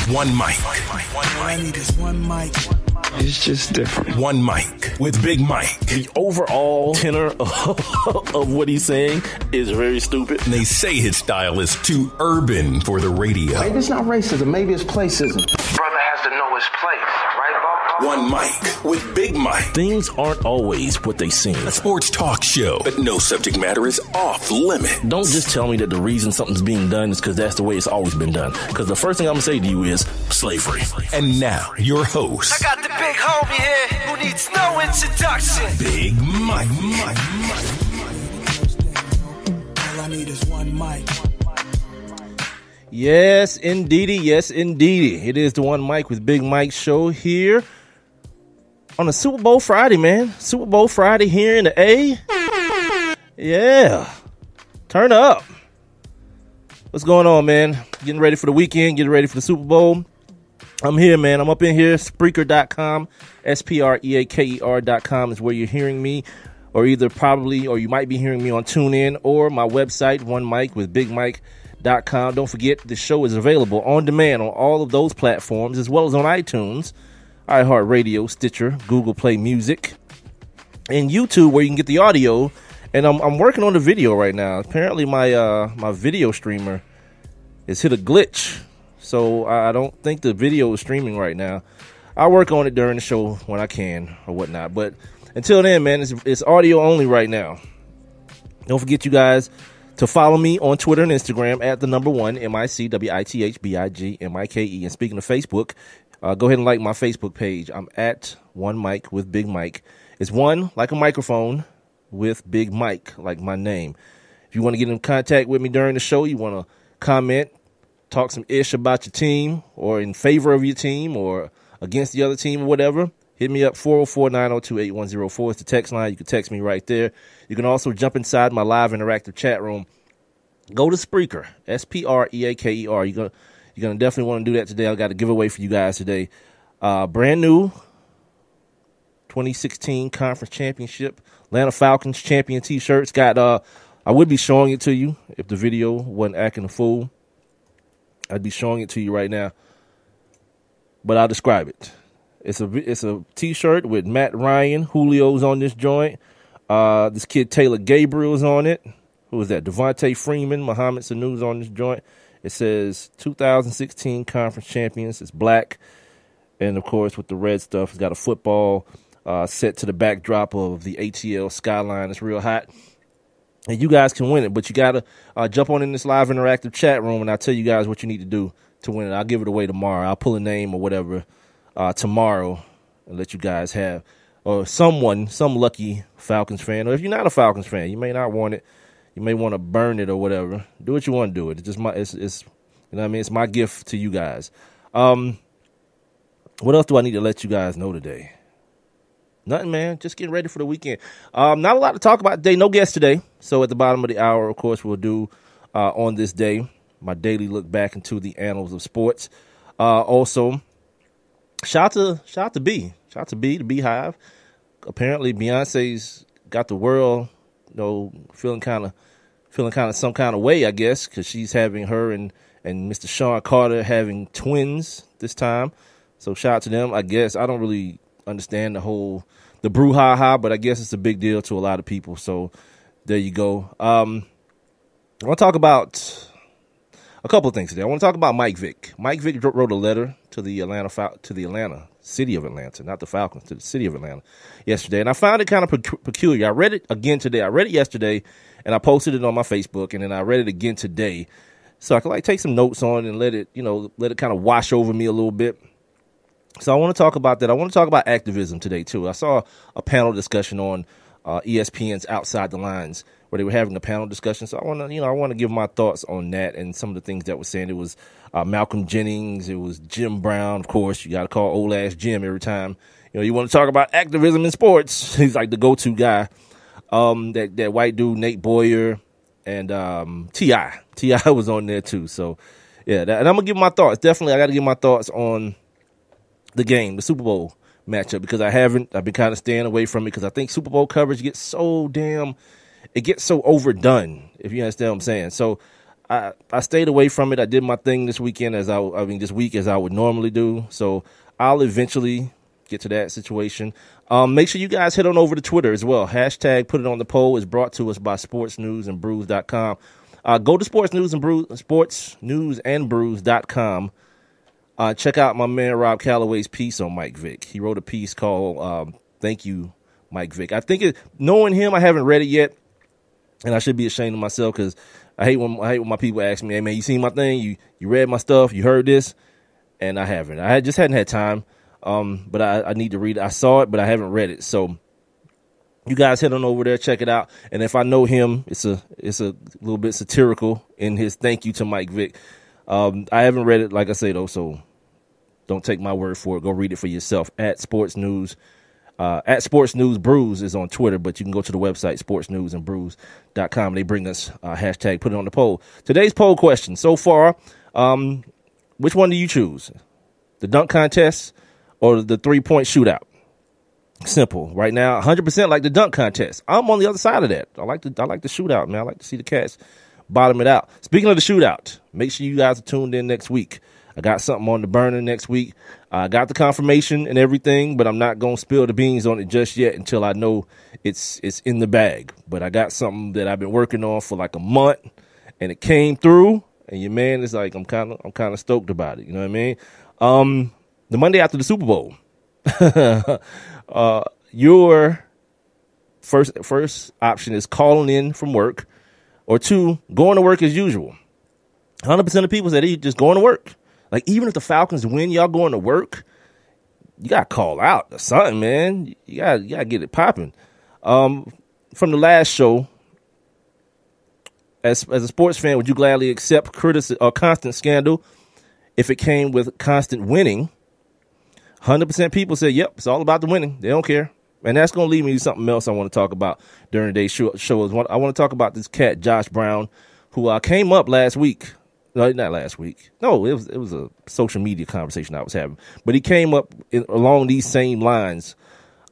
One mic. All I need is one mic. It's just different. One mic with Big Mike. The overall tenor of what he's saying is very stupid. And they say his style is too urban for the radio. Maybe it's not racism. Maybe it's placism. Brother has to know his place, right, Bob? One mic with Big Mike. Things aren't always what they seem. A sports talk show, but no subject matter is off limit. Don't just tell me that the reason something's being done is because that's the way it's always been done. Because the first thing I'm going to say to you is slavery. And now, your host. I got the big homie here who needs no introduction. Big Mike. All I need is one mic. Yes, indeedy. Yes, indeedy. It is the One Mic with Big Mike show here on a Superbowl Friday, man. Superbowl Friday here in the A. Yeah. Turn up. What's going on, man? Getting ready for the weekend, getting ready for the Super Bowl. I'm here, man. I'm up in here. Spreaker.com, Spreaker.com is where you're hearing me, or either probably, or you might be hearing me on TuneIn, or my website, One Mic with Big Mike.com. Don't forget, the show is available on demand on all of those platforms, as well as on iTunes, iHeartRadio, Stitcher, Google Play Music, and YouTube, where you can get the audio. And I'm working on the video right now. Apparently, my video streamer has hit a glitch, so I don't think the video is streaming right now. I'll work on it during the show when I can or whatnot. But until then, man, it's audio only right now. Don't forget, you guys, to follow me on Twitter and Instagram at the number one, MICWITHBIGMIKE. And speaking of Facebook, go ahead and like my Facebook page. I'm at One Mic with Big Mike. It's one like a microphone with Big Mike, like my name. If you want to get in contact with me during the show, you want to comment, talk some ish about your team, or in favor of your team, or against the other team, or whatever, hit me up. 404-902-8104 is the text line. You can text me right there. You can also jump inside my live interactive chat room. Go to Spreaker, Spreaker. You're gonna definitely want to do that today. I got a giveaway for you guys today. Brand new 2016 conference championship, Atlanta Falcons champion t-shirts. I would be showing it to you if the video wasn't acting a fool. I'd be showing it to you right now, but I'll describe it. It's a t-shirt with Matt Ryan, Julio's on this joint. This kid Taylor Gabriel's on it. Who is that? Devontae Freeman, Mohamed Sanu's on this joint. It says 2016 conference champions. It's black, and of course with the red stuff, it's got a football set to the backdrop of the ATL skyline. It's real hot, and you guys can win it. But you gotta jump on in this live interactive chat room, and I'll tell you guys what you need to do to win it. I'll give it away tomorrow. I'll pull a name or whatever tomorrow and let you guys have, or some lucky Falcons fan. Or if you're not a Falcons fan, you may not want it. You may want to burn it or whatever. Do what you want to do. It's just it's you know what I mean? It's my gift to you guys. What else do I need to let you guys know today? Nothing, man. Just getting ready for the weekend. Not a lot to talk about today. No guest today. So at the bottom of the hour, of course, we'll do on this day my daily look back into the annals of sports. Also, shout out to B. Shout out to B, the Beehive. Apparently, Beyonce's got the world, feeling kind of some kind of way, I guess, because she's having her and Mr. Sean Carter having twins this time. So shout out to them. I guess I don't really understand the brouhaha, but I guess it's a big deal to a lot of people. So there you go. I want to talk about a couple of things today. I want to talk about Mike Vick. Mike Vick wrote a letter to the Atlanta city of Atlanta, not the Falcons, to the city of Atlanta yesterday, and I found it kind of peculiar. I read it again today. I read it yesterday, and I posted it on my Facebook, and then I read it again today, so I could take some notes on it and let it kind of wash over me a little bit. So I want to talk about that. I want to talk about activism today too. I saw a panel discussion on ESPN's Outside the Lines where they were having a panel discussion. So I want to give my thoughts on that and some of the things that were saying. It was Malcolm Jennings. It was Jim Brown. Of course, you got to call old ass Jim every time you want to talk about activism in sports. He's like the go-to guy. That white dude Nate Boyer and T.I. T.I. was on there too. So yeah, and I'm gonna give my thoughts. Definitely, I got to give my thoughts on the game, the Super Bowl matchup, because I've been kind of staying away from it because I think Super Bowl coverage gets so overdone, if you understand what I'm saying. So I stayed away from it. I did my thing this weekend this week as I would normally do. So I'll eventually get to that situation. Make sure you guys head on over to Twitter as well. Hashtag Put It On The Poll is brought to us by sportsnewsandbrews.com. Go to sportsnewsandbrews.com. Check out my man Rob Calloway's piece on Mike Vick. He wrote a piece called Thank You, Mike Vick. I think knowing him, I haven't read it yet, and I should be ashamed of myself because I hate when my people ask me, "Hey man, you seen my thing? You read my stuff? You heard this?" And I haven't. I just hadn't had time. But I need to read it. I saw it, but I haven't read it. So you guys head on over there, check it out. And if I know him, it's a little bit satirical in his thank you to Mike Vick. I haven't read it, like I say though, so don't take my word for it. Go read it for yourself at Sports News. At Sports News Brews is on Twitter, but you can go to the website sportsnewsandbrews.com. They bring us hashtag Put It On The Poll. Today's poll question so far: which one do you choose? The dunk contest or the 3-point shootout? Simple. Right now, 100% like the dunk contest. I'm on the other side of that. I like the shootout, man. I like to see the Cats bottom it out. Speaking of the shootout, make sure you guys are tuned in next week. I got something on the burner next week. I got the confirmation and everything, but I'm not going to spill the beans on it just yet until I know it's in the bag. But I got something that I've been working on for like a month, and it came through, and your man is like, I'm kind of stoked about it. You know what I mean? The Monday after the Super Bowl, your first option is calling in from work, or 2, going to work as usual. 100% of people said they just going to work. Like, even if the Falcons win, y'all going to work, you got to call out or something, man. You got to get it popping. From the last show, as a sports fan, would you gladly accept criticism or constant scandal if it came with constant winning? 100% people said, yep, it's all about the winning. They don't care. And that's going to lead me to something else I want to talk about during today's show. I want to talk about this cat, Josh Brown, who came up last week. No, not last week. No, it was a social media conversation I was having. But he came up along these same lines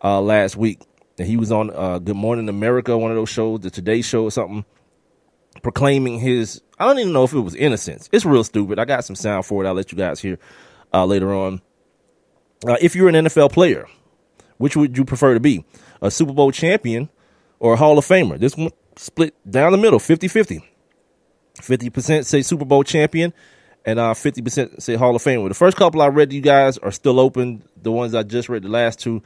last week. And he was on Good Morning America, one of those shows, the Today Show or something, proclaiming his, I don't even know if it was innocence. It's real stupid. I got some sound for it. I'll let you guys hear later on. If you're an NFL player, which would you prefer to be? A Super Bowl champion or a Hall of Famer? This one split down the middle, 50-50. 50% say Super Bowl champion, and 50% say Hall of Famer. The first couple I read to you guys are still open. The ones I just read, the last 2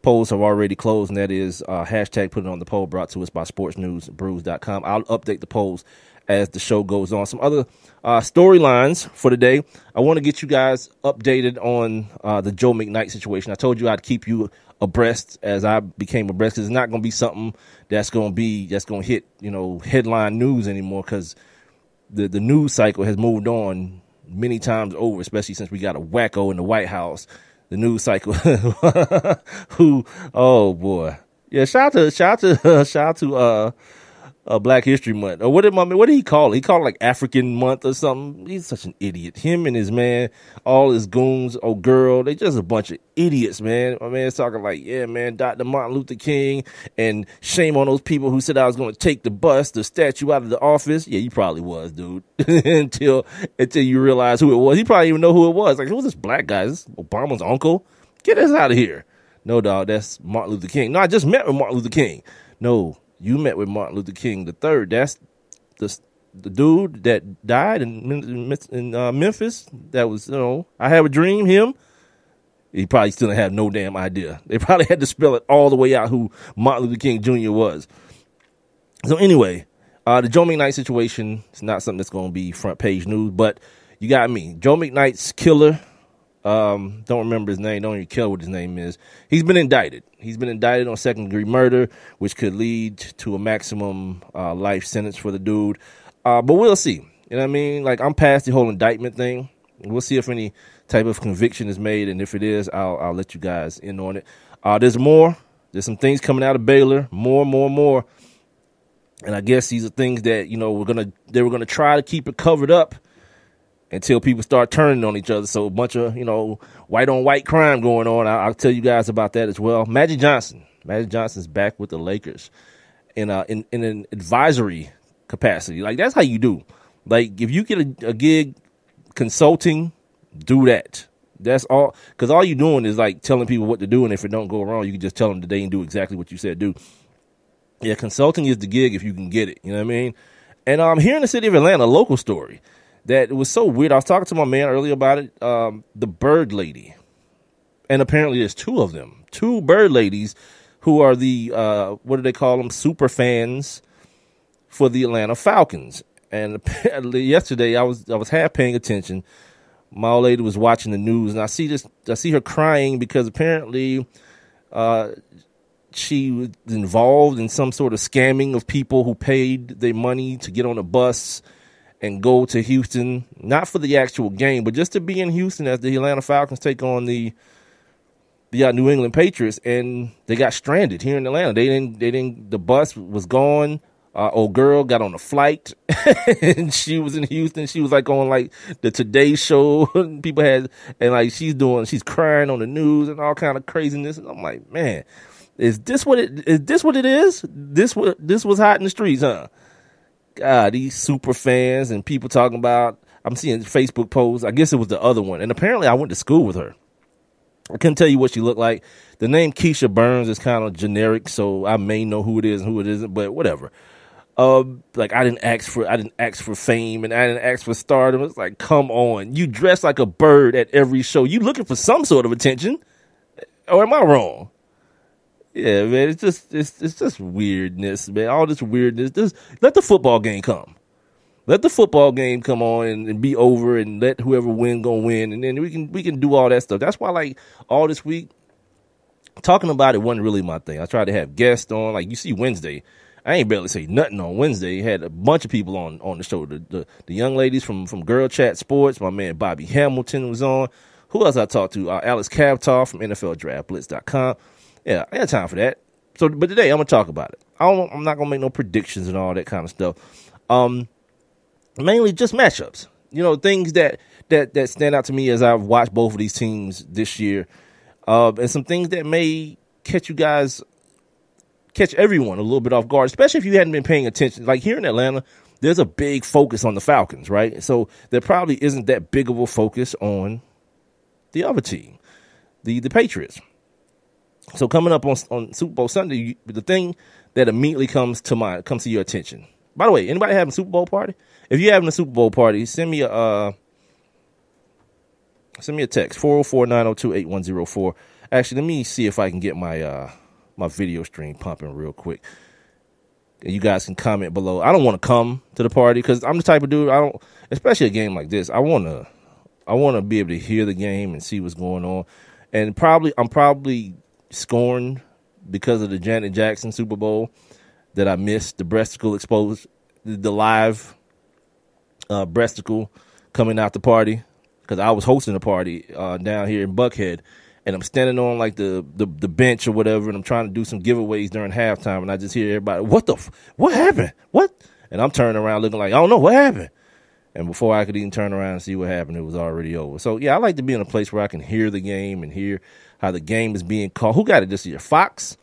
polls have already closed, and that is hashtag Put It On The Poll, brought to us by sportsnewsbrews.com. I'll update the polls as the show goes on. Some other storylines for today. I want to get you guys updated on the Joe McKnight situation. I told you I'd keep you abreast as I became abreast, because it's not going to be something that's going to hit, headline news anymore, because the news cycle has moved on many times over, especially since we got a wacko in the White House. The news cycle, oh boy, yeah. Shout out to Black History Month. Or what did he call it? He called it like African Month or something. He's such an idiot. Him and his man, all his goons, oh girl, they just a bunch of idiots, man. My man's talking like, yeah, man, Dr. Martin Luther King, and shame on those people who said I was going to take the statue out of the office. Yeah, you probably was, dude. until you realize who it was. He probably didn't even know who it was. Like, who's this black guy? Is this Obama's uncle? Get us out of here. No, dog, that's Martin Luther King. No, I just met with Martin Luther King. No. You met with Martin Luther King III. That's the dude that died in Memphis. That was, I Have a Dream, him. He probably still didn't have no damn idea. They probably had to spell it all the way out who Martin Luther King Jr. was. So anyway, the Joe McKnight situation is not something that's going to be front page news, but you got me. Joe McKnight's killer, don't remember his name, don't even care what his name is. He's been indicted. He's been indicted on second-degree murder, which could lead to a maximum life sentence for the dude. But we'll see. You know what I mean? Like, I'm past the whole indictment thing. We'll see if any type of conviction is made, and if it is, I'll let you guys in on it. There's more. There's some things coming out of Baylor. More. And I guess these are things that, they were gonna try to keep it covered up until people start turning on each other. So a bunch of, white on white crime going on. I'll tell you guys about that as well. Magic Johnson's back with the Lakers in an advisory capacity. Like, that's how you do. Like, if you get a gig consulting, do that. That's all, because all you're doing is like telling people what to do, and if it don't go wrong, you can just tell them that they can do exactly what you said do. Yeah, consulting is the gig if you can get it. You know what I mean? And here in the city of Atlanta, a local story that was so weird. I was talking to my man earlier about it. The bird lady, and apparently there's two of them, two bird ladies who are the what do they call them? Super fans for the Atlanta Falcons. And apparently yesterday I was half paying attention. My old lady was watching the news, and I see her crying because apparently she was involved in some sort of scamming of people who paid their money to get on a bus and go to Houston, not for the actual game, but just to be in Houston as the Atlanta Falcons take on the New England Patriots, and they got stranded here in Atlanta. They didn't. The bus was gone. Old girl got on a flight and she was in Houston. She was like on like the Today Show. People had, and like she's crying on the news and all kind of craziness. And I'm like, man, is this what it is? This was hot in the streets, huh? God, these super fans and people talking about, I'm seeing Facebook posts. I guess it was the other one. And apparently I went to school with her. I couldn't tell you what she looked like. The name Keisha Burns is kind of generic, so I may know who it is and who it isn't, but whatever. Like I didn't ask for fame and I didn't ask for stardom. It's like, come on, you dress like a bird at every show. You looking for some sort of attention, or am I wrong? Yeah, man, it's just weirdness, man. All this weirdness. Just let the football game come. Let the football game come on and be over, and let whoever win gonna win, and then we can do all that stuff. That's why, like, all this week talking about it wasn't really my thing. I tried to have guests on, like you see Wednesday. I ain't barely say nothing on Wednesday. Had a bunch of people on the show. The young ladies from Girl Chat Sports. My man Bobby Hamilton was on. Who else I talked to? Alex Cavtar from NFLDraftBlitz.com. Yeah, I had time for that. So, but today I'm gonna talk about it. I'm not gonna make no predictions and all that kind of stuff. Mainly just matchups. You know, things that stand out to me as I've watched both of these teams this year, and some things that may catch everyone a little bit off guard, especially if you hadn't been paying attention. Like here in Atlanta, there's a big focus on the Falcons, right? So there probably isn't that big of a focus on the other team, the Patriots. So coming up on Super Bowl Sunday, the thing that immediately comes to your attention. By the way, anybody having a Super Bowl party? If you're having a Super Bowl party, send me a text, 404-902-8104. Actually, let me see if I can get my video stream pumping real quick. You guys can comment below. I don't want to come to the party because I'm the type of dude, especially a game like this, I want to be able to hear the game and see what's going on. And I'm probably scorned because of the Janet Jackson Super Bowl that I missed, the breasticle exposed, the live breasticle coming out the party, because I was hosting a party down here in Buckhead, and I'm standing on like the bench or whatever, and I'm trying to do some giveaways during halftime, and I just hear everybody, what happened? What? And I'm turning around looking like, I don't know, what happened? And before I could even turn around and see what happened, it was already over. So, yeah, I like to be in a place where I can hear the game and hear how the game is being called. Who got it this year? Fox?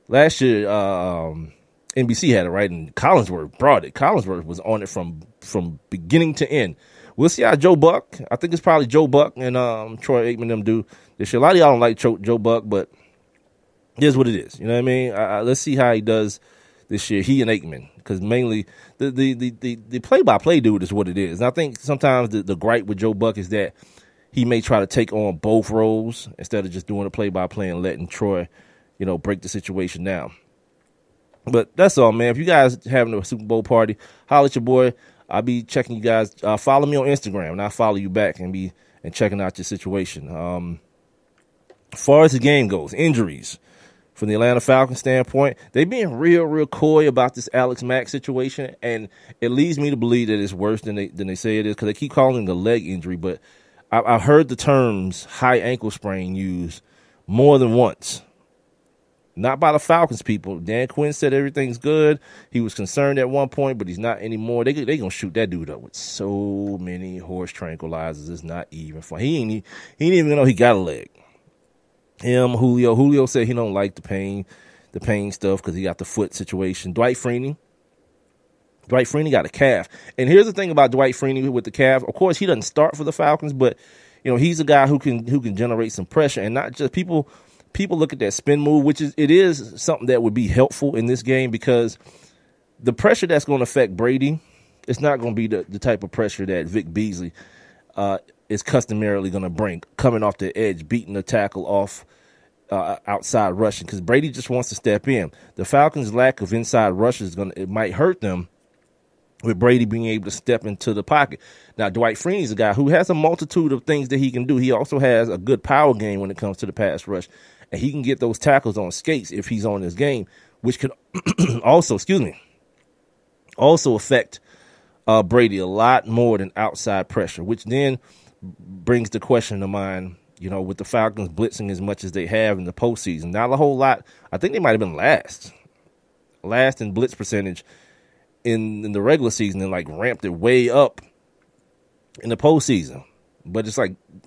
Last year, NBC had it, right? And Collinsworth brought it. Collinsworth was on it from beginning to end. We'll see how Joe Buck. I think it's probably Joe Buck and Troy Aikman them do this year. A lot of y'all don't like Joe Buck, but here's what it is. You know what I mean? Let's see how he does this year. He and Aikman, because mainly the play-by-play dude is what it is. And I think sometimes the gripe with Joe Buck is that he may try to take on both roles instead of just doing the play-by-play and letting Troy, break the situation down. But that's all, man. If you guys having a Super Bowl party, holler at your boy. I'll be checking you guys. Follow me on Instagram, and I'll follow you back and checking out your situation. As far as the game goes, injuries from the Atlanta Falcons standpoint, they being real coy about this Alex Mack situation, and it leads me to believe that it's worse than they say it is, because they keep calling it a leg injury, but I heard the terms high ankle sprain used more than once. Not by the Falcons people. Dan Quinn said everything's good. He was concerned at one point, but he's not anymore. They gonna shoot that dude up with so many horse tranquilizers. It's not even fun. He didn't even know he got a leg. Julio said he don't like the pain stuff because he got the foot situation. Dwight Freeney Dwight Freeney got a calf. And here's the thing about Dwight Freeney with the calf. Of course, he doesn't start for the Falcons, but he's a guy who can generate some pressure, and not just people look at that spin move, which is something that would be helpful in this game, because the pressure that's going to affect Brady, it's not going to be the type of pressure that Vick Beasley is customarily going to bring, coming off the edge, beating the tackle off outside rushing, because Brady just wants to step in. The Falcons' lack of inside rush it might hurt them with Brady being able to step into the pocket. Now, Dwight Freeney's a guy who has a multitude of things that he can do. He also has a good power game when it comes to the pass rush, and he can get those tackles on skates if he's on his game, which could also affect Brady a lot more than outside pressure, which then brings the question to mind, with the Falcons blitzing as much as they have in the postseason. Not a whole lot. I think they might have been last in blitz percentage in the regular season, and ramped it way up in the postseason. But it's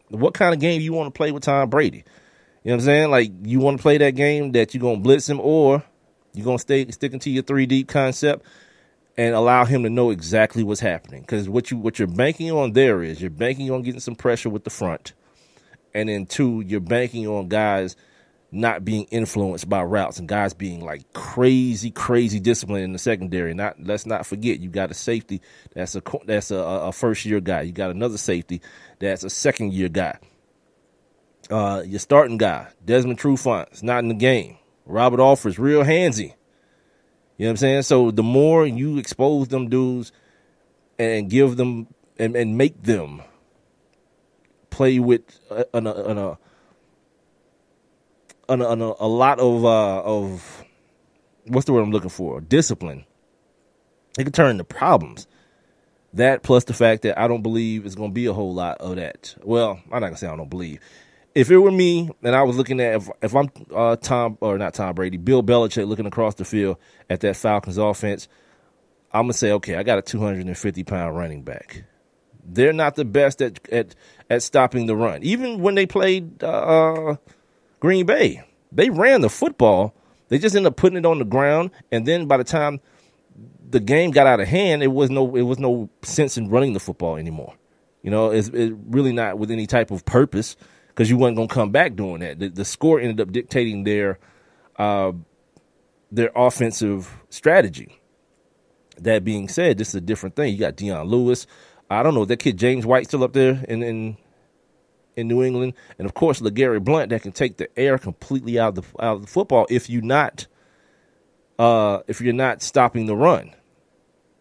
what kind of game you want to play with Tom Brady? You know what I'm saying? You want to play that game that you're going to blitz him, or you're going to sticking to your 3-deep concept and allow him to know exactly what's happening. Because what you're banking on there is you're banking on getting some pressure with the front. And then 2, you're banking on guys not being influenced by routes and guys being crazy disciplined in the secondary. Let's not forget, you got a safety that's a first-year guy. You got another safety that's a second-year guy. Your starting guy, Desmond Trufant's not in the game. Robert Alford's real handsy. You know what I'm saying? So the more you expose them dudes and give them and make them play with a lot of what's the word I'm looking for? Discipline. It can turn into problems. That plus the fact that I don't believe it's going to be a whole lot of that. Well, I'm not going to say I don't believe. If it were me and I was looking at, if I'm Bill Belichick looking across the field at that Falcons offense, I'm going to say, okay, I got a 250-pound running back. They're not the best at stopping the run. Even when they played Green Bay, they ran the football. They just ended up putting it on the ground, and then by the time the game got out of hand, it was no sense in running the football anymore. It's really not with any type of purpose, because you wasn't going to come back doing that. The score ended up dictating their offensive strategy. That being said, this is a different thing. You got Deion Lewis. I don't know, that kid James White still up there in New England, and of course LeGarrette Blount that can take the air completely out of the football if you're not stopping the run,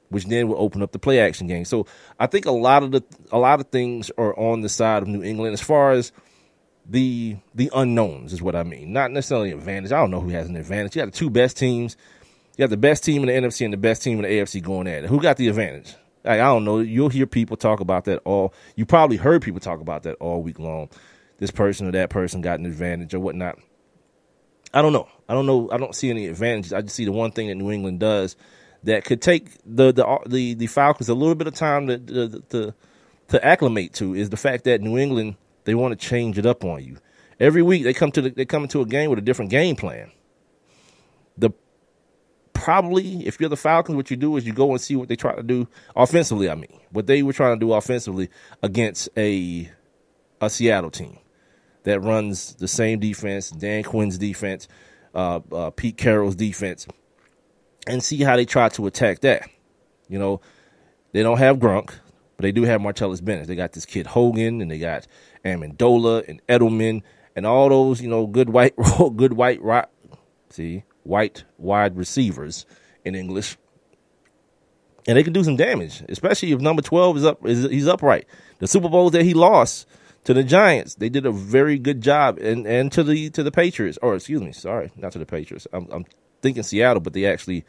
which then will open up the play action game. So I think a lot of things are on the side of New England as far as the unknowns is what I mean. Not necessarily an advantage. I don't know who has an advantage. You got the 2 best teams. You got the best team in the NFC and the best team in the AFC going at it. Who got the advantage? I don't know. You'll hear people talk about that you probably heard people talk about that all week long. This person or that person got an advantage or whatnot. I don't know. I don't see any advantages. I just see the one thing that New England does that could take the Falcons a little bit of time to acclimate to is the fact that New England, they want to change it up on you. Every week they come into a game with a different game plan. Probably, if you're the Falcons, what you do is you go and see what they try to do offensively. What they were trying to do offensively against a Seattle team that runs the same defense, Dan Quinn's defense, Pete Carroll's defense, and see how they try to attack that. They don't have Gronk, but they do have Martellus Bennett. They got this kid Hogan, and they got Amendola and Edelman, and all those white wide receivers in English, and they can do some damage, especially if number 12 he's upright. The Super Bowls that he lost to the Giants, they did a very good job, and to the Patriots, or excuse me, sorry, not to the Patriots. I'm thinking Seattle, but they actually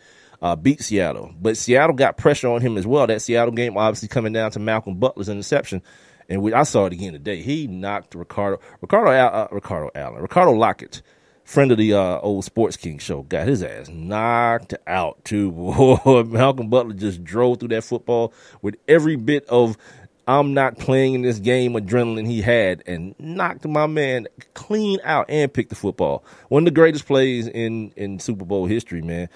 beat Seattle. But Seattle got pressure on him as well. That Seattle game obviously coming down to Malcolm Butler's interception, and I saw it again today. He knocked Ricardo Lockett, friend of the old Sports King show, got his ass knocked out too. Boy, Malcolm Butler just drove through that football with every bit of I'm not playing in this game adrenaline he had, and knocked my man clean out and picked the football. One of the greatest plays in Super Bowl history, man.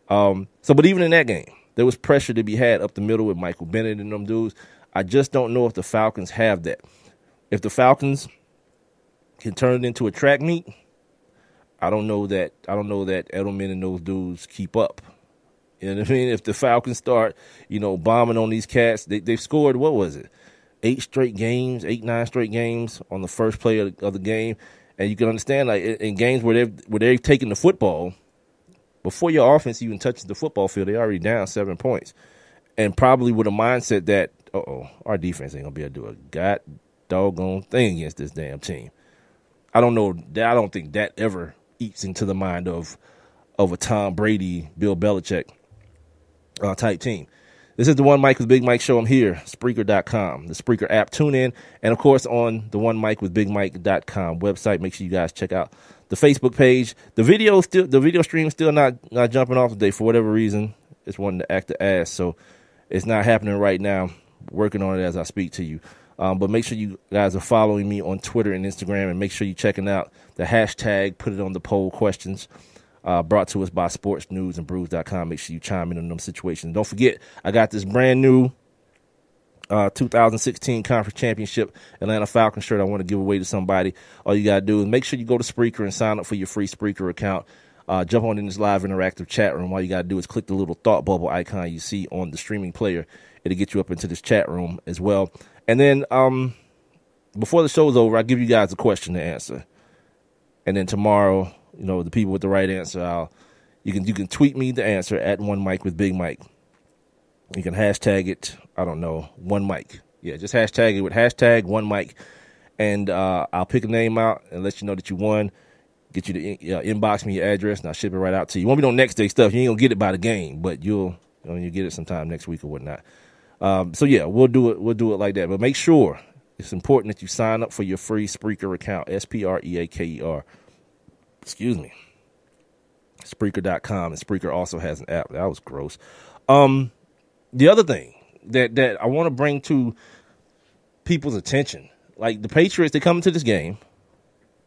But even in that game, There was pressure to be had up the middle with Michael Bennett and them dudes. I just don't know if the Falcons have that. If the Falcons can turn it into a track meet, I don't know that Edelman and those dudes keep up. You know what I mean? If the Falcons start, bombing on they've scored, what was it? 9 straight games on the first play of the game. And you can understand, like, in games where they've taken the football, before your offense even touches the football field, they're already down 7 points. And probably with a mindset that, our defense ain't going to be able to do a god doggone thing against this damn team. I don't think that ever eats into the mind of a Tom Brady, Bill Belichick type team. This is the One Mic with Big Mike show. I'm here, Spreaker.com, the Spreaker app. Tune in, and of course on the One Mic with Big Mike.com website. Make sure you guys check out the Facebook page. The video stream is still not jumping off today for whatever reason. It's wanting to act the ass, so it's not happening right now. Working on it as I speak to you. But make sure you guys are following me on Twitter and Instagram, and make sure you're checking out the hashtag, put it on the poll questions, brought to us by sportsnewsandbrews.com. Make sure you chime in on them situations. Don't forget, I got this brand new 2016 Conference Championship Atlanta Falcons shirt I want to give away to somebody. All you got to do is make sure you go to Spreaker and sign up for your free Spreaker account. Jump on in this live interactive chat room. All you got to do is click the little thought bubble icon you see on the streaming player. It'll get you up into this chat room as well. And then before the show's over, I'll give you guys a question to answer. And then tomorrow, the people with the right answer, you can tweet me the answer at One Mic with Big Mike. You can hashtag it, One Mic. Yeah, just hashtag it with hashtag One Mic. And I'll pick a name out and let you know that you won. Get you to inbox me your address, and I'll ship it right out to you. You won't be on next day stuff. You ain't going to get it by the game, but you'll get it sometime next week or whatnot. So yeah, we'll do it like that. But make sure it's important that you sign up for your free Spreaker account, Spreaker. Excuse me. Spreaker.com, and Spreaker also has an app. That was gross. The other thing that I want to bring to people's attention, like the Patriots, they come into this game.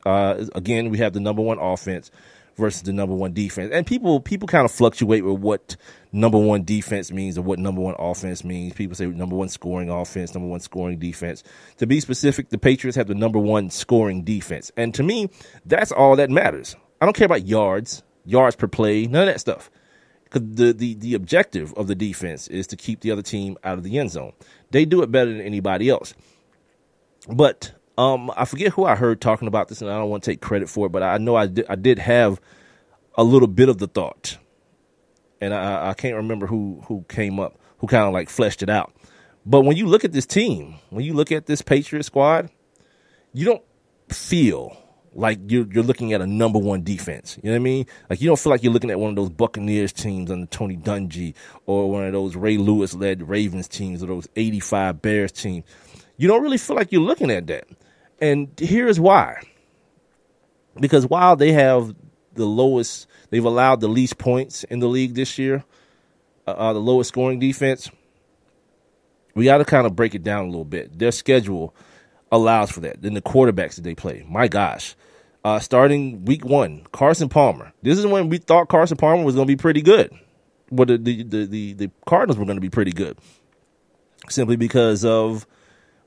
Again, we have the number one offense versus the number one defense. And people kind of fluctuate with what number one defense means or what number one offense means. People say number one scoring offense, number one scoring defense. To be specific, the Patriots have the number one scoring defense. And to me, that's all that matters. I don't care about yards per play, none of that stuff. Because the objective of the defense is to keep the other team out of the end zone. They do it better than anybody else. But I forget who I heard talking about this, and I don't want to take credit for it, but I know I did have a little bit of the thought, and I can't remember who came up, who kind of like fleshed it out. But when you look at this team, when you look at this Patriot squad, you don't feel like you're looking at a number one defense. You know what I mean? Like, you don't feel like you're looking at one of those Buccaneers teams under Tony Dungy, or one of those Ray Lewis-led Ravens teams, or those 85 Bears teams. You don't really feel like you're looking at that. And here's why. Because while they have they've allowed the least points in the league this year, the lowest scoring defense, we got to kind of break it down a little bit. Their schedule allows for that. Then the quarterbacks that they play, my gosh. Starting week 1, Carson Palmer. This is when we thought Carson Palmer was going to be pretty good. But the Cardinals were going to be pretty good. Simply because of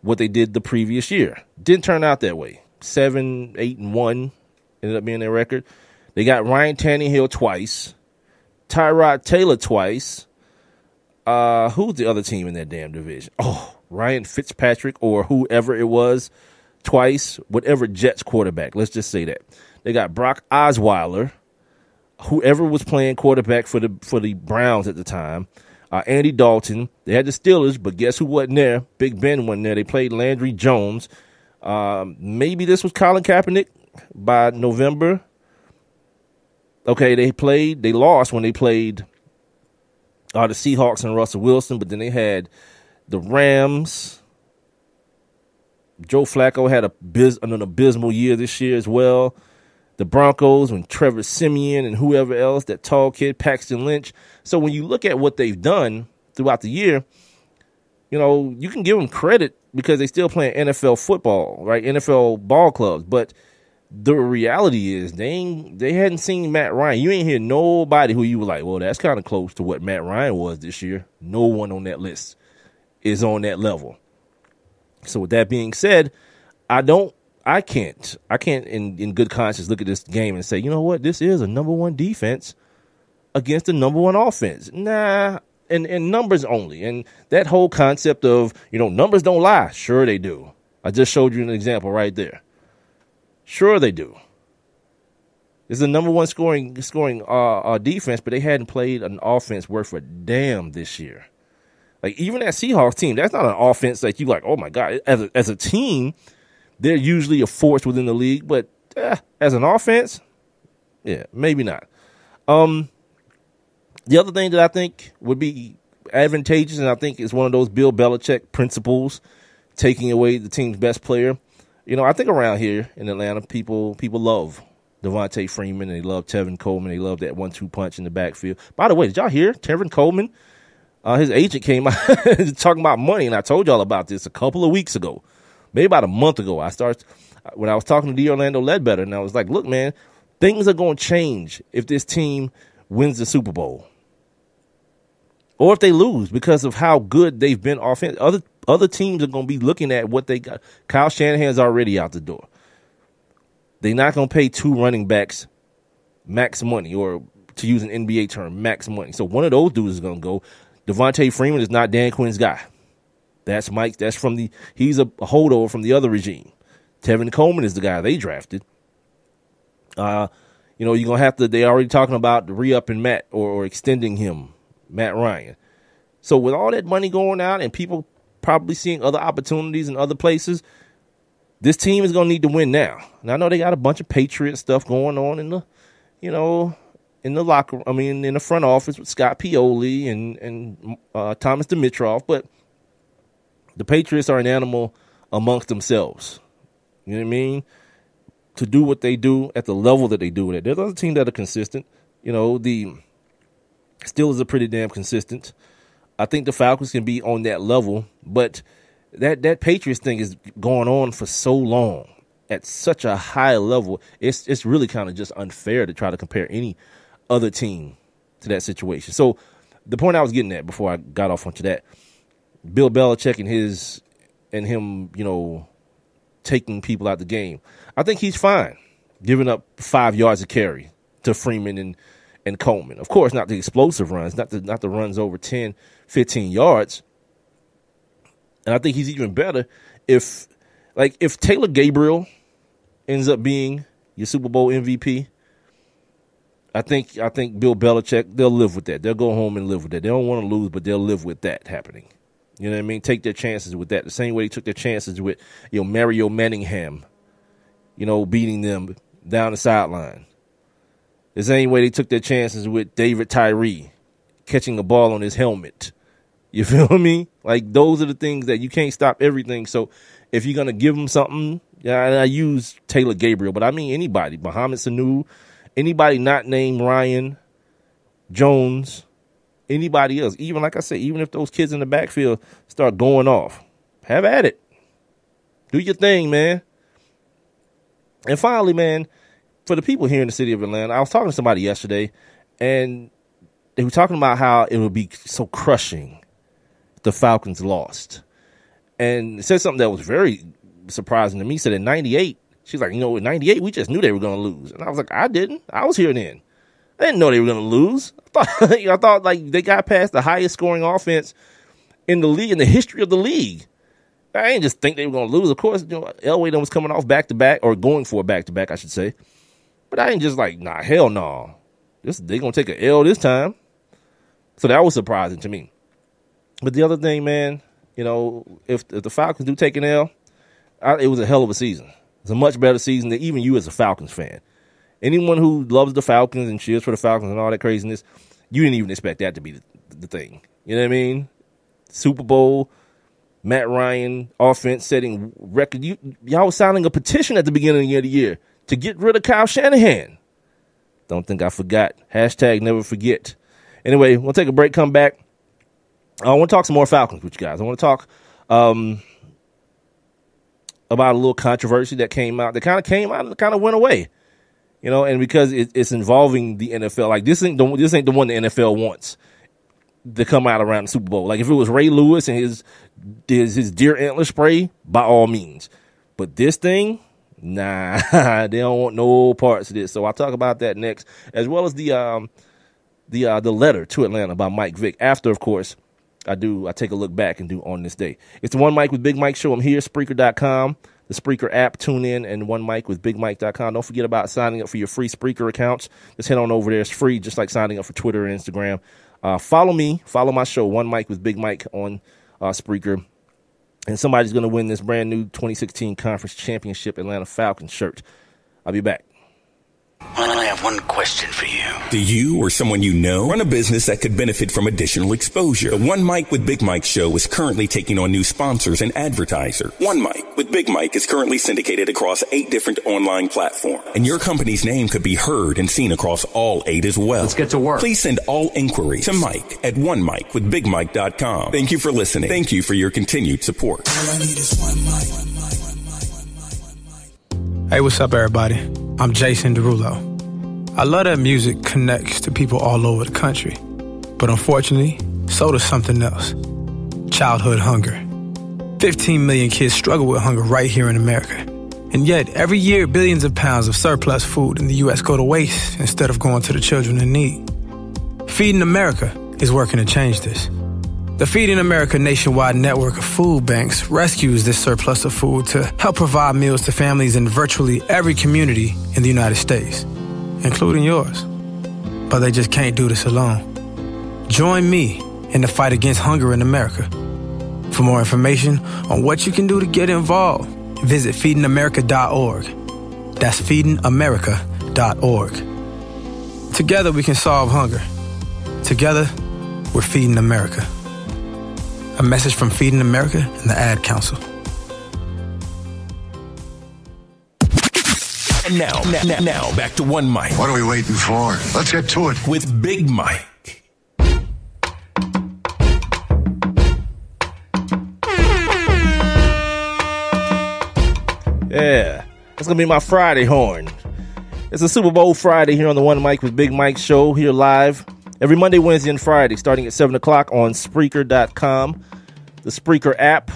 what they did the previous year. Didn't turn out that way. 7-8-1 ended up being their record. They got Ryan Tannehill twice, Tyrod Taylor twice. Who's the other team in that damn division? Ryan Fitzpatrick or whoever it was twice. Whatever Jets quarterback. Let's just say that. They got Brock Osweiler, whoever was playing quarterback for the Browns at the time. Andy Dalton. They had the Steelers, but guess who wasn't there? Big Ben wasn't there. They played Landry Jones. Maybe this was Colin Kaepernick by November. Okay, they lost when they played the Seahawks and Russell Wilson, but then they had the Rams. Joe Flacco had an abysmal year this year as well. The Broncos and Trevor Siemian and whoever else, that tall kid, Paxton Lynch. So when you look at what they've done throughout the year, you can give them credit because they still playing NFL football, right? NFL ball clubs. But the reality is they hadn't seen Matt Ryan. You ain't hear nobody who you were like, well, that's kind of close to what Matt Ryan was this year. No one on that list is on that level. So with that being said, I can't in good conscience look at this game and say, you know what, this is a number one defense against the number one offense. Nah, and numbers only. And that whole concept of, numbers don't lie. Sure they do. I just showed you an example right there. Sure they do. It's the number one scoring defense, but they hadn't played an offense worth a damn this year. Like, even that Seahawks team, that's not an offense that you like, oh my God. As a team, they're usually a force within the league, but as an offense, yeah, maybe not. The other thing that I think would be advantageous, and I think it's one of those Bill Belichick principles, taking away the team's best player. I think around here in Atlanta, people love Devontae Freeman, and they love Tevin Coleman. They love that 1-2 punch in the backfield. By the way, did y'all hear Tevin Coleman? His agent came out talking about money, and I told y'all about this a couple of weeks ago, maybe about a month ago. When I was talking to the Orlando Ledbetter, and I was like, look, man, things are going to change if this team wins the Super Bowl. Or if they lose because of how good they've been offensively. Other teams are going to be looking at what they got. Kyle Shanahan's already out the door. They're not going to pay two running backs max money, or to use an NBA term, max money. So one of those dudes is going to go. Devontae Freeman is not Dan Quinn's guy. That's Mike. He's a holdover from the other regime. Tevin Coleman is the guy they drafted. You're going to have to, they're already talking about re-upping Matt or extending him, Matt Ryan. So with all that money going out and people probably seeing other opportunities in other places, this team is going to need to win now. And I know they got a bunch of Patriot stuff going on in the, in the locker, in the front office with Scott Pioli and Thomas Dimitroff, but the Patriots are an animal amongst themselves. You know what I mean? To do what they do at the level that they do it. There's other teams that are consistent. The Steelers are pretty damn consistent. I think the Falcons can be on that level, but that Patriots thing is going on for so long at such a high level. It's really kind of just unfair to try to compare any other team to that situation. So the point I was getting at before I got off onto that, Bill Belichick and him, taking people out the game. I think he's fine giving up 5 yards of carry to Freeman and Coleman. Of course, not the explosive runs, not the runs over 10, 15 yards. And I think he's even better if Taylor Gabriel ends up being your Super Bowl MVP. I think Bill Belichick, they'll live with that. They'll go home and live with that. They don't want to lose, but they'll live with that happening. You know what I mean? Take their chances with that. The same way they took their chances with, Mario Manningham, beating them down the sideline. The same way they took their chances with David Tyree catching the ball on his helmet. You feel me? Like, those are the things that you can't stop everything. So if you're going to give them something, I use Taylor Gabriel, but I mean anybody. Mohamed Sanu, anybody not named Ryan Jones, anybody else. Even, like I said, even if those kids in the backfield start going off, have at it. Do your thing, man. And finally, man, for the people here in the city of Atlanta, I was talking to somebody yesterday, and they were talking about how it would be so crushing if the Falcons lost. And it said something that was very surprising to me. He said in 98, she's like, in 98, we just knew they were going to lose. And I was like, I didn't. I was here then. I didn't know they were going to lose. I thought like they got past the highest scoring offense in the league, in the history of the league. I didn't just think they were going to lose. Of course, Elway was coming off back-to-back, or going for a back-to-back, I should say. But I ain't just like, nah, hell no. They're going to take an L this time. So that was surprising to me. But the other thing, man, if the Falcons do take an L, it was a hell of a season. It's a much better season than even you as a Falcons fan. Anyone who loves the Falcons and cheers for the Falcons and all that craziness, you didn't even expect that to be the thing. You know what I mean? Super Bowl, Matt Ryan, offense setting record. Y'all was signing a petition at the beginning of the year to get rid of Kyle Shanahan. Don't think I forgot. Hashtag never forget. Anyway, we'll take a break, come back. I want to talk some more Falcons with you guys. I want to talk about a little controversy that came out, that kind of came out and kind of went away, you know, and because it's involving the NFL, like this ain't the one the NFL wants to come out around the Super Bowl. Like if it was Ray Lewis and his deer antler spray, by all means, but this thing, nah, they don't want no parts of this. So I'll talk about that next, as well as the letter to Atlanta by Mike Vick. After, of course, I take a look back and do On This Day. It's the One Mic with Big Mike show. I'm here, Spreaker.com, the Spreaker app, tune in, and One Mic with BigMike.com. Don't forget about signing up for your free Spreaker accounts. Just head on over there. It's free, just like signing up for Twitter and Instagram. Follow me, follow my show, One Mic with Big Mike on Spreaker. And somebody's going to win this brand new 2016 Conference Championship Atlanta Falcons shirt. I'll be back. I have one question for you. Do you or someone you know run a business that could benefit from additional exposure? The One Mic with Big Mike show is currently taking on new sponsors and advertisers. One Mic with Big Mike is currently syndicated across 8 different online platforms, and your company's name could be heard and seen across all 8 as well. Let's get to work. Please send all inquiries to Mike at onemicwithbigmike.com. Thank you for listening. Thank you for your continued support. All I need is one mic. Hey, what's up, everybody? I'm Jason Derulo. I love that music connects to people all over the country. But unfortunately, so does something else. Childhood hunger. 15 million kids struggle with hunger right here in America. And yet, every year, billions of pounds of surplus food in the U.S. go to waste instead of going to the children in need. Feeding America is working to change this. The Feeding America nationwide network of food banks rescues this surplus of food to help provide meals to families in virtually every community in the United States, including yours. But they just can't do this alone. Join me in the fight against hunger in America. For more information on what you can do to get involved, visit feedingamerica.org. That's feedingamerica.org. Together we can solve hunger. Together, we're Feeding America. A message from Feeding America and the Ad Council. And now, back to One Mic. What are we waiting for? Let's get to it. With Big Mike. Yeah, that's going to be my Friday horn. It's a Super Bowl Friday here on the One Mic with Big Mike show, here live every Monday, Wednesday, and Friday, starting at 7 o'clock on Spreaker.com, the Spreaker app,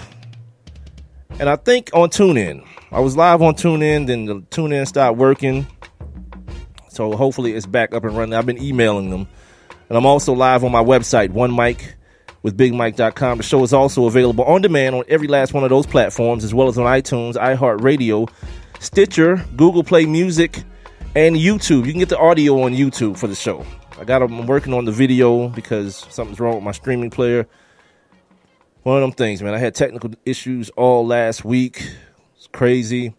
and I think on TuneIn. I was live on TuneIn, then the TuneIn stopped working, so hopefully it's back up and running. I've been emailing them, and I'm also live on my website, onemicwithbigmike.com. The show is also available on demand on every last one of those platforms, as well as on iTunes, iHeartRadio, Stitcher, Google Play Music, and YouTube. You can get the audio on YouTube for the show. I'm working on the video because something's wrong with my streaming player. One of them things, man. I had technical issues all last week. It's crazy.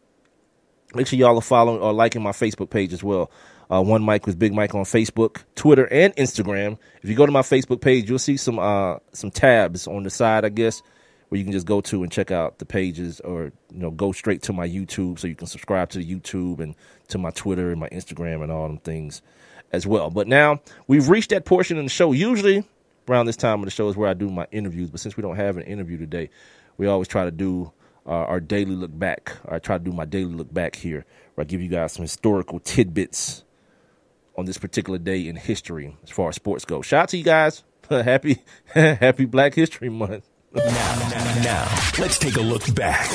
Make sure y'all are following or liking my Facebook page as well. One Mic with Big Mike on Facebook, Twitter, and Instagram. If you go to my Facebook page, you'll see some tabs on the side, I guess, where you can just go to and check out the pages, or go straight to my YouTube, so you can subscribe to the YouTube and to my Twitter and my Instagram and all them things as well. But now we've reached that portion in the show. Usually around this time of the show is where I do my interviews, but since we don't have an interview today, we always try to do our daily look back. I try to do my daily look back here, where I give you guys some historical tidbits on this particular day in history as far as sports go. Shout out to you guys. Happy Black History Month. Now, let's take a look back.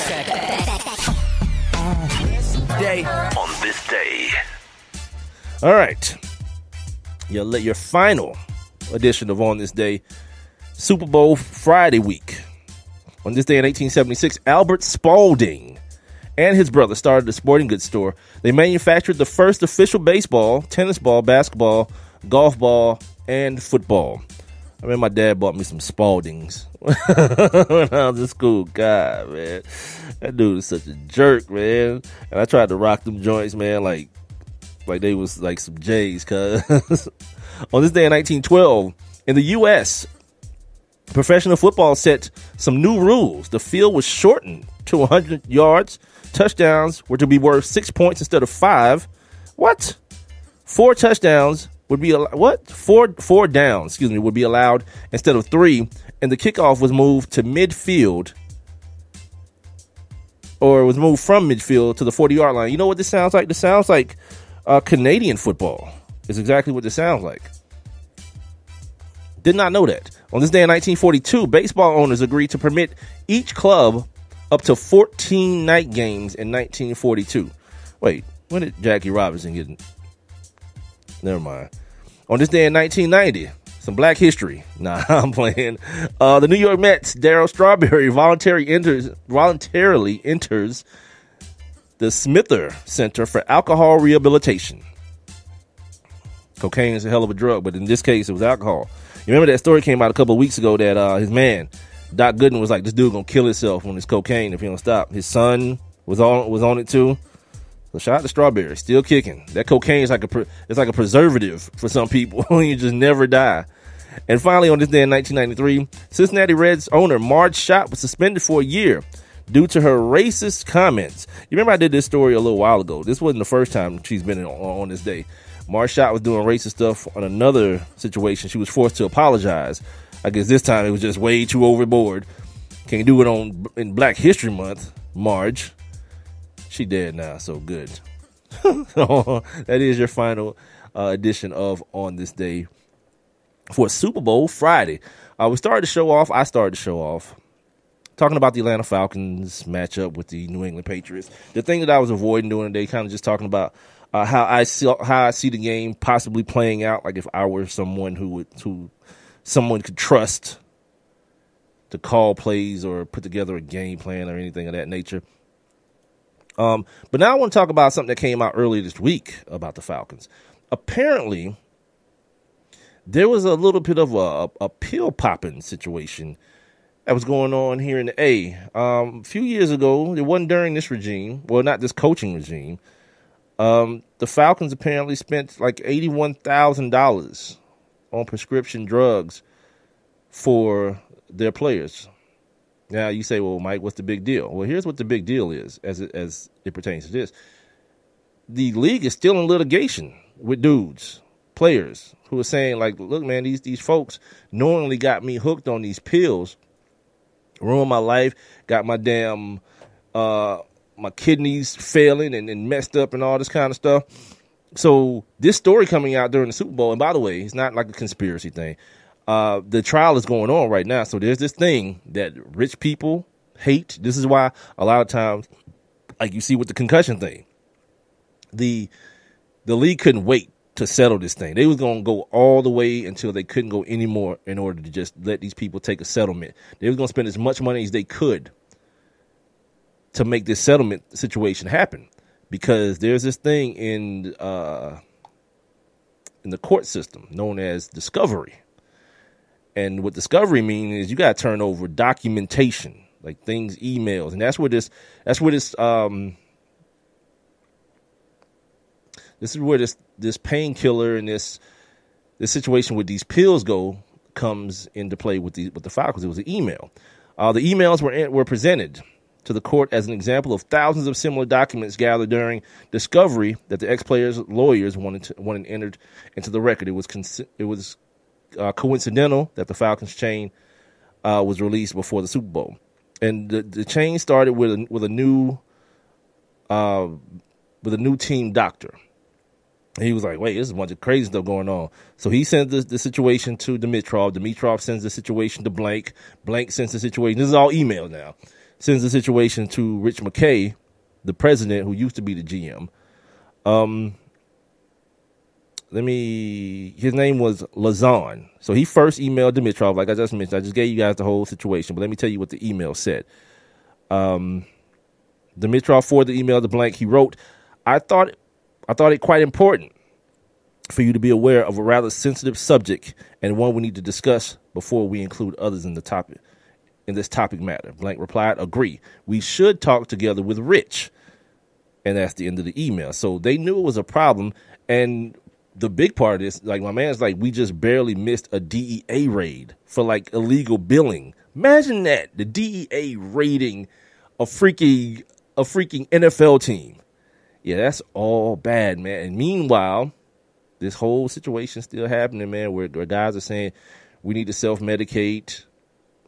On this day. All right. Your final edition of On This Day, Super Bowl Friday week. On this day in 1876, Albert Spalding and his brother started a sporting goods store. They manufactured the first official baseball, tennis ball, basketball, golf ball, and football. I remember my dad bought me some Spaldings when I was in school. God, man. That dude is such a jerk, man. And I tried to rock them joints, man, like they was like some J's, cuz. On this day in 1912, in the U.S., professional football set some new rules. The field was shortened to 100 yards. Touchdowns were to be worth 6 points instead of 5. What? 4 touchdowns would be four downs, would be allowed instead of 3, and the kickoff was moved to midfield or was moved from midfield to the 40-yard line. You know what this sounds like? This sounds like Canadian football. It's exactly what this sounds like. Did not know that. On this day in 1942, baseball owners agreed to permit each club up to 14 night games in 1942. Wait, when did Jackie Robinson get it? Never mind. On this day in 1990, some black history. Nah, I'm playing. The New York Mets, Darryl Strawberry, voluntarily enters the Smither Center for Alcohol Rehabilitation. Cocaine is a hell of a drug, but in this case, it was alcohol. You remember that story came out a couple of weeks ago that his man, Doc Gooden, was like, this dude gonna kill himself on this cocaine if he don't stop. His son was on it too. So shout out to Strawberry, still kicking. That cocaine is like a preservative for some people. You just never die. And finally, on this day in 1993, Cincinnati Reds owner Marge Schott was suspended for a year due to her racist comments. You remember I did this story a little while ago. This wasn't the first time she's been on this day. Marge Schott was doing racist stuff on another situation. She was forced to apologize. I guess this time it was just way too overboard. Can't do it in Black History Month, Marge. She dead now, so good. So, that is your final edition of On This Day for Superbowl Friday. I started to show off talking about the Atlanta Falcons matchup with the New England Patriots. The thing that I was avoiding doing today, kind of just talking about how I see the game possibly playing out. Like if I were someone who someone could trust to call plays or put together a game plan or anything of that nature. But now I want to talk about something that came out earlier this week about the Falcons. Apparently, there was a little bit of a pill popping situation that was going on here in the A. A few years ago, it wasn't during this regime, well, not this coaching regime. The Falcons apparently spent like $81,000 on prescription drugs for their players. Now you say, well, Mike, what's the big deal? Well, here's what the big deal is as it pertains to this. The league is still in litigation with players who are saying like, look, man, these folks knowingly got me hooked on these pills, ruined my life, got my damn, my kidneys failing and messed up and all this kind of stuff. So this story coming out during the Super Bowl, and by the way, it's not like a conspiracy thing. The trial is going on right now. So there's this thing that rich people hate. This is why a lot of times, like you see with the concussion thing, the league couldn't wait to settle this thing. They was going to go all the way until they couldn't go anymore in order to just let these people take a settlement. They was going to spend as much money as they could to make this settlement situation happen, because there's this thing in the court system known as discovery. And what discovery means is you got to turn over documentation, like things, emails, and that's where this painkiller and this situation with these pills comes into play with the Falcons. It was an email. The emails were presented to the court as an example of thousands of similar documents gathered during discovery that the ex-players' lawyers wanted entered into the record. It was coincidental that the Falcons chain was released before the Super Bowl, and the chain started with a new team doctor. He was like, wait, there's a bunch of crazy stuff going on. So he sends the situation to Dimitrov. Dimitrov sends the situation to Blank. Blank sends the situation. This is all email now. Sends the situation to Rich McKay, the president who used to be the GM. His name was Lazan. So he first emailed Dimitrov, like I just mentioned. I just gave you guys the whole situation, but let me tell you what the email said. Dimitrov forwarded the email to Blank. He wrote, I thought it quite important for you to be aware of a rather sensitive subject and one we need to discuss before we include others in this topic matter. Blank replied, agree. We should talk together with Rich. And that's the end of the email. So they knew it was a problem. And the big part of this, like my man's like, we just barely missed a DEA raid for like illegal billing. Imagine that, the DEA raiding a freaking NFL team. Yeah, that's all bad, man. And meanwhile, this whole situation still happening, man, where guys are saying we need to self-medicate.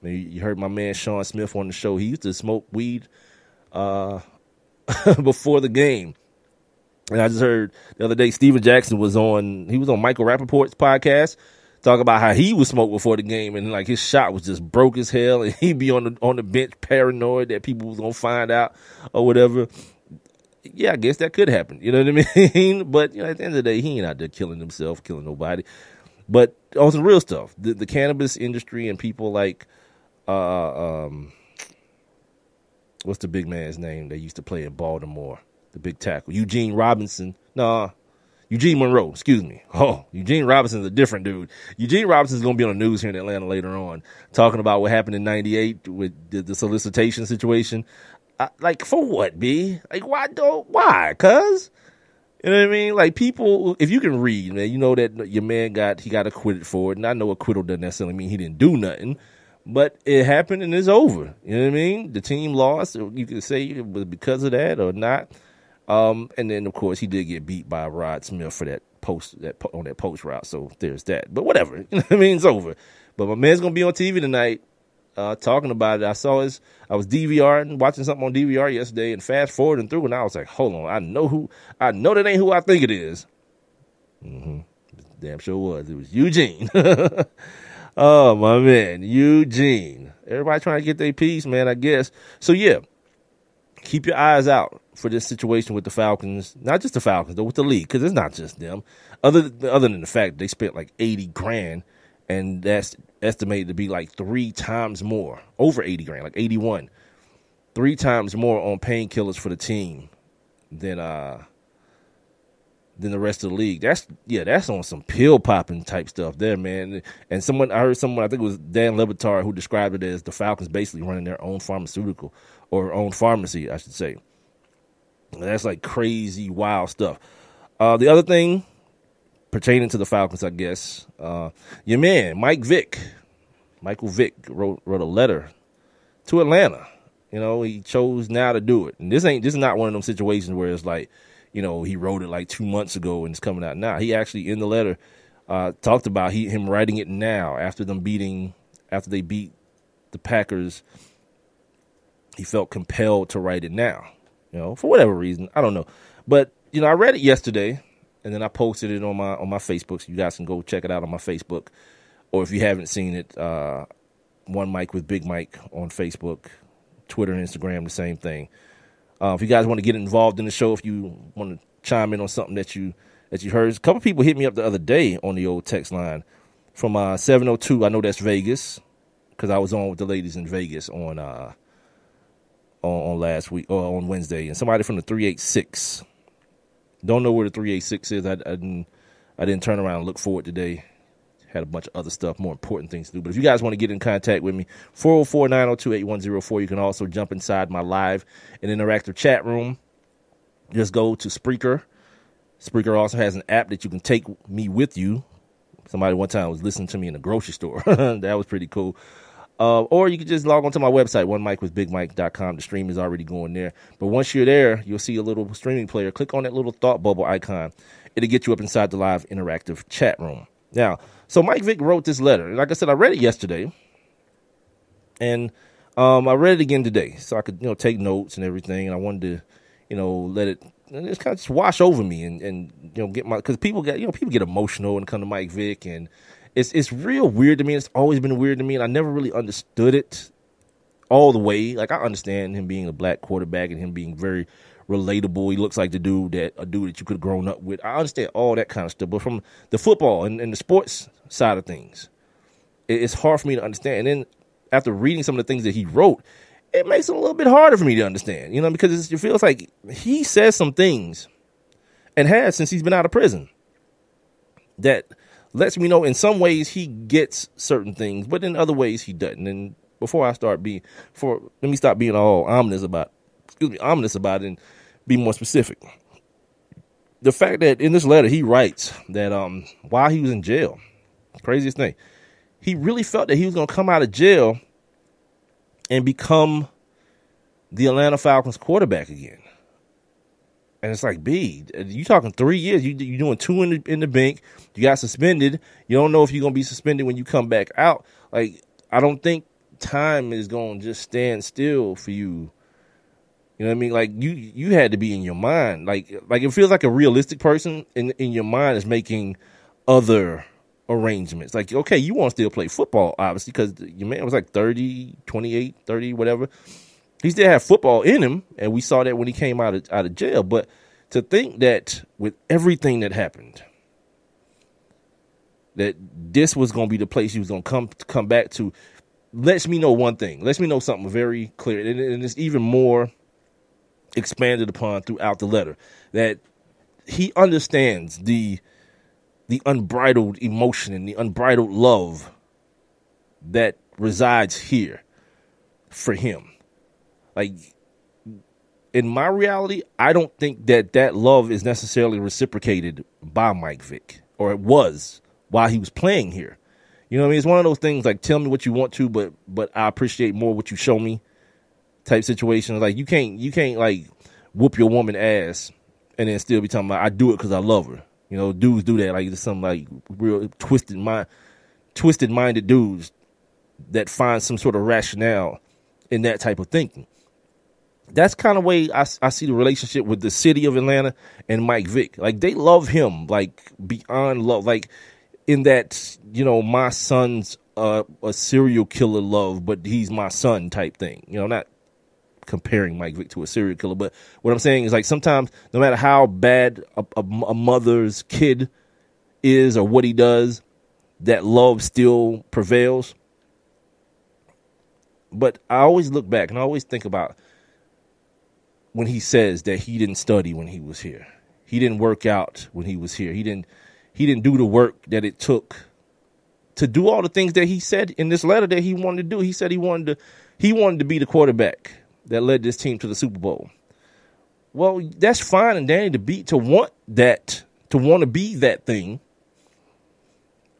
You heard my man Sean Smith on the show. He used to smoke weed before the game. And I just heard the other day Steven Jackson was on Michael Rappaport's podcast talking about how he was smoked before the game and like his shot was just broke as hell and he'd be on the bench paranoid that people was going to find out or whatever. Yeah, I guess that could happen. You know what I mean? But at the end of the day, he ain't out there killing himself, killing nobody. But on some real stuff, the cannabis industry and people like, what's the big man's name that used to play in Baltimore? The big tackle, Eugene Monroe, excuse me. Oh, Eugene Robinson's a different dude. Eugene Robinson's going to be on the news here in Atlanta later on, talking about what happened in 98 with the solicitation situation. Like, for what, B? Like, why? Cuz? You know what I mean? Like, people, if you can read, man, you know that your man got acquitted for it. And I know acquittal doesn't necessarily mean he didn't do nothing. But it happened and it's over. You know what I mean? The team lost. You could say it was because of that or not. And then, of course, he did get beat by Rod Smith for that post route. So there's that. But whatever. You know what I mean? It's over. But my man's going to be on TV tonight talking about it. I was DVRing, watching something on DVR yesterday and fast forwarding through. And I was like, hold on. I know that ain't who I think it is. Damn sure was. It was Eugene. Oh, my man. Eugene. Everybody trying to get their piece, man, I guess. So, yeah. Keep your eyes out for this situation with the Falcons. Not just the Falcons, though, with the league, because it's not just them. Other than the fact they spent like $80,000, and that's estimated to be like 3 times more, over $80,000, like 81, 3 times more on painkillers for the team than the rest of the league. That's on some pill popping type stuff there, man. And I heard someone, I think it was Dan Lebatard, who described it as the Falcons basically running their own pharmaceutical or own pharmacy, I should say. And that's like crazy, wild stuff. The other thing pertaining to the Falcons, I guess, your man Michael Vick wrote a letter to Atlanta. He chose now to do it, and this is not one of them situations where it's like, he wrote it like 2 months ago and it's coming out now. He actually, in the letter, talked about him writing it now after they beat the Packers. He felt compelled to write it now, for whatever reason. I don't know. But, I read it yesterday and then I posted it on my Facebook. So you guys can go check it out on my Facebook. Or if you haven't seen it, One Mic with Big Mike on Facebook, Twitter, and Instagram, the same thing. If you guys want to get involved in the show, if you want to chime in on something that you heard, a couple people hit me up the other day on the old text line from 702. I know that's Vegas because I was on with the ladies in Vegas on last week or on Wednesday, and somebody from the 386. Don't know where the 386 is. I didn't turn around and look for it today. Had a bunch of other stuff, more important things to do. But if you guys want to get in contact with me, 404-902-8104. You can also jump inside my live and interactive chat room. Just go to Spreaker. Spreaker also has an app that you can take me with you. Somebody one time was listening to me in the grocery store. That was pretty cool. Or you can just log on to my website, onemicwithbigmike.com. The stream is already going there. But once you're there, you'll see a little streaming player. Click on that little thought bubble icon. It'll get you up inside the live interactive chat room. Now, so Mike Vick wrote this letter. Like I said, I read it yesterday, and I read it again today, so I could take notes and everything. And I wanted to let it just kind of just wash over me and get because people get emotional and come to Mike Vick, and it's real weird to me. It's always been weird to me, and I never really understood it all the way. Like, I understand him being a black quarterback and him being very relatable. He looks like a dude that you could have grown up with. I understand all that kind of stuff, but from the football and the sports side of things, it's hard for me to understand. And then after reading some of the things that he wrote, it makes it a little bit harder for me to understand, because it feels like he says some things and has since he's been out of prison that lets me know in some ways he gets certain things, but in other ways he doesn't. And let me stop being all ominous about it and be more specific. The fact that in this letter he writes that while he was in jail, craziest thing, he really felt that he was going to come out of jail and become the Atlanta Falcons quarterback again. And it's like, B, you talking 3 years, you doing 2 in the bank, you got suspended, you don't know if you're going to be suspended when you come back out. Like, I don't think time is going to just stand still for you. You know what I mean? Like you had to be in your mind. Like it feels like a realistic person in your mind is making other arrangements. Like, okay, you want to still play football, obviously, because your man was like 30, 28, 30, whatever. He still had football in him, and we saw that when he came out of jail. But to think that with everything that happened, that this was going to be the place he was going to come back to, lets me know one thing. Lets me know something very clear, and it's even more expanded upon throughout the letter, that he understands the unbridled emotion and the unbridled love that resides here for him. Like, in my reality, I don't think that love is necessarily reciprocated by Mike Vick, or it was while he was playing here. You know what I mean? It's one of those things like, tell me what you want to, but I appreciate more what you show me type situation. Like, you can't like whoop your woman ass and then still be talking about, I do it because I love her. You know, dudes do that. Like, there's some like real twisted-minded dudes that find some sort of rationale in that type of thinking. That's kind of way I see the relationship with the city of Atlanta and Mike Vick. Like, they love him, like, beyond love. Like, in that, you know, my son's a serial killer love, but he's my son type thing. You know, not comparing Mike Vick to a serial killer, but what I'm saying is, like, sometimes no matter how bad a mother's kid is or what he does, that love still prevails. But I always look back and I always think about when he says that he didn't study when he was here. He didn't work out when he was here. He didn't do the work that it took to do all the things that he said in this letter that he wanted to do. He said he wanted to be the quarterback that led this team to the Super Bowl. Well, that's fine and dandy to want to be that thing.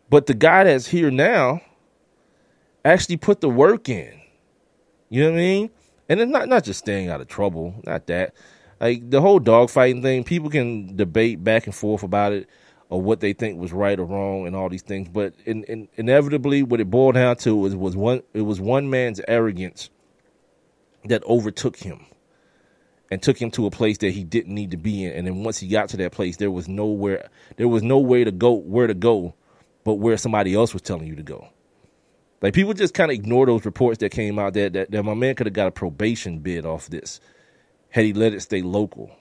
But the guy that's here now actually put the work in. You know what I mean? And it's not just staying out of trouble, not that. Like, the whole dogfighting thing, people can debate back and forth about it or what they think was right or wrong and all these things. But inevitably, what it boiled down to was one man's arrogance that overtook him and took him to a place that he didn't need to be in. And then once he got to that place, there was no way to go but where somebody else was telling you to go. Like, people just kind of ignore those reports that came out that my man could have got a probation bid off this had he let it stay local.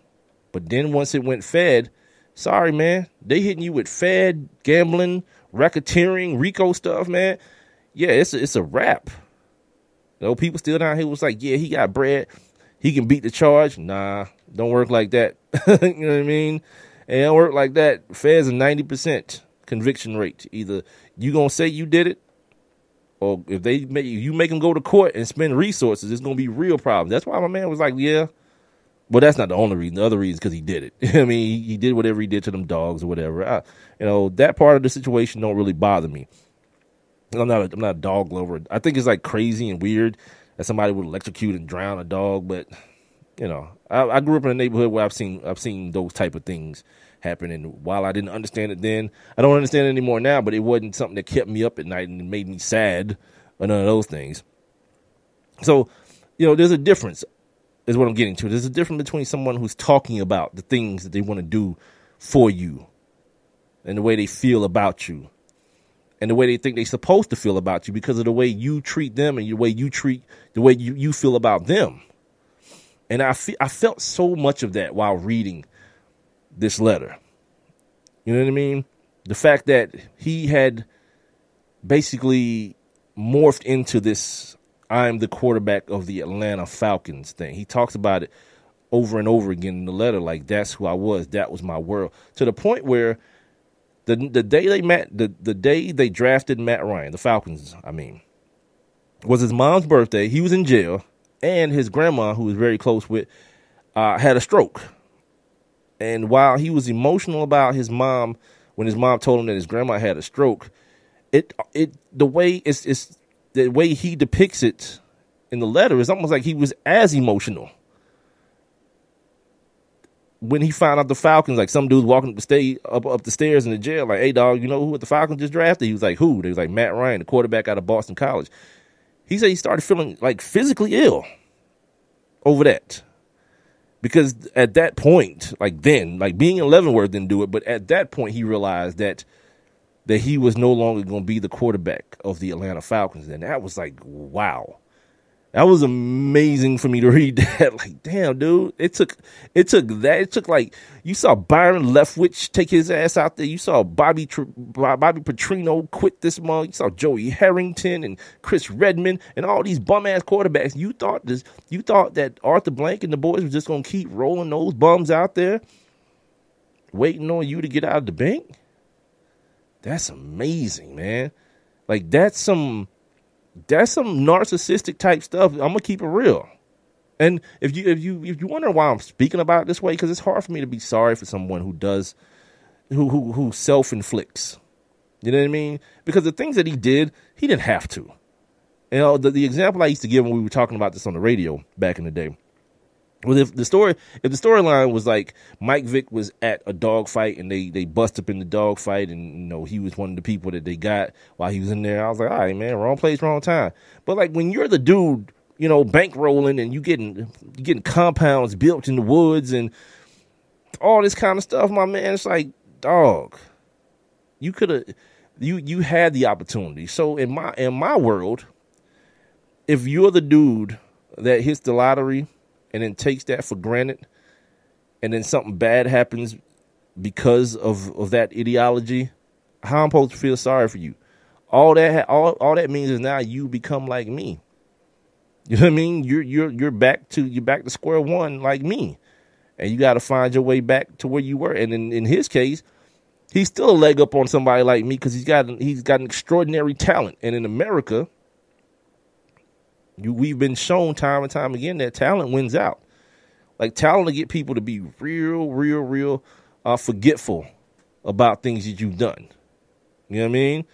But then once it went Fed, sorry, man, they hitting you with Fed, gambling, racketeering, RICO stuff, man. Yeah, it's a wrap. You know, people still down here was like, yeah, he got bread. He can beat the charge. Nah, don't work like that. You know what I mean? It don't work like that. Fed's a 90% conviction rate. Either you going to say you did it, or if you make them go to court and spend resources, it's going to be real problems. That's why my man was like, yeah. But that's not the only reason. The other reason is because he did it. I mean, he did whatever he did to them dogs or whatever. That part of the situation don't really bother me. I'm not a dog lover. I think it's like crazy and weird that somebody would electrocute and drown a dog. But, I grew up in a neighborhood where I've seen those type of things happen. And while I didn't understand it then, I don't understand it anymore now. But it wasn't something that kept me up at night and made me sad or none of those things. So, there's a difference. Is what I'm getting to. There's a difference between someone who's talking about the things that they want to do for you and the way they feel about you and the way they think they're supposed to feel about you because of the way you treat them and the way you feel about them. And I felt so much of that while reading this letter. You know what I mean? The fact that he had basically morphed into this I'm the quarterback of the Atlanta Falcons thing. He talks about it over and over again in the letter, like that's who I was. That was my world. To the point where the day they drafted Matt Ryan, the Falcons, was his mom's birthday. He was in jail, and his grandma, who was very close with, had a stroke. And while he was emotional about his mom, when his mom told him that his grandma had a stroke, the way he depicts it in the letter is almost like he was as emotional. When he found out the Falcons, like some dudes walking up the stairs in the jail, like, hey, dog, you know who the Falcons just drafted? He was like, who? They was like, Matt Ryan, the quarterback out of Boston College. He said he started feeling like physically ill over that. Because at that point, like then, like being in Leavenworth didn't do it, but at that point he realized that he was no longer going to be the quarterback of the Atlanta Falcons. And that was like, wow. That was amazing for me to read that. Like, damn, dude. It took like, you saw Byron Leftwich take his ass out there. You saw Bobby Petrino quit this month. You saw Joey Harrington and Chris Redmond and all these bum ass quarterbacks. You thought that Arthur Blank and the boys were just gonna keep rolling those bums out there, waiting on you to get out of the bank? That's amazing, man. Like that's some narcissistic type stuff. I'm gonna keep it real. And if you wonder why I'm speaking about it this way, because it's hard for me to be sorry for someone who self-inflicts. You know what I mean? Because the things that he did, he didn't have to. You know, the example I used to give when we were talking about this on the radio back in the day was if the storyline was like Mike Vick was at a dog fight and they bust up in the dog fight, and you know he was one of the people that they got while he was in there. I was like, all right, man, wrong place, wrong time. But like when you're the dude, you know, bankrolling and you getting compounds built in the woods and all this kind of stuff, my man, it's like, dog, you could have, you had the opportunity. So in my world, if you're the dude that hits the lottery and then takes that for granted, and then something bad happens because of that ideology, how I'm supposed to feel sorry for you? All that means is now you become like me. You know what I mean? You're back to square one like me, and you got to find your way back to where you were. And in his case, he's still a leg up on somebody like me because he's got an extraordinary talent. And in America, we've been shown time and time again that talent wins out. Like talent to get people to be real forgetful about things that you've done. You know what I mean?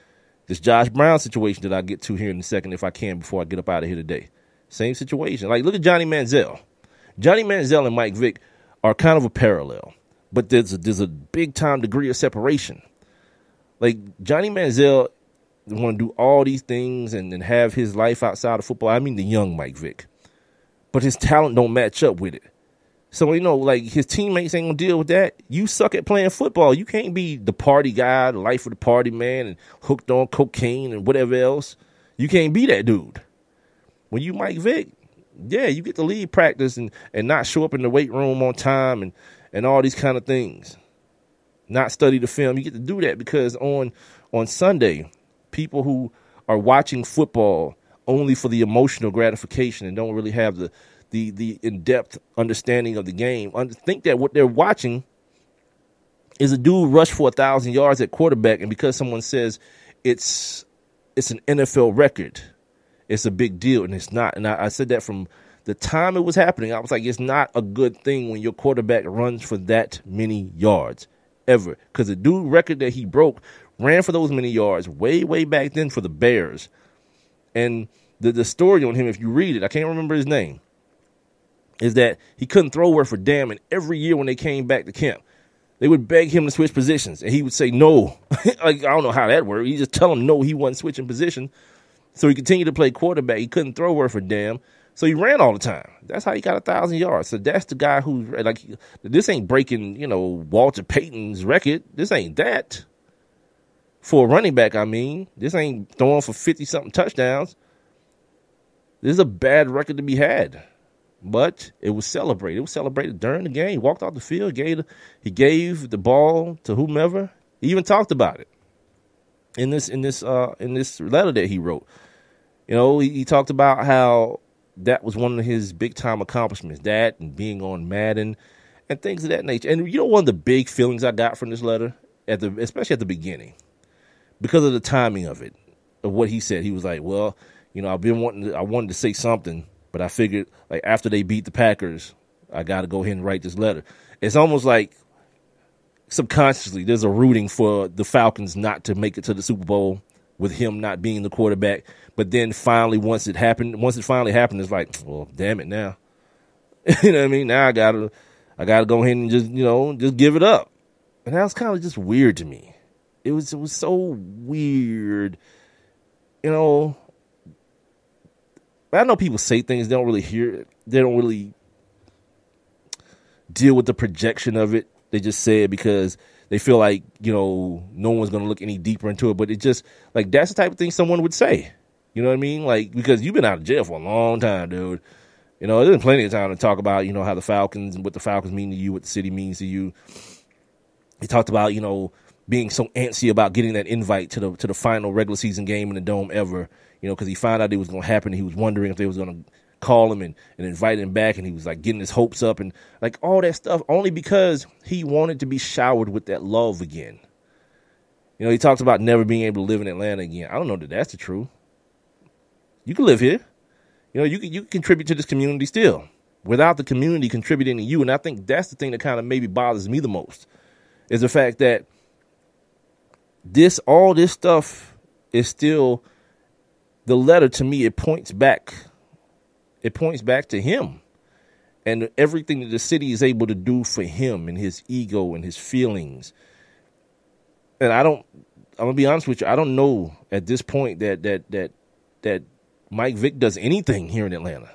This Josh Brown situation that I'll get to here in a second if I can before I get up out of here today. Same situation. Like look at Johnny Manziel. Johnny Manziel and Mike Vick are kind of a parallel, but there's a big time degree of separation. Like Johnny Manziel want to do all these things and have his life outside of football. I mean the young Mike Vick. But his talent don't match up with it. So, you know, like his teammates ain't going to deal with that. You suck at playing football. You can't be the party guy, the life of the party man, and hooked on cocaine and whatever else. You can't be that dude. When you Mike Vick, yeah, you get to leave practice and not show up in the weight room on time and all these kind of things. Not study the film. You get to do that because on Sunday, people who are watching football only for the emotional gratification and don't really have the in-depth understanding of the game think that what they're watching is a dude rush for 1,000 yards at quarterback, and because someone says it's an NFL record, it's a big deal, and it's not. And I said that from the time it was happening. I was like, it's not a good thing when your quarterback runs for that many yards ever, because the dude record that he broke ran for those many yards way back then for the Bears. And the story on him, if you read it, I can't remember his name, is that he couldn't throw worth a damn, and every year when they came back to camp, they would beg him to switch positions, and he would say no. Like, I don't know how that worked. You just tell him no, he wasn't switching position. So he continued to play quarterback. He couldn't throw worth a damn, so he ran all the time. That's how he got 1,000 yards. So that's the guy who, like, this ain't breaking, you know, Walter Payton's record. This ain't that. For a running back, I mean. This ain't throwing for 50-something touchdowns. This is a bad record to be had. But it was celebrated. It was celebrated during the game. He walked off the field. He gave the ball to whomever. He even talked about it in this letter that he wrote. You know, he talked about how that was one of his big time accomplishments. That and being on Madden and things of that nature. And you know, one of the big feelings I got from this letter, especially at the beginning, because of the timing of it, of what he said. He was like, well, you know, I wanted to say something, but I figured, like, after they beat the Packers, I got to go ahead and write this letter. It's almost like subconsciously there's a rooting for the Falcons not to make it to the Super Bowl with him not being the quarterback. But then finally, once it finally happened, it's like, well, damn it now. You know what I mean? Now I gotta go ahead and just give it up. And that was kind of just weird to me. It was so weird. You know, I know people say things, they don't really hear it. They don't really deal with the projection of it. They just say it because they feel like, no one's going to look any deeper into it. But it just, like, that's the type of thing someone would say. You know what I mean? Like, because you've been out of jail for a long time, dude. There's plenty of time to talk about, how the Falcons and what the Falcons mean to you, what the city means to you. He talked about, being so antsy about getting that invite to the final regular season game in the Dome ever, because he found out it was going to happen. He was wondering if they was going to call him and invite him back, and he was like getting his hopes up and like all that stuff, only because he wanted to be showered with that love again. He talks about never being able to live in Atlanta again. I don't know that that's the truth. You can live here. You can contribute to this community still without the community contributing to you. And I think that's the thing that kind of maybe bothers me the most is the fact that all this stuff is still the letter to me. It points back to him and everything that the city is able to do for him and his ego and his feelings. And I'm going to be honest with you. I don't know at this point that Mike Vick does anything here in Atlanta.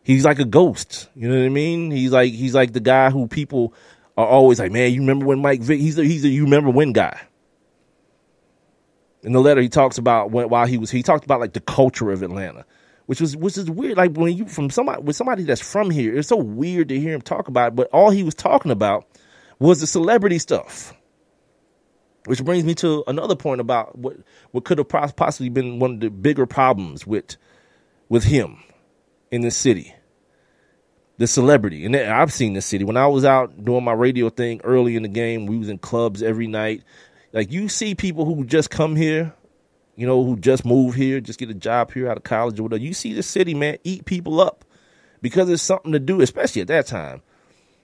He's like a ghost. You know what I mean? He's like the guy who people are always like, man, you remember when Mike Vick, he's a you remember when guy. In the letter, he talks about he talked about like the culture of Atlanta, which is weird. Like when somebody that's from here, it's so weird to hear him talk about it. But all he was talking about was the celebrity stuff, which brings me to another point about what could have possibly been one of the bigger problems with him in this city, the celebrity. And I've seen this city when I was out doing my radio thing early in the game. We was in clubs every night. Like you see people who just come here, who just move here, just get a job here out of college or whatever. You see the city, man, eat people up because it's something to do, especially at that time.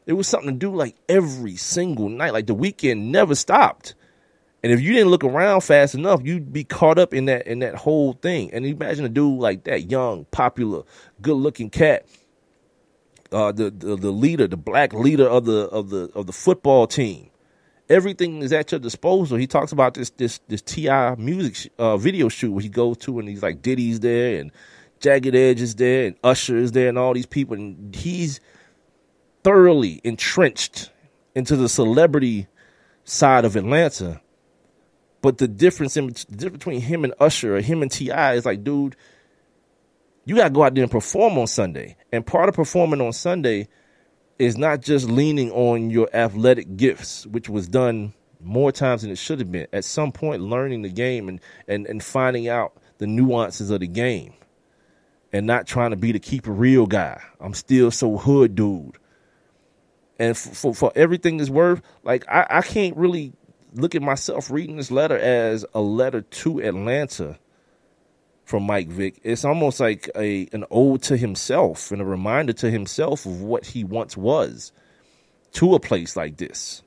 It was something to do like every single night. Like the weekend never stopped. And if you didn't look around fast enough, you'd be caught up in that whole thing. And imagine a dude like that, young, popular, good-looking cat, the leader, the black leader of the football team. Everything is at your disposal. He talks about this T.I. music video shoot where he goes to, and he's like Diddy's there, and Jagged Edge is there, and Usher is there, and all these people. And he's thoroughly entrenched into the celebrity side of Atlanta. But the difference between him and Usher or him and T.I. is like, dude, you got to go out there and perform on Sunday. And part of performing on Sunday is not just leaning on your athletic gifts, which was done more times than it should have been. At some point, learning the game and finding out the nuances of the game and not trying to be the keep it real guy. I'm still so hood, dude. And for everything it's worth, like I can't really look at myself reading this letter as a letter to Atlanta from Mike Vick. It's almost like an ode to himself and a reminder to himself of what he once was to a place like this.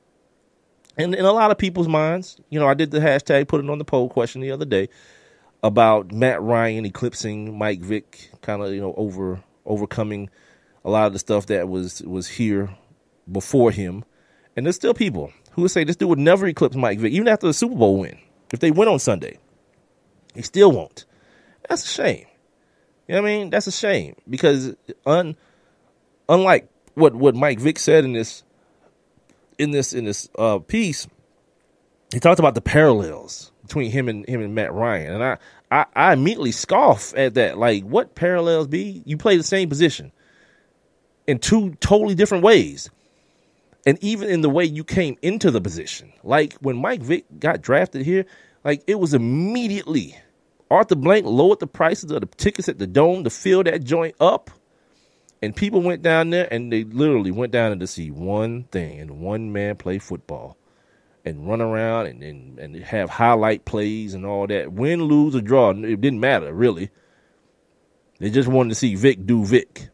And in a lot of people's minds, I did the hashtag, put it on the poll question the other day about Matt Ryan eclipsing Mike Vick, kind of, overcoming a lot of the stuff that was here before him. And there's still people who would say this dude would never eclipse Mike Vick, even after the Super Bowl win. If they win on Sunday, he still won't. That's a shame. You know what I mean? That's a shame because unlike what Mike Vick said in this piece, he talked about the parallels between him and Matt Ryan, and I immediately scoff at that. Like, what parallels be? You play the same position in two totally different ways. And even in the way you came into the position, like when Mike Vick got drafted here, like it was immediately Arthur Blank lowered the prices of the tickets at the Dome to fill that joint up. And people went down there and they literally went down there to see one thing and one man play football and run around and have highlight plays and all that. Win, lose, or draw, it didn't matter, really. They just wanted to see Vick do Vick.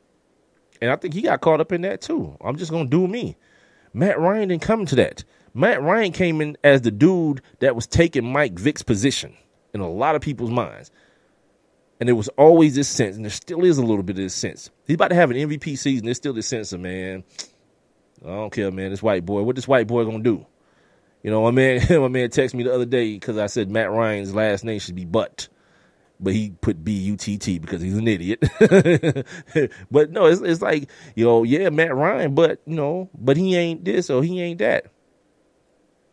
And I think he got caught up in that too. I'm just going to do me. Matt Ryan didn't come to that. Matt Ryan came in as the dude that was taking Mike Vick's position in a lot of people's minds. And there was always this sense, and there still is a little bit of this sense. He's about to have an MVP season. There's still this sense of, man, I don't care, man, this white boy. What this white boy going to do? My man texted me the other day because I said Matt Ryan's last name should be Butt. but he put B-U-T-T because he's an idiot. But no, it's like, yeah, Matt Ryan, but but he ain't this or he ain't that.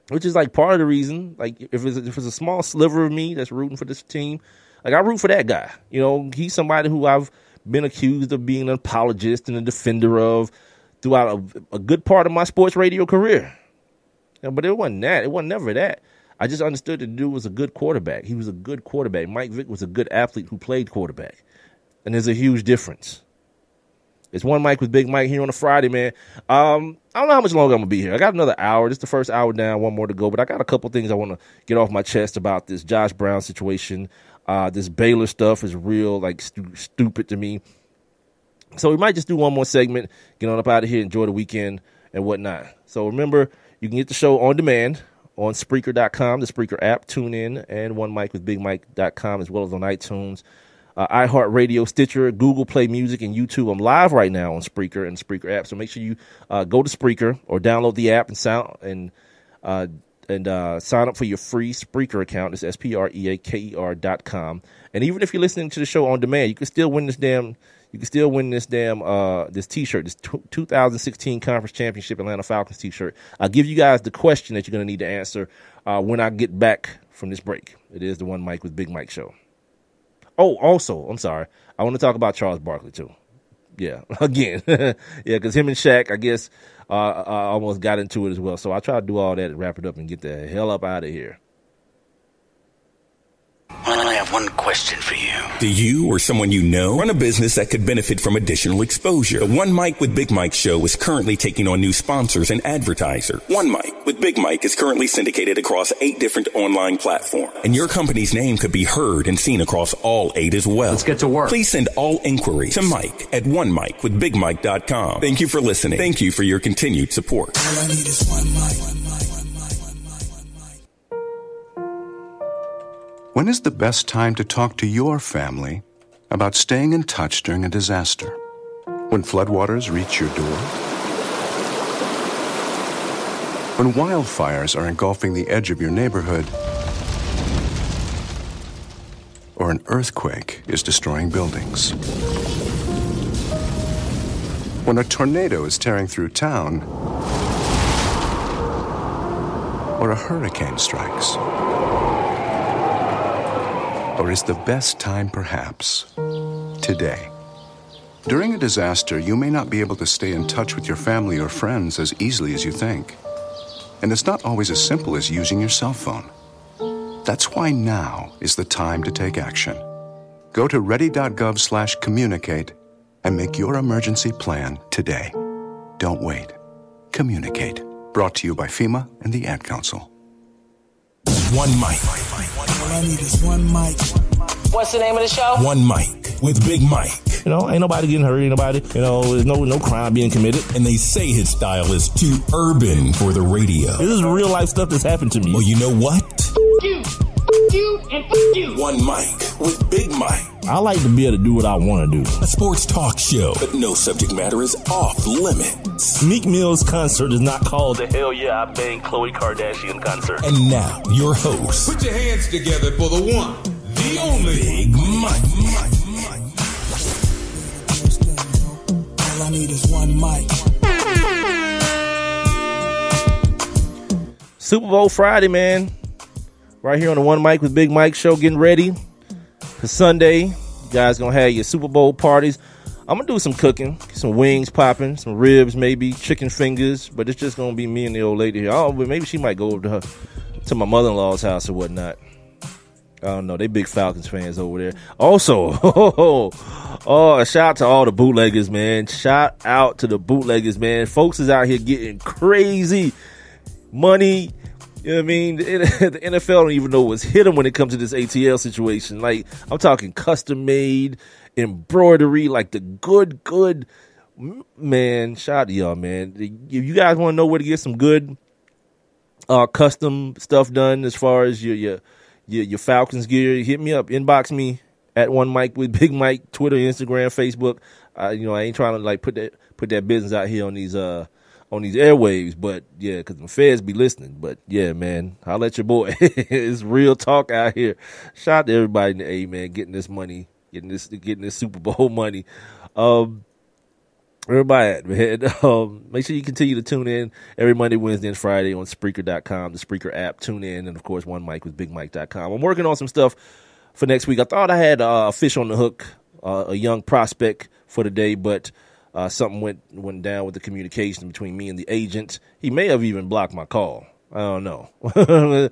Which is like part of the reason, like if it's a small sliver of me that's rooting for this team, like I root for that guy. He's somebody who I've been accused of being an apologist and a defender of throughout a good part of my sports radio career. But it wasn't that. It wasn't never that. I just understood the dude was a good quarterback. He was a good quarterback. Mike Vick was a good athlete who played quarterback. And there's a huge difference. It's One Mic with Big Mike here on a Friday, man. I don't know how much longer I'm going to be here. I got another hour. This is the first hour down, one more to go. But I got a couple things I want to get off my chest about this Josh Brown situation. This Baylor stuff is real, like, stupid to me. So we might just do one more segment, get on up out of here, enjoy the weekend and whatnot. So remember, you can get the show on demand on Spreaker.com, the Spreaker app, TuneIn, and OneMicWithBigMike.com, as well as on iTunes, iHeartRadio, Stitcher, Google Play Music, and YouTube. I'm live right now on Spreaker and the Spreaker app, so make sure you go to Spreaker or download the app and sign up for your free Spreaker account. It's SPREAKER.com. And even if you're listening to the show on demand, you can still win this this T-shirt, this 2016 Conference Championship Atlanta Falcons T-shirt. I'll give you guys the question that you're going to need to answer when I get back from this break. It is the One Mic with Big Mike show. Oh, also, I'm sorry, I want to talk about Charles Barkley too. Yeah, again, yeah, because him and Shaq, I guess, almost got into it as well. So I'll try to do all that and wrap it up and get the hell up out of here. I only have one question for you. Do you or someone you know run a business that could benefit from additional exposure? The One Mic with Big Mike show is currently taking on new sponsors and advertisers. One Mic with Big Mike is currently syndicated across 8 different online platforms, and your company's name could be heard and seen across all 8 as well. Let's get to work. Please send all inquiries to Mike at onemicwithbigmike.com. Thank you for listening. Thank you for your continued support. All I need is one mic. When is the best time to talk to your family about staying in touch during a disaster? When floodwaters reach your door? When wildfires are engulfing the edge of your neighborhood? Or an earthquake is destroying buildings? When a tornado is tearing through town? Or a hurricane strikes? Or is the best time perhaps today? During a disaster, you may not be able to stay in touch with your family or friends as easily as you think. And it's not always as simple as using your cell phone. That's why now is the time to take action. Go to ready.gov/communicate and make your emergency plan today. Don't wait. Communicate. Brought to you by FEMA and the Ad Council. One Mic. All I need is one mic. What's the name of the show? One Mic with Big Mike. Ain't nobody getting hurt, ain't nobody, there's no crime being committed. And they say his style is too urban for the radio. This is real life stuff that's happened to me. Well, you know what? You, and you. One Mic with Big Mike. I like to be able to do what I want to do. A sports talk show, but no subject matter is off limits. Meek Mill's concert is not called the Hell Yeah I Bang Khloe Kardashian concert. And now, your host. Put your hands together for the one, the only Big Mike. All I need is one mic. Superbowl Friday, man. Right here on the One Mic with Big Mike show, getting ready for Sunday. You guys gonna have your Super Bowl parties. I'm gonna do some cooking, some wings popping, some ribs, maybe chicken fingers. But it's just gonna be me and the old lady here. Oh, but maybe she might go over to my mother-in-law's house or whatnot. I don't know. They big Falcons fans over there. Also, a shout out to all the bootleggers, man. Shout out to the bootleggers, man. Folks is out here getting crazy money. You know what I mean? The NFL don't even know what's hit them when it comes to this ATL situation. Like, I'm talking custom made, embroidery, like the good, man. Shout out to y'all, man. If you guys want to know where to get some good custom stuff done as far as your Falcons gear, hit me up. Inbox me at One Mic with Big Mike, Twitter, Instagram, Facebook. I ain't trying to like put that business out here on on these airwaves. But yeah, because the feds be listening. But yeah, man, holla at your boy. It's real talk out here. Shout out to everybody in the A, man, getting this money, getting this Super Bowl money. Everybody at, man. Make sure you continue to tune in every Monday, Wednesday, and Friday on Spreaker.com, the Spreaker app. Tune in, and of course, One Mic with BigMike.com. I'm working on some stuff for next week. I thought I had a fish on the hook, a young prospect for the day, but something went down with the communication between me and the agent. He may have even blocked my call. I don't know. I'm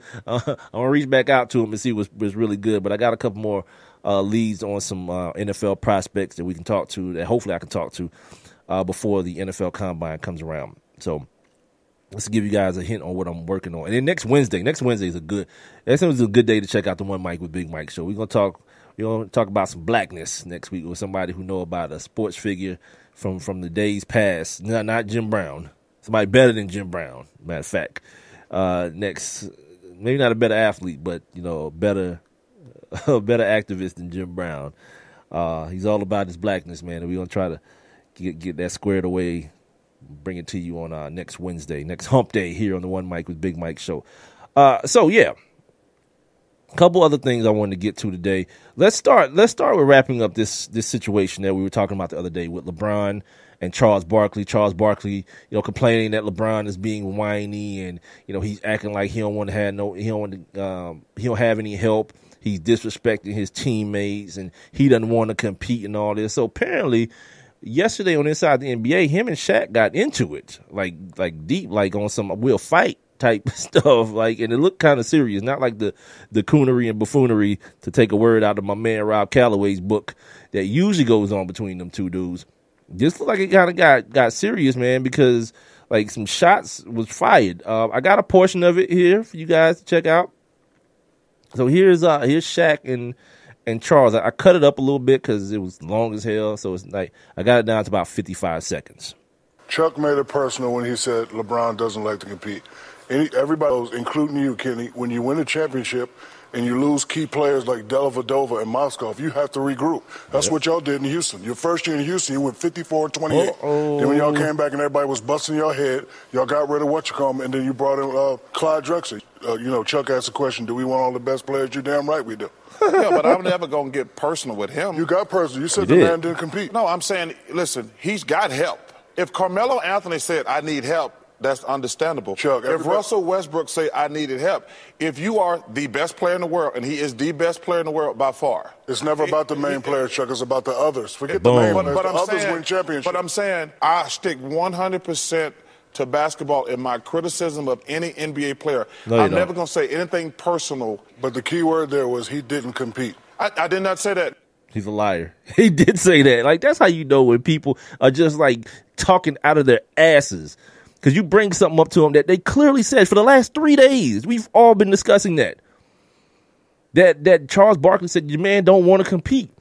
gonna reach back out to him and see what's really good. But I got a couple more leads on some NFL prospects that we can talk to. That hopefully I can talk to before the NFL Combine comes around. So let's give you guys a hint on what I'm working on. And then next Wednesday is a good day to check out the One Mic with Big Mike show. We're gonna talk about some blackness next week with somebody who know about a sports figure from the days past. Not Jim Brown. Somebody better than Jim Brown. Matter of fact, next, maybe not a better athlete, but a better activist than Jim Brown. He's all about his blackness, man, and we're gonna try to get that squared away, bring it to you on next Wednesday, next hump day here on the One Mic with Big Mike show. So yeah, a couple other things I wanted to get to today. Let's start with wrapping up this situation that we were talking about the other day with LeBron and Charles Barkley. Charles Barkley, complaining that LeBron is being whiny and he's acting like he don't have any help. He's disrespecting his teammates and he doesn't want to compete and all this. So apparently, yesterday on Inside the NBA, him and Shaq got into it, like deep, like on some we'll fight type stuff, and it looked kind of serious, not like the coonery and buffoonery, to take a word out of my man Rob Calloway's book, that usually goes on between them two dudes. This looked like it kind of got serious, man, because some shots was fired. I got a portion of it here for you guys to check out. So here's Shaq and Charles. I cut it up a little bit because it was long as hell. So it's I got it down to about 55 seconds. Chuck made it personal when he said LeBron doesn't like to compete. Everybody, including you, Kenny, when you win a championship and you lose key players like Dellavedova and Moskov, you have to regroup. That's what y'all did in Houston. Your first year in Houston, you went 54-28. Then when y'all came back and everybody was busting your head, y'all got rid of and then you brought in Clyde Drexler. Chuck asked the question, do we want all the best players? You're damn right we do. Yeah, but I'm never going to get personal with him. You got personal. You said the man didn't compete. No, I'm saying, listen, he's got help. If Carmelo Anthony said, I need help, that's understandable. Chuck, if Russell Westbrook say, I needed help, if you are the best player in the world, and he is the best player in the world by far. It's never about the main player, Chuck. It's about the others. Forget the main players. The others win championships. But I'm saying I stick 100% to basketball in my criticism of any NBA player. I'm never going to say anything personal. But the key word there was he didn't compete. I did not say that. He's a liar. He did say that. That's how you know when people are just talking out of their asses. Because you bring something up to them that they clearly said for the last 3 days. We've all been discussing that. That Charles Barkley said, your man don't want to compete.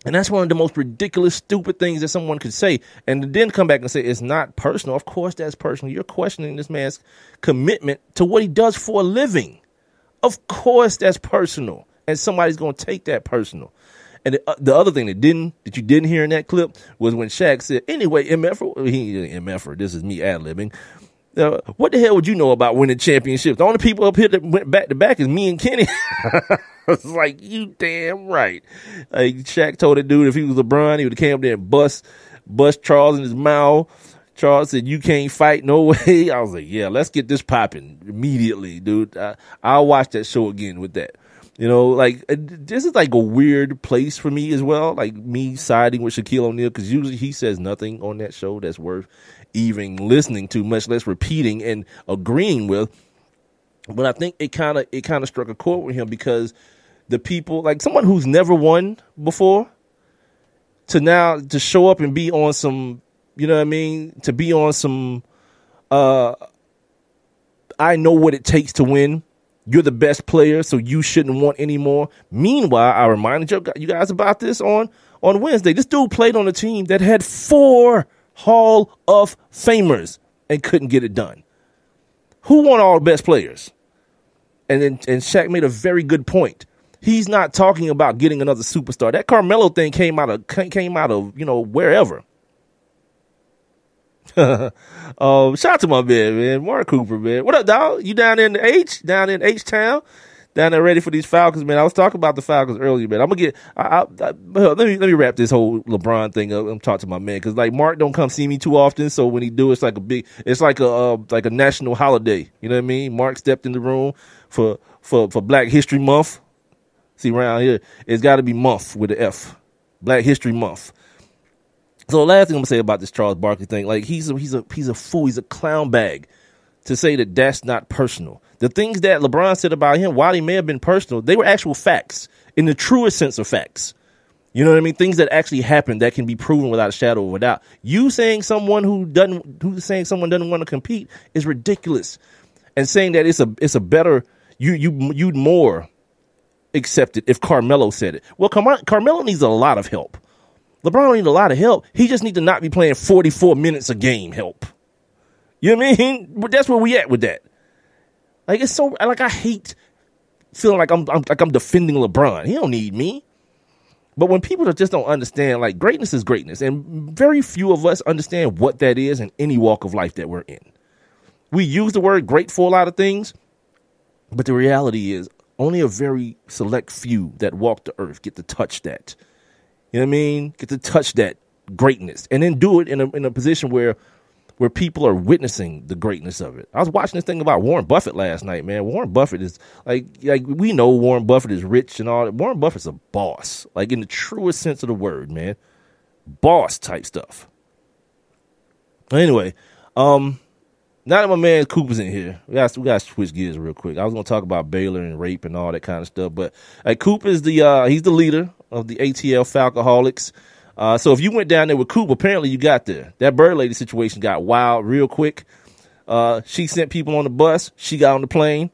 And that's one of the most ridiculous, stupid things that someone could say. And then come back and say, it's not personal. Of course that's personal. You're questioning this man's commitment to what he does for a living. Of course that's personal. And somebody's going to take that personal. And the other thing that you didn't hear in that clip was when Shaq said, anyway, MFer, this is me ad-libbing. What the hell would you know about winning championships? The only people up here that went back to back is me and Kenny. I was like, you damn right. Shaq told that dude if he was LeBron, he would have came up there and bust Charles in his mouth. Charles said, you can't fight, no way. I was like, yeah, let's get this popping immediately, dude. I'll watch that show again with that. This is a weird place for me as well, me siding with Shaquille O'Neal, because usually he says nothing on that show that's worth even listening to, much less repeating and agreeing with. But I think it kind of struck a chord with him because the people, someone who's never won before, to show up and be on some, to be on some, I know what it takes to win. You're the best player, so you shouldn't want any more. Meanwhile, I reminded you guys about this on Wednesday. This dude played on a team that had 4 Hall of Famers and couldn't get it done. Who won all the best players? And Shaq made a very good point. He's not talking about getting another superstar. That Carmelo thing came out of wherever. Shout out to my man, Mark Cooper, man. What up, dog? You down in the H-Town? Down there ready for these Falcons, man. I was talking about the Falcons earlier, man. I'm gonna get. Let me wrap this whole LeBron thing up. I'm talking to my man because like Mark don't come see me too often, so when he do, it's like a national holiday. You know what I mean? Mark stepped in the room for Black History Month. See around here, it's got to be month with the F, Black History Month. So the last thing I'm gonna say about this Charles Barkley thing, like he's a fool, he's a clown bag to say that that's not personal. The things that LeBron said about him, while they may have been personal, they were actual facts in the truest sense of facts. You know what I mean? Things that actually happened that can be proven without a shadow of a doubt. You saying someone who's saying someone doesn't want to compete is ridiculous, and saying that it's a better you'd more accept it if Carmelo said it. Well, Carmelo needs a lot of help. LeBron don't need a lot of help. He just needs to not be playing 44 minutes a game help. You know what I mean? But that's where we at with that. Like it's so like I hate feeling like I'm defending LeBron. He don't need me. But when people just don't understand, like greatness is greatness, and very few of us understand what that is in any walk of life that we're in. We use the word great for a lot of things, but the reality is only a very select few that walk the earth get to touch that. You know what I mean? Get to touch that greatness and then do it in a position where people are witnessing the greatness of it. I was watching this thing about Warren Buffett last night, man. Warren Buffett is like we know Warren Buffett is rich and all that. Warren Buffett's a boss, like in the truest sense of the word, man. Boss type stuff. Anyway, now that my man Cooper's in here, we got to switch gears real quick. I was going to talk about Baylor and rape and all that kind of stuff, but Coop is he's the leader of the ATL Falcoholics. So if you went down there with Coop, apparently you got there. That bird lady situation got wild real quick. She sent people on the bus. She got on the plane.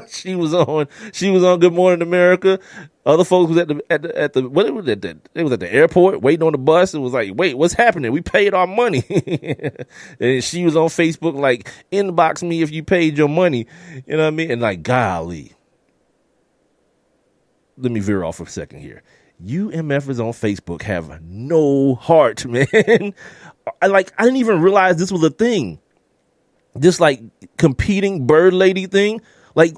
She was on Good Morning America. Other folks was at the airport waiting on the bus. It was like, wait, what's happening? We paid our money. And she was on Facebook like, inbox me if you paid your money. You know what I mean? And like, golly. Let me veer off for a second here. You MFers on Facebook have no heart, man. I didn't even realize this was a thing. This like competing bird lady thing. Like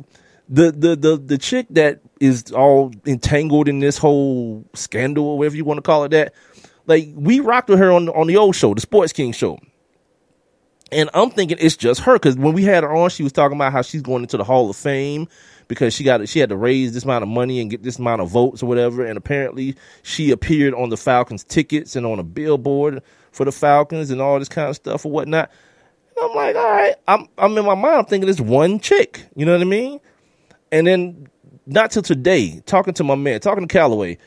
the chick that is all entangled in this whole scandal or whatever you want to call it that. Like we rocked with her on the old show, the Sports King show. And I'm thinking it's just her because when we had her on, she was talking about how she's going into the Hall of Fame because she had to raise this amount of money and get this amount of votes or whatever. And apparently she appeared on the Falcons tickets and on a billboard for the Falcons and all this kind of stuff or whatnot. And I'm like, all right, I'm in my mind, I'm thinking it's one chick. You know what I mean? And then not till today, talking to my man, talking to Callaway,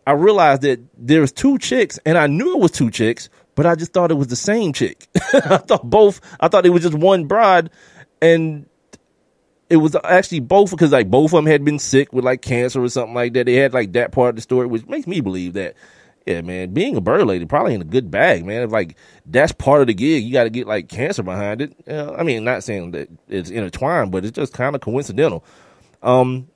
I realized that there's two chicks and I knew it was two chicks, but I just thought it was the same chick. I thought it was just one broad, and it was actually both because like both of them had been sick with like cancer or something like that. They had like that part of the story, which makes me believe that, yeah, man, being a bird lady probably in a good bag, man. If like that's part of the gig, you got to get like cancer behind it. I mean, not saying that it's intertwined, but it's just kind of coincidental. And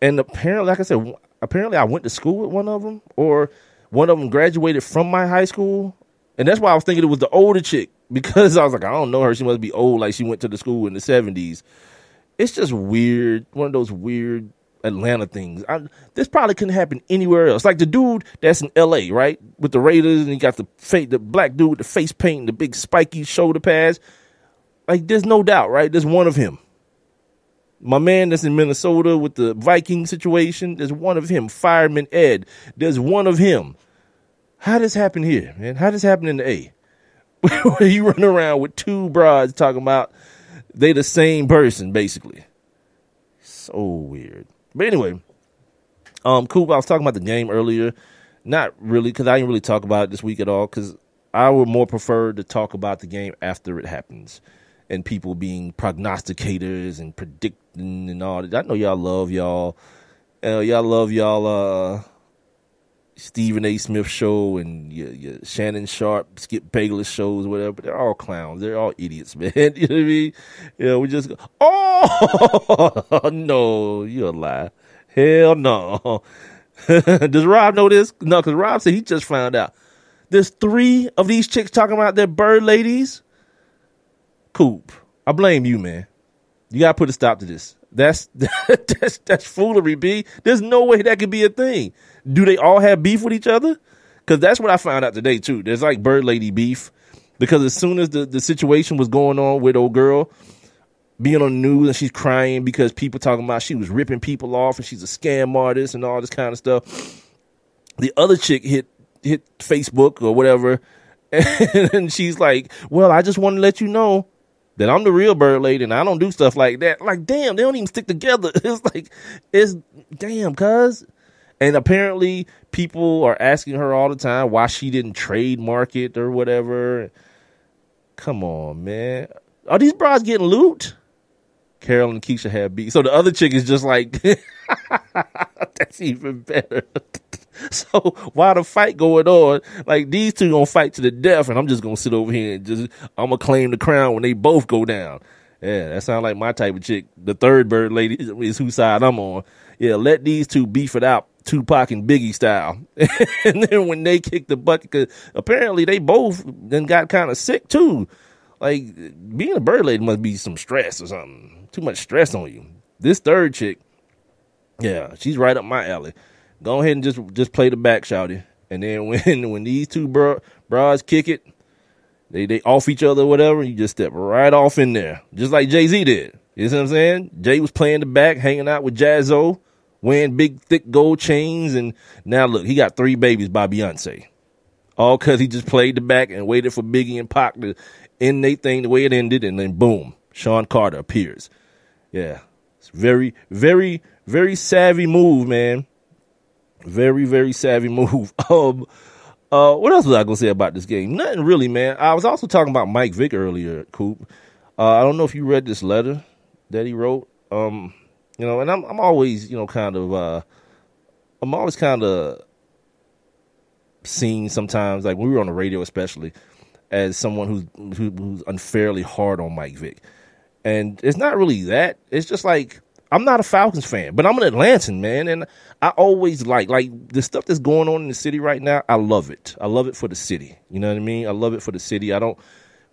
apparently, like I said, I went to school with one of them, or one of them graduated from my high school. And that's why I was thinking it was the older chick, because I was like, I don't know her. She must be old, like she went to the school in the 70s. It's just weird. One of those weird Atlanta things. This probably couldn't happen anywhere else. Like the dude that's in L.A., right, with the Raiders, and he got the black dude with the face paint and the big spiky shoulder pads. Like there's no doubt, right? There's one of him. My man that's in Minnesota with the Viking situation, there's one of him. Fireman Ed, there's one of him. How does this happen here, man? How does this happen in the A? Where you run around with two broads talking about they the same person, basically. So weird. But anyway, Coop, I was talking about the game earlier. Not really, because I didn't really talk about it this week at all, because I would more prefer to talk about the game after it happens. And people being prognosticators and predicting and all that. I know y'all love y'all. Y'all love y'all Stephen A. Smith show and your Shannon Sharp, Skip Bayless shows, whatever. But they're all clowns. They're all idiots, man. You know what I mean? Yeah, we just go, oh, no, you're a lie. Hell no. Does Rob know this? No, because Rob said he just found out There's 3 of these chicks talking about their bird ladies. Coop, I blame you, man. You gotta put a stop to this. That's foolery, B. There's no way that could be a thing. Do they all have beef with each other? Because that's what I found out today, too. There's like bird lady beef. Because as soon as the situation was going on with old girl being on the news and she's crying because people talking about she was ripping people off and she's a scam artist and all this kind of stuff, the other chick hit Facebook or whatever, and she's like, well, I just want to let you know that I'm the real bird lady and I don't do stuff like that. Like, damn, they don't even stick together. It's damn, cuz. And apparently people are asking her all the time why she didn't trademark it or whatever. Come on, man. Are these bras getting loot? Carol and Keisha have beef. So the other chick is just like, that's even better. So while the fight going on, like these two gonna fight to the death, and I'm just gonna sit over here and I'm gonna claim the crown when they both go down. Yeah, that sounds like my type of chick. The third bird lady is whose side I'm on. Yeah, let these two beef it out, Tupac and Biggie style. And then when they kick the bucket, because apparently they both then got kind of sick too. Like, being a bird lady must be some stress or something. Too much stress on you. This third chick, yeah, she's right up my alley. Go ahead and just play the back, shouty. And then when these two bras kick it, they off each other or whatever, you just step right off in there. Just like Jay-Z did. You know what I'm saying? Jay was playing the back, hanging out with Jazzo, wearing big, thick gold chains. And now look, he got 3 babies by Beyonce. All because he just played the back and waited for Biggie and Pac to end their thing the way it ended. And then boom, Sean Carter appears. Yeah. It's very, very, very savvy move, man. Very, very savvy move. What else was I going to say about this game? Nothing really, man. I was also talking about Mike Vick earlier, Coop. I don't know if you read this letter that he wrote. And I'm always, I'm always kind of seen sometimes, like when we were on the radio especially, as someone who's unfairly hard on Mike Vick. And it's not really that. It's just like, I'm not a Falcons fan, but I'm an Atlantan, man. And I always like the stuff that's going on in the city right now. I love it. I love it for the city. You know what I mean? I love it for the city.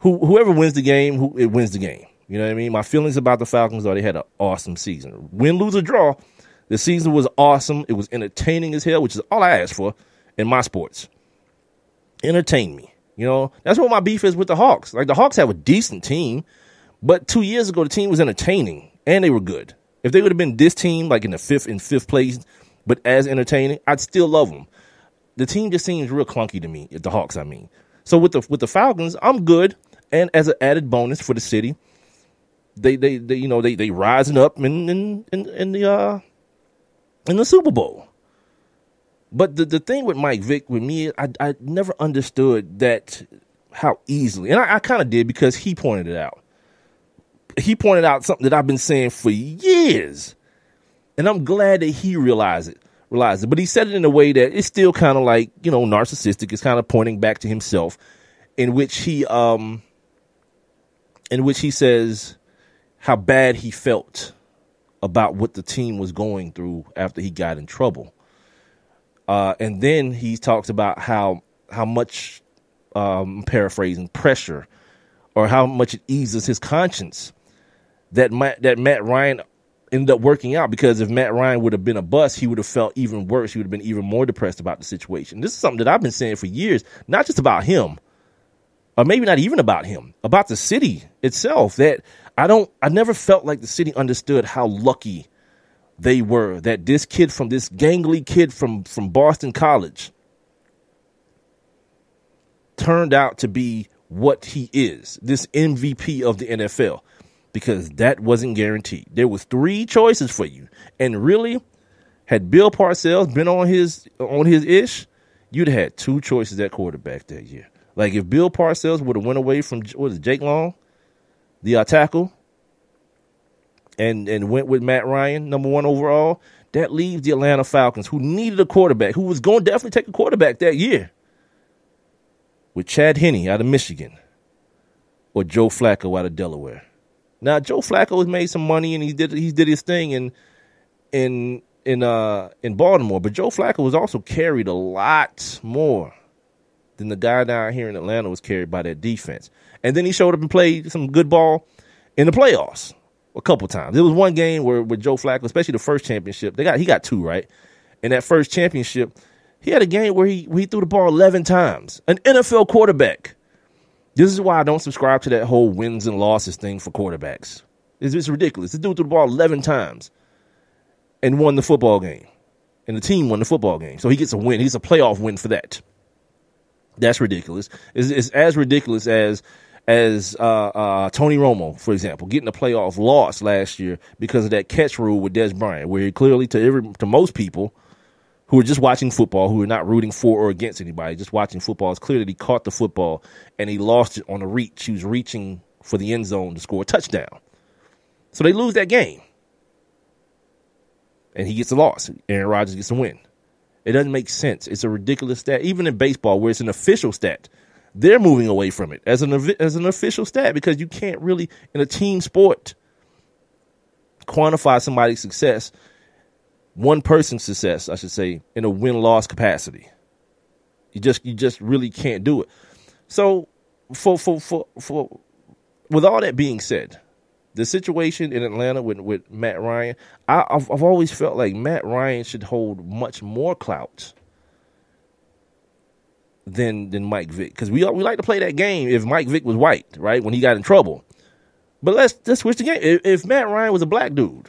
Whoever wins the game, it wins the game. You know what I mean? My feelings about the Falcons are they had an awesome season. Win, lose, or draw, the season was awesome. It was entertaining as hell, which is all I ask for in my sports. Entertain me. You know, that's what my beef is with the Hawks. Like, the Hawks have a decent team, but 2 years ago, the team was entertaining, and they were good. If they would have been this team, like in fifth place, but as entertaining, I'd still love them. The team just seems real clunky to me, the Hawks, I mean. So with the Falcons, I'm good, and as an added bonus for the city, they rising up in the Super Bowl. But the thing with Mike Vick, with me, I never understood that how easily, and I kind of did because he pointed it out. He pointed out something that I've been saying for years, and I'm glad that he realized it. But he said it in a way that it's still kind of like, narcissistic. It's kind of pointing back to himself, in which he says how bad he felt about what the team was going through after he got in trouble. And then he talks about how much, paraphrasing, pressure, or how much it eases his conscience that Matt Ryan ended up working out, because if Matt Ryan would have been a bust, he would have felt even worse. He would have been even more depressed about the situation. This is something that I've been saying for years, not just about him, or maybe not even about him, about the city itself, that I never felt like the city understood how lucky they were that this gangly kid from Boston College turned out to be what he is, this MVP of the NFL, because that wasn't guaranteed. There was 3 choices for you. And really, had Bill Parcells been on his ish, you'd have had 2 choices at quarterback that year. Like, if Bill Parcells would have went away from, Jake Long, the tackle, and went with Matt Ryan, number 1 overall, that leaves the Atlanta Falcons, who needed a quarterback, who was going to definitely take a quarterback that year, with Chad Henne out of Michigan or Joe Flacco out of Delaware. Now, Joe Flacco has made some money and he did his thing in Baltimore, but Joe Flacco was also carried a lot more then the guy down here in Atlanta was carried by that defense. And then he showed up and played some good ball in the playoffs a couple times. There was one game where with Joe Flacco, especially the first championship, he got 2, right? In that first championship, he had a game where he threw the ball 11 times. An NFL quarterback. This is why I don't subscribe to that whole wins and losses thing for quarterbacks. It's ridiculous. This dude threw the ball 11 times and won the football game. And the team won the football game. So he gets a win. He's a playoff win for that. That's ridiculous. It's as ridiculous as Tony Romo, for example, getting a playoff loss last year because of that catch rule with Des Bryant, where he clearly to most people who are just watching football, who are not rooting for or against anybody, just watching football, it's clear that he caught the football and he lost it on a reach. He was reaching for the end zone to score a touchdown. So they lose that game. And he gets a loss. Aaron Rodgers gets a win. It doesn't make sense. It's a ridiculous stat. Even in baseball, where it's an official stat, they're moving away from it as an official stat because you can't really, in a team sport, quantify somebody's success, one person's success, I should say, in a win-loss capacity. You just really can't do it. So, for with all that being said, the situation in Atlanta with Matt Ryan, I've always felt like Matt Ryan should hold much more clout than Mike Vick, because we like to play that game if Mike Vick was white, right, when he got in trouble. But let's switch the game. If Matt Ryan was a black dude, you know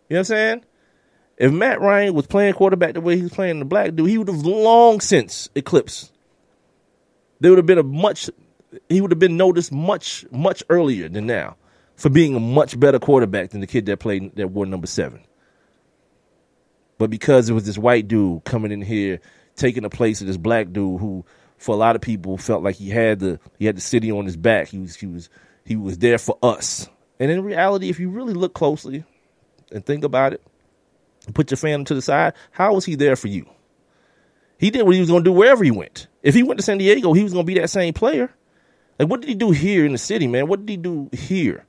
what I'm saying? If Matt Ryan was playing quarterback the way he was playing the black dude, he would have long since eclipsed. There would have been he would have been noticed much earlier than now for being a much better quarterback than the kid that wore number 7. But because it was this white dude coming in here, taking the place of this black dude who, for a lot of people, felt like he had the city on his back. He was there for us. And in reality, if you really look closely and think about it, put your fandom to the side, how was he there for you? He did what he was going to do wherever he went. If he went to San Diego, he was going to be that same player. Like, what did he do here in the city, man? What did he do here?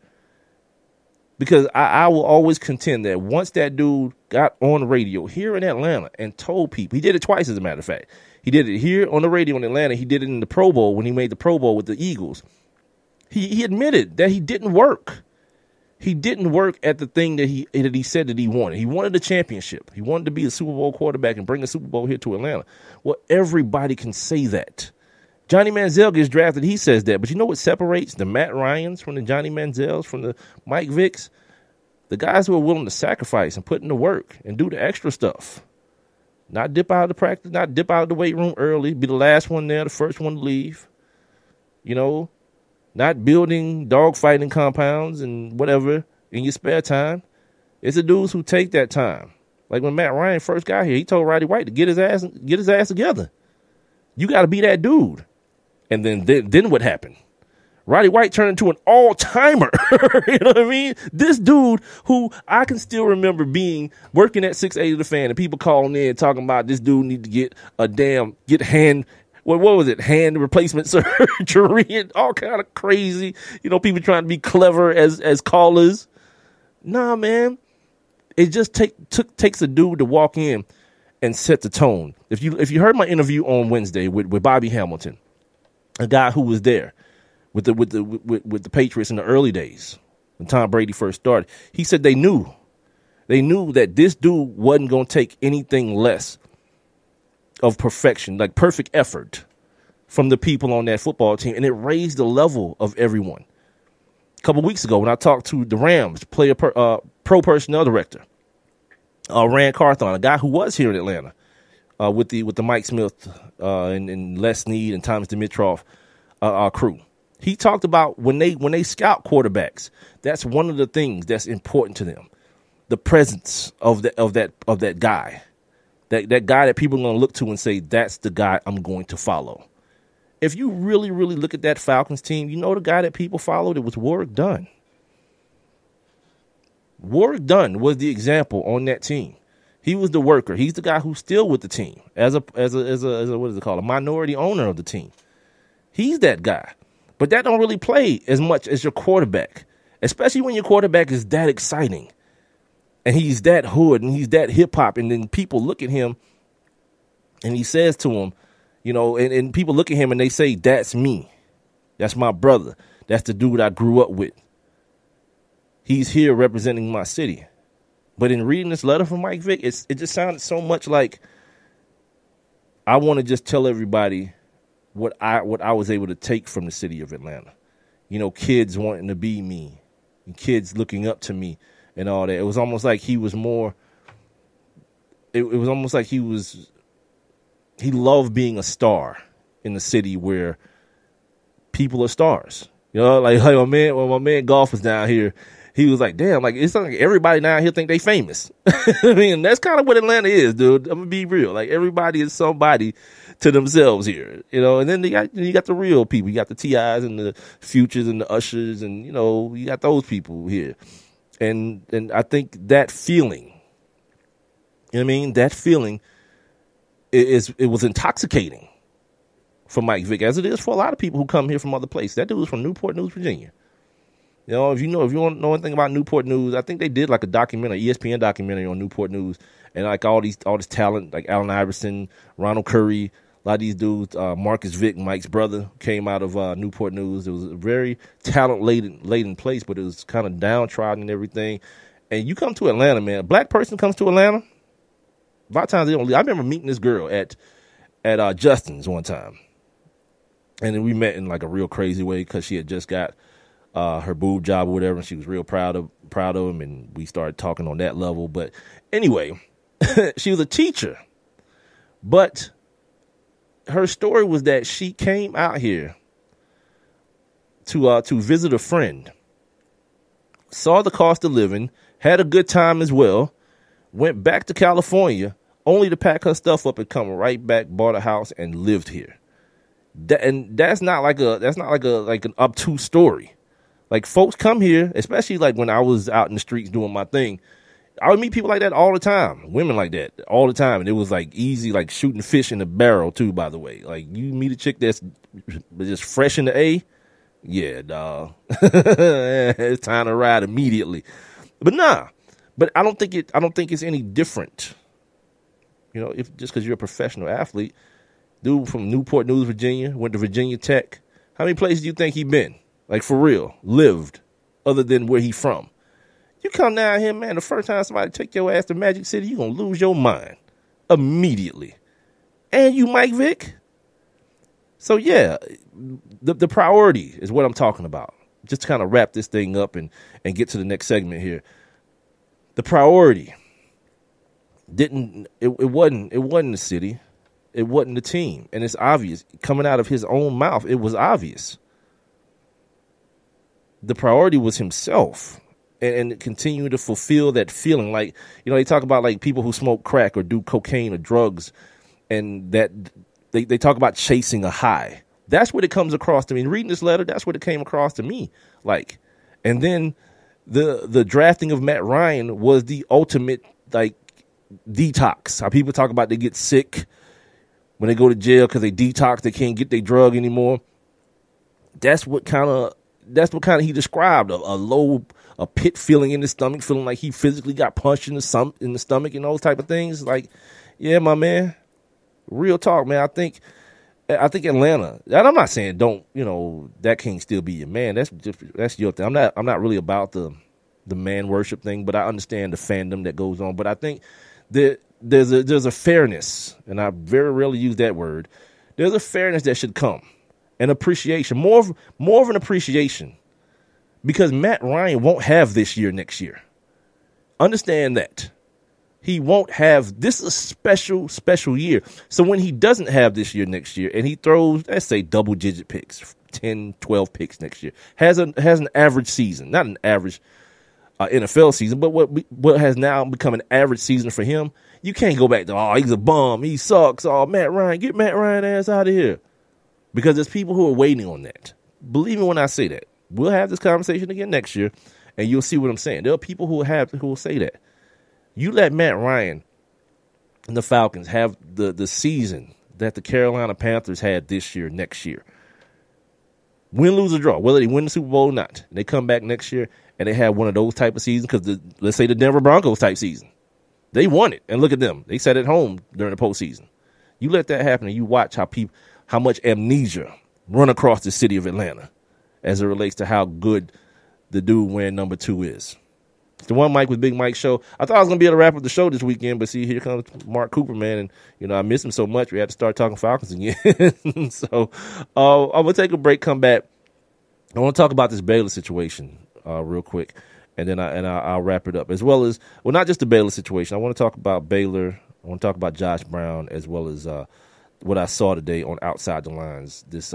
Because I will always contend that once that dude got on the radio here in Atlanta and told people, he did it twice, as a matter of fact. He did it here on the radio in Atlanta. He did it in the Pro Bowl when he made the Pro Bowl with the Eagles. He admitted that he didn't work. He didn't work at the thing that he said that he wanted. He wanted a championship. He wanted to be a Super Bowl quarterback and bring a Super Bowl here to Atlanta. Well, everybody can say that. Johnny Manziel gets drafted. He says that. But you know what separates the Matt Ryans from the Johnny Manziels, from the Mike Vicks? The guys who are willing to sacrifice and put in the work and do the extra stuff. Not dip out of the practice, not dip out of the weight room early, be the last one there, the first one to leave. You know, not building dogfighting compounds and whatever in your spare time. It's the dudes who take that time. Like when Matt Ryan first got here, he told Roddy White to get his ass together. You got to be that dude. And then what happened? Roddy White turned into an all-timer. You know what I mean? This dude who I can still remember working at 680 The Fan and people calling in talking about this dude need to get hand replacement surgery and all kind of crazy, people trying to be clever as callers. Nah, man. It just takes a dude to walk in and set the tone. If you heard my interview on Wednesday with Bobby Hamilton, a guy who was there with the Patriots in the early days when Tom Brady first started, he said they knew that this dude wasn't going to take anything less of perfection, like perfect effort from the people on that football team, and it raised the level of everyone. A couple weeks ago when I talked to the Rams pro personnel director, Rand Carthon, a guy who was here in Atlanta with the Mike Smith and Les Snead and Thomas Dimitroff crew. He talked about when they scout quarterbacks, that's one of the things that's important to them. The presence of that guy. That guy that people are going to look to and say, that's the guy I'm going to follow. If you really, really look at that Falcons team, the guy that people followed, it was Warrick Dunn. Warrick Dunn was the example on that team. He was the worker. He's the guy who's still with the team as a what is it called? A minority owner of the team. He's that guy. But that don't really play as much as your quarterback, especially when your quarterback is that exciting and he's that hood and he's that hip hop. And then people look at him and he says to him, You know, and people look at him and they say, that's me. That's my brother. That's the dude I grew up with. He's here representing my city. But in reading this letter from Mike Vick, it just sounded so much like I want to just tell everybody what I was able to take from the city of Atlanta. You know, kids wanting to be me, and kids looking up to me and all that. It was almost like he was more, it was almost like he loved being a star in the city where people are stars. You know, like when my man Golf was down here, he was like, damn, like it's like everybody down here think they famous. I mean, that's kind of what Atlanta is, dude. I'm gonna be real. Like everybody is somebody to themselves here, you know. And then you got the real people. You got the T.I.s and the Futures and the Ushers, and you know, you got those people here. And I think that feeling, you know what I mean, that feeling it was intoxicating for Mike Vick, as it is for a lot of people who come here from other places. That dude was from Newport News, Virginia. You know, if you want to know anything about Newport News, I think they did like a documentary, ESPN documentary on Newport News, and like all this talent, like Allen Iverson, Ronald Curry, a lot of these dudes, Marcus Vick, Mike's brother, came out of Newport News. It was a very talent-laden place, but it was kind of downtrodden and everything. And you come to Atlanta, man, a black person comes to Atlanta, a lot of times they don't leave. I remember meeting this girl at Justin's one time, and then we met in like a real crazy way because she had just got her boob job or whatever, and she was real proud of him, and we started talking on that level. But anyway, she was a teacher, but her story was that she came out here to visit a friend, saw the cost of living, had a good time as well, went back to California only to pack her stuff up and come right back, bought a house, and lived here. That's not like an obtuse story. Like, folks come here, especially like when I was out in the streets doing my thing, I would meet people like that all the time, women like that all the time. And it was like easy, like shooting fish in a barrel too, by the way. Like, you meet a chick that's just fresh in the A, yeah, dawg. It's time to ride immediately. But I don't think it's any different. You know, if just because you're a professional athlete, dude from Newport News, Virginia, went to Virginia Tech. How many places do you think he been? Like, for real, lived, other than where he from? You come down here, man, the first time somebody take your ass to Magic City, you going to lose your mind immediately. And you Mike Vick? So, yeah, the priority is what I'm talking about. Just to kind of wrap this thing up and get to the next segment here. The priority it wasn't the city. It wasn't the team. And it's obvious. Coming out of his own mouth, it was obvious. The priority was himself and continue to fulfill that feeling. Like, you know, they talk about like people who smoke crack or do cocaine or drugs, and that they talk about chasing a high. That's what it comes across to me. In reading this letter, that's what it came across to me. Like, and then the drafting of Matt Ryan was the ultimate, like, detox. How people talk about they get sick when they go to jail because they detox, they can't get their drug anymore. That's what kind of he described, a pit feeling in his stomach, feeling like he physically got punched in the stomach and those type of things. Like, yeah, my man, real talk, man. I think Atlanta, and I'm not saying don't, you know, that can't still be your man. That's your thing. I'm not really about the man worship thing, but I understand the fandom that goes on. But I think that there's a fairness, and I very rarely use that word. There's a fairness that should come. An appreciation, more of an appreciation, because Matt Ryan won't have this year next year. Understand that. He won't have, this is a special year. So when he doesn't have this year next year, and he throws, let's say, double-digit picks, 10, 12 picks next year, has an average season, not an average NFL season, but what has now become an average season for him, you can't go back to, oh, he's a bum, he sucks, oh, Matt Ryan, get Matt Ryan ass out of here. Because there's people who are waiting on that. Believe me when I say that. We'll have this conversation again next year, and you'll see what I'm saying. There are people who will say that. You let Matt Ryan and the Falcons have the season that the Carolina Panthers had this year, next year. Win, lose, or draw, whether they win the Super Bowl or not. They come back next year, and they have one of those type of seasons, because let's say the Denver Broncos type season. They won it, and look at them. They sat at home during the postseason. You let that happen, and you watch how much amnesia run across the city of Atlanta as it relates to how good the dude wearing number 2 is. It's the One Mic with Big Mike show. I thought I was going to be able to wrap up the show this weekend, but see, here comes Mark Cooper, man, and, I miss him so much, we had to start talking Falcons again. So I'm going to take a break, come back. I want to talk about this Baylor situation real quick, and then I'll wrap it up, as well as, well, not just the Baylor situation. I want to talk about Baylor. I want to talk about Josh Brown, as well as what I saw today on Outside the Lines, this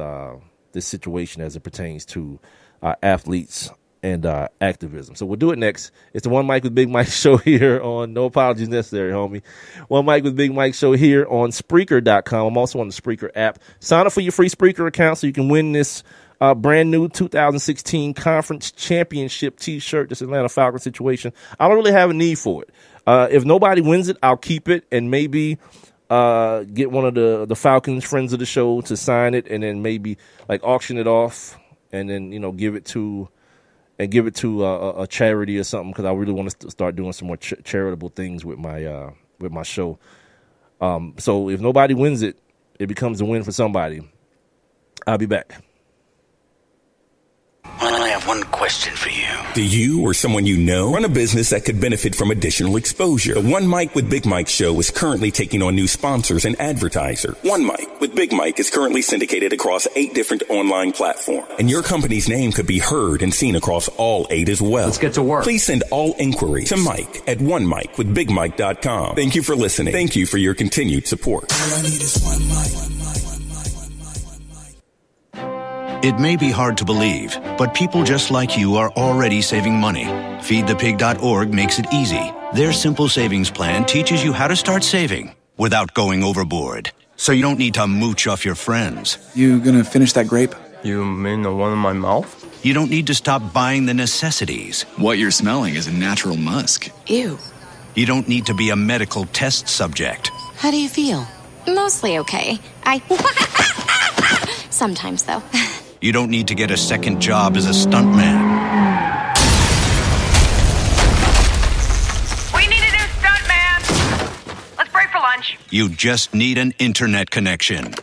situation as it pertains to athletes and activism. So we'll do it next. It's the One Mic with Big Mike show here on, no apologies necessary, homie. One Mic with Big Mike show here on Spreaker.com. I'm also on the Spreaker app. Sign up for your free Spreaker account so you can win this brand new 2016 conference championship t-shirt, this Atlanta Falcons situation. I don't really have a need for it. If nobody wins it, I'll keep it and maybe get one of the Falcons friends of the show to sign it, and then maybe like auction it off, and then give it to a charity or something, because I really want to start doing some more charitable things with my show. So if nobody wins it, it becomes a win for somebody. I'll be back. I have one question for you. Do you or someone you know run a business that could benefit from additional exposure? The One Mic with Big Mike show is currently taking on new sponsors and advertisers. One Mic with Big Mike is currently syndicated across 8 different online platforms, and your company's name could be heard and seen across all 8 as well. Let's get to work. Please send all inquiries to Mike at onemicwithbigmike.com. Thank you for listening. Thank you for your continued support. All I need is one mic. It may be hard to believe, but people just like you are already saving money. FeedThePig.org makes it easy. Their simple savings plan teaches you how to start saving without going overboard. So you don't need to mooch off your friends. You gonna finish that grape? You mean the one in my mouth? You don't need to stop buying the necessities. What you're smelling is a natural musk. Ew. You don't need to be a medical test subject. How do you feel? Mostly okay. Sometimes, though. You don't need to get a second job as a stuntman. We need a new stuntman. Let's break for lunch. You just need an internet connection.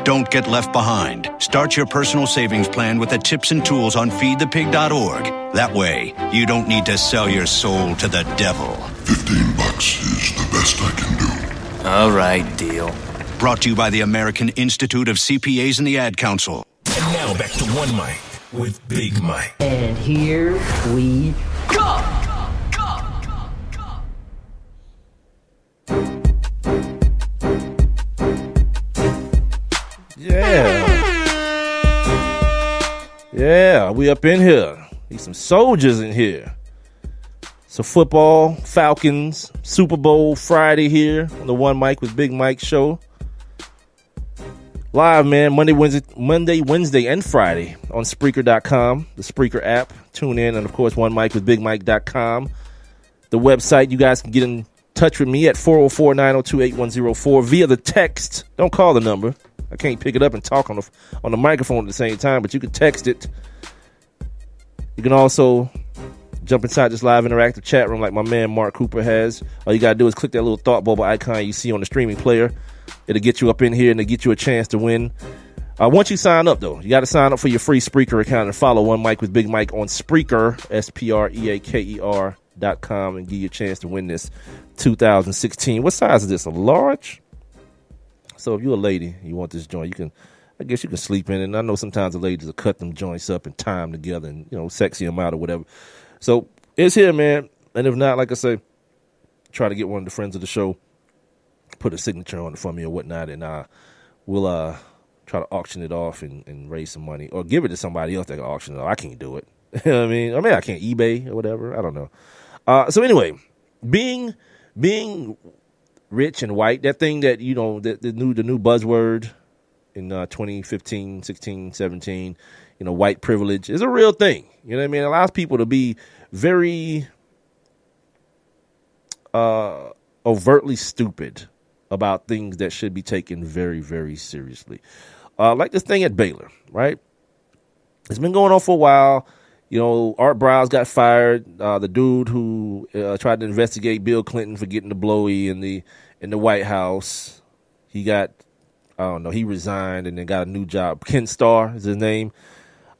Don't get left behind. Start your personal savings plan with the tips and tools on feedthepig.org. That way, you don't need to sell your soul to the devil. $15 is the best I can do. All right, deal. Brought to you by the American Institute of CPAs and the Ad Council. And now back to One Mic with Big Mike. And here we go. Yeah, we up in here. Need some soldiers in here. So football, Falcons, Super Bowl Friday here on the One Mic with Big Mike show. Live, man, Monday, Wednesday, and Friday on Spreaker.com, the Spreaker app. Tune in, and of course, OneMicWithBigMike.com. The website, you guys can get in touch with me at 404-902-8104 via the text. Don't call the number. I can't pick it up and talk on the microphone at the same time, but you can text it. You can also jump inside this live interactive chat room like my man Mark Cooper has. All you got to do is click that little thought bubble icon you see on the streaming player. It'll get you up in here and it'll get you a chance to win. Once you sign up, though, you got to sign up for your free Spreaker account and follow One Mic with Big Mike on Spreaker, SPREAKER.com, and give you a chance to win this 2016. What size is this? A large? So if you're a lady, you want this joint, I guess you can sleep in it. And I know sometimes the ladies will cut them joints up and tie them together and, sexy them out or whatever. So it's here, man. And if not, like I say, try to get one of the friends of the show, put a signature on it for me or whatnot, and we'll try to auction it off and raise some money, or give it to somebody else that can auction it off. I can't do it. You know what I mean? I can't eBay or whatever. I don't know. So anyway, being rich and white, that thing that, the new buzzword in 2015, 16, 17, white privilege is a real thing. You know what I mean? It allows people to be very overtly stupid about things that should be taken very, very seriously. Like this thing at Baylor, right? It's been going on for a while. Art Browse got fired. The dude who tried to investigate Bill Clinton for getting the blowy in the White House, He got, I don't know, he resigned and then got a new job. Ken Starr is his name.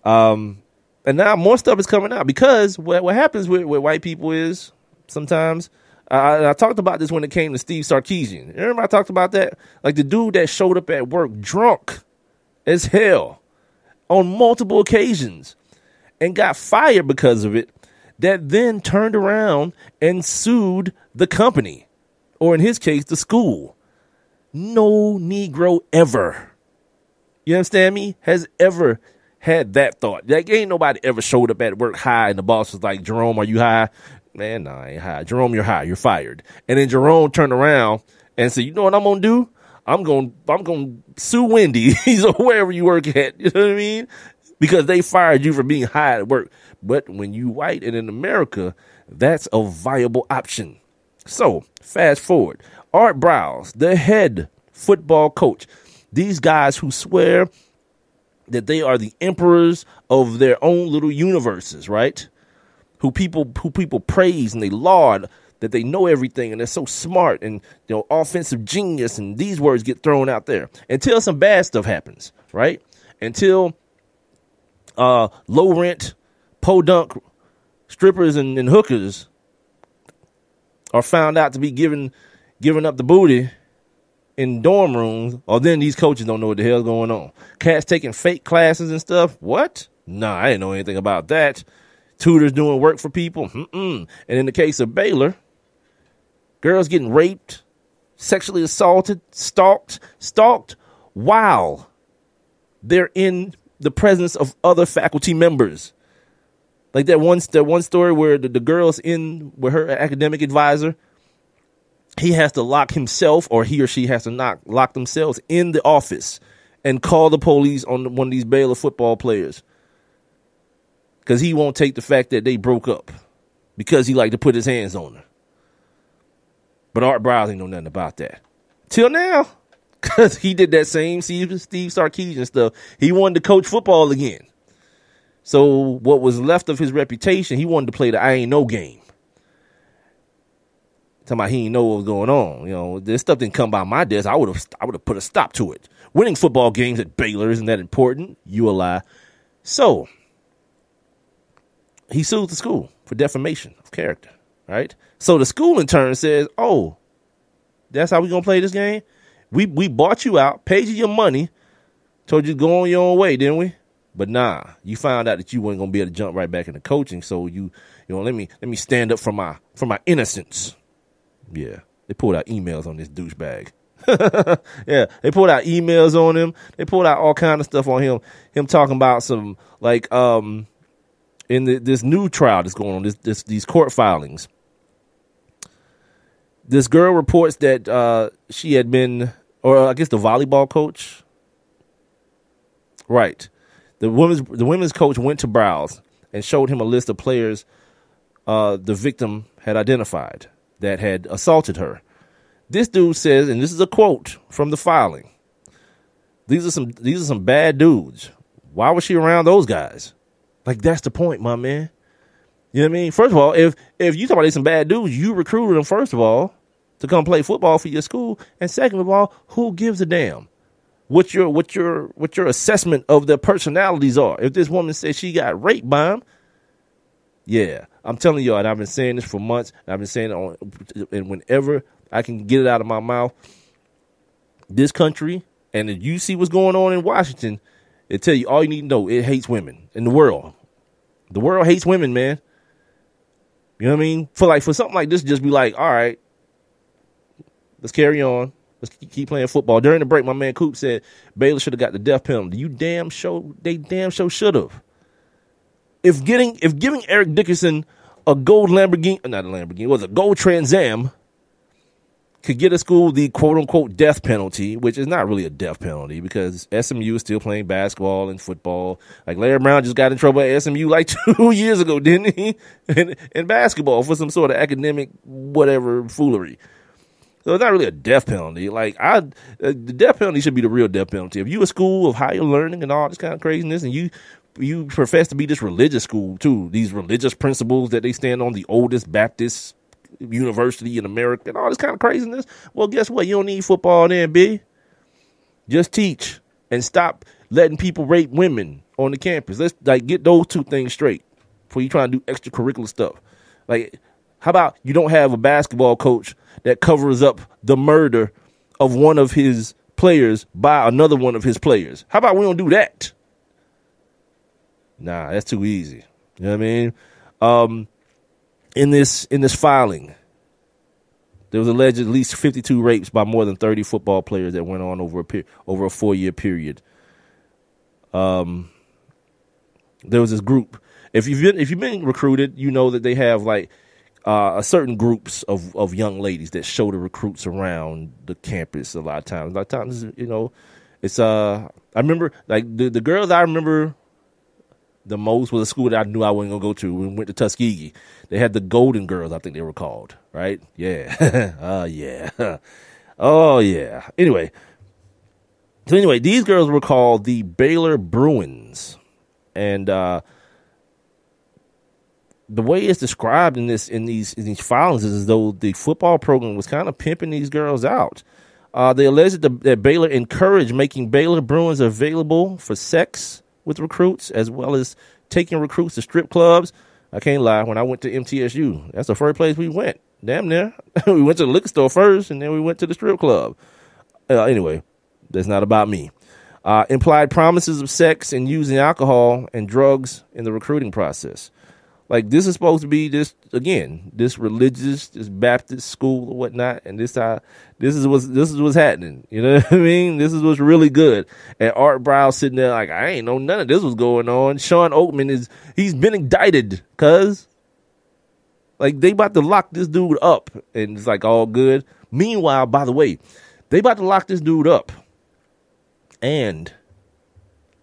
And now more stuff is coming out because what happens with white people is sometimes, I talked about this when it came to Steve Sarkisian. Remember I talked about that? Like the dude that showed up at work drunk as hell on multiple occasions and got fired because of it, that then turned around and sued the company, or in his case, the school. No Negro ever, you understand me, has ever had that thought. Like, ain't nobody ever showed up at work high and the boss was like, Jerome, are you high? Man, nah, I ain't high. Jerome, you're high. You're fired. And then Jerome turned around and said, you know what I'm going to do? I'm going to sue Wendy's or wherever you work at. You know what I mean? Because they fired you for being high at work. But when you white and in America, that's a viable option. So fast forward. Art Briles, the head football coach. These guys who swear that they are the emperors of their own little universes, right? Who people praise and they laud that they know everything and they're so smart and, you know, offensive genius, and these words get thrown out there until some bad stuff happens, right? Until low rent, podunk strippers and hookers are found out to be giving up the booty in dorm rooms, or then these coaches don't know what the hell's going on. Cats taking fake classes and stuff. What? Nah, I didn't know anything about that. Tutors doing work for people. And in the case of Baylor, girls getting raped, sexually assaulted, stalked while they're in the presence of other faculty members. Like that one story where the girl's in with her academic advisor. He has to lock himself, or he or she has to lock themselves in the office and call the police on one of these Baylor football players because he won't take the fact that they broke up because he liked to put his hands on her. But Art Briles ain't know nothing about that till now, because he did that same Steve Sarkisian stuff. He wanted to coach football again. So what was left of his reputation, he wanted to play the I ain't know game. Talking about he didn't know what was going on. You know, this stuff didn't come by my desk. I would have put a stop to it. Winning football games at Baylor isn't that important. You a lie. So he sued the school for defamation of character, right? So the school in turn says, oh, that's how we gonna play this game? We bought you out, paid you your money, told you to go on your own way, didn't we? But nah, you found out that you weren't gonna be able to jump right back into coaching. So you know, let me stand up for my innocence. Yeah, they pulled out emails on this douchebag. Yeah, they pulled out emails on him. They pulled out all kind of stuff on him. Him talking about some, like, in this new trial that's going on, these court filings. This girl reports that she had been, or I guess the volleyball coach. Right. The women's coach went to Briles and showed him a list of players the victim had identified that had assaulted her. This dude says, and this is a quote from the filing, these are some bad dudes. Why was she around those guys? Like, that's the point, my man. You know what I mean? First of all, if you talk about some bad dudes, you recruited them, first of all, to come play football for your school. And second of all, who gives a damn what your assessment of their personalities are? If this woman says she got raped by him, yeah, I'm telling y'all, and I've been saying this for months, and I've been saying it and whenever I can get it out of my mouth, this country, and if you see what's going on in Washington, it tell you all you need to know, it hates women in the world. The world hates women, man. You know what I mean? For something like this, just be like, all right, let's carry on. Let's keep playing football. During the break, my man Coop said Baylor should have got the death penalty. They damn sure should have. If giving Eric Dickerson a gold Lamborghini, not a Lamborghini, it was a gold Trans Am, could get a school the quote-unquote death penalty, which is not really a death penalty because SMU is still playing basketball and football. Like, Larry Brown just got in trouble at SMU like 2 years ago, didn't he? In basketball for some sort of academic whatever foolery. So it's not really a death penalty. Like, the death penalty should be the real death penalty. If you a school of higher learning and all this kind of craziness, and you profess to be this religious school too, these religious principles that they stand on, the oldest Baptist university in America and all this kind of craziness, well, guess what? You don't need football then, B. Just teach and stop letting people rape women on the campus. Let's get those two things straight before you try to do extracurricular stuff. Like, how about you don't have a basketball coach that covers up the murder of one of his players by another one of his players? How about we don't do that? Nah, that's too easy. You know what I mean? In this filing, there was alleged at least 52 rapes by more than 30 football players that went on over a 4-year period. There was this group. If you've been recruited, you know that they have a certain groups of young ladies that show the recruits around the campus. A lot of times, it's I remember the girls I remember the most was a school that I knew I wasn't gonna go to. We went to Tuskegee. They had the Golden Girls, I think they were called, right? Yeah. Yeah. Oh yeah. Anyway, these girls were called the Baylor Bruins, and the way it's described in these filings is as though the football program was kind of pimping these girls out. They alleged that Baylor encouraged making Baylor Bruins available for sex with recruits, as well as taking recruits to strip clubs. I can't lie. When I went to MTSU, that's the first place we went. Damn near. We went to the liquor store first, and then we went to the strip club. Anyway, that's not about me. Implied promises of sex and using alcohol and drugs in the recruiting process. Like, this is supposed to be this religious, this Baptist school or whatnot, and this is what's happening. You know what I mean? This is what's really good. And Art Briles sitting there like, I ain't know none of this was going on. Sean Oakman he's been indicted, cuz they about to lock this dude up, and it's all good. Meanwhile, by the way, they about to lock this dude up. And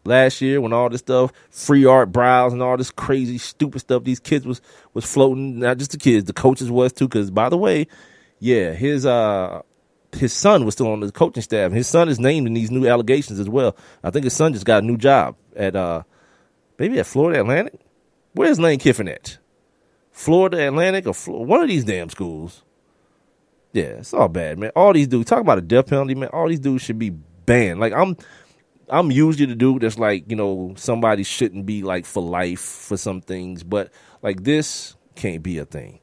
last year, when all this stuff, free Art Briles and all this crazy, stupid stuff, these kids was floating. Not just the kids, the coaches was too. Because, by the way, yeah, his son was still on the coaching staff. His son is named in these new allegations as well. I think his son just got a new job at maybe at Florida Atlantic. Where's Lane Kiffin at? Florida Atlantic or one of these damn schools. Yeah, it's all bad, man. All these dudes, talk about a death penalty, man. All these dudes should be banned. I'm usually the dude that's somebody shouldn't be for life for some things, but this can't be a thing.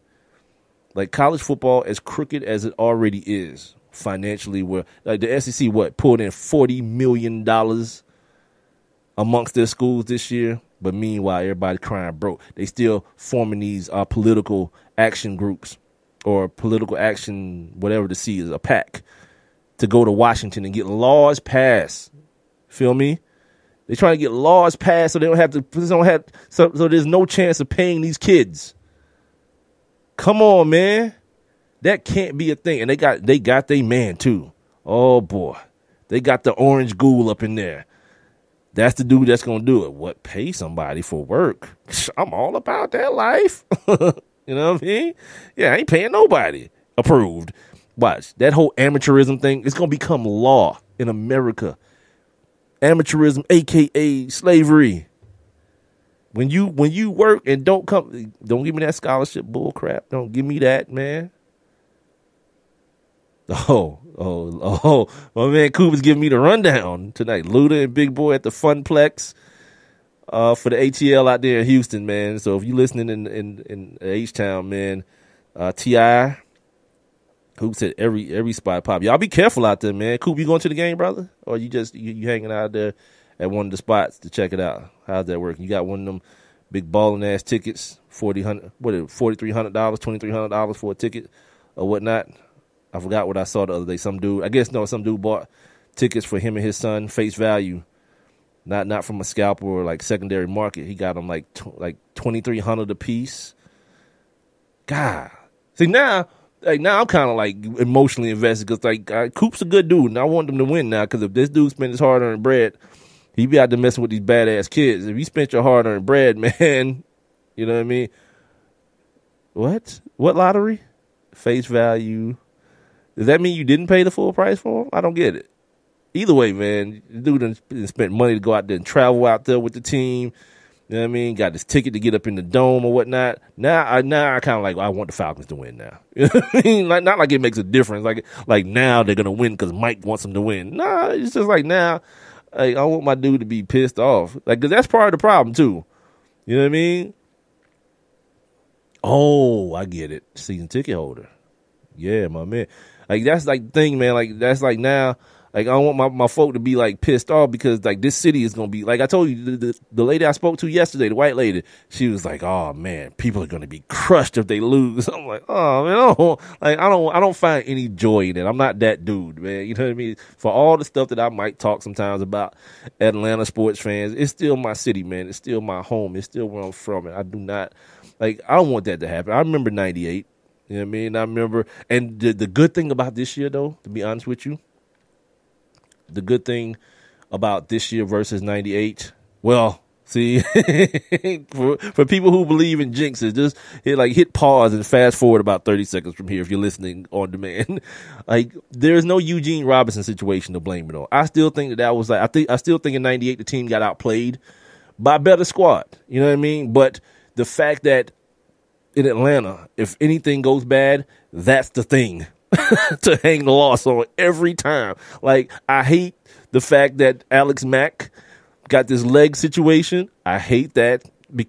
College football, as crooked as it already is financially, where the SEC pulled in $40 million amongst their schools this year, but meanwhile everybody crying broke. They still forming these political action groups or political action, whatever the C is, a PAC, to go to Washington and get laws passed. Feel me? They're trying to get laws passed so they so there's no chance of paying these kids. Come on, man. That can't be a thing. And they got their man too. Oh boy. They got the orange ghoul up in there. That's the dude that's gonna do it. What, pay somebody for work? I'm all about that life. You know what I mean? Yeah, I ain't paying nobody. Approved. Watch. That whole amateurism thing, it's gonna become law in America. Amateurism, aka slavery. When you work and don't give me that scholarship bull crap. Don't give me that, man. Oh, my man Coop is giving me the rundown tonight. Luda and Big Boy at the Funplex for the ATL out there in Houston, man. So if you listening in H-Town, man, T.I., Coop said every spot pop. Y'all be careful out there, man. Coop, you going to the game, brother? Or you just you hanging out there at one of the spots to check it out? How's that working? You got one of them big balling ass tickets, $4,300, $2,300 for a ticket or whatnot? I forgot what I saw the other day. Some dude bought tickets for him and his son, face value, not from a scalper or secondary market. He got them $2,300 a piece. God, see now I'm kind of emotionally invested because Coop's a good dude and I want them to win now, because if this dude spent his hard-earned bread, he be out there messing with these badass kids. If you spent your hard-earned bread, man, you know what I mean? What lottery? Face value. Does that mean you didn't pay the full price for them? I don't get it. Either way, man, the dude done spent money to go out there and travel out there with the team You know what I mean? Got this ticket to get up in the dome or whatnot. Now I kind of like, I want the Falcons to win now. You know what I mean? Like, not like it makes a difference. Like now they're going to win because Mike wants them to win. Nah, it's just like now, like, I want my dude to be pissed off. Like, because that's part of the problem too. You know what I mean? Oh, I get it. Season ticket holder. Yeah, my man. Like, that's like the thing, man. Like, that's like now, like, I don't want my folk to be like pissed off because like this city is gonna be like I told you the lady I spoke to yesterday, the white lady, she was like, oh man, people are gonna be crushed if they lose. I'm like, oh man, I don't find any joy in it. I'm not that dude, man. You know what I mean? For all the stuff that I might talk sometimes about Atlanta sports fans, it's still my city, man. It's still my home. It's still where I'm from, and I do not like. I don't want that to happen. I remember '98. You know what I mean? I remember, and the good thing about this year, though, to be honest with you. The good thing about this year versus 98, well, see, for people who believe in jinxes, just hit pause and fast forward about 30 seconds from here if you're listening on demand. Like, there's no Eugene Robinson situation to blame it on. I still think that was like, I still think in 98 the team got outplayed by a better squad. You know what I mean? But the fact that in Atlanta, if anything goes bad, that's the thing. To hang the loss on every time. Like, I hate the fact that Alex Mack got this leg situation. I hate that.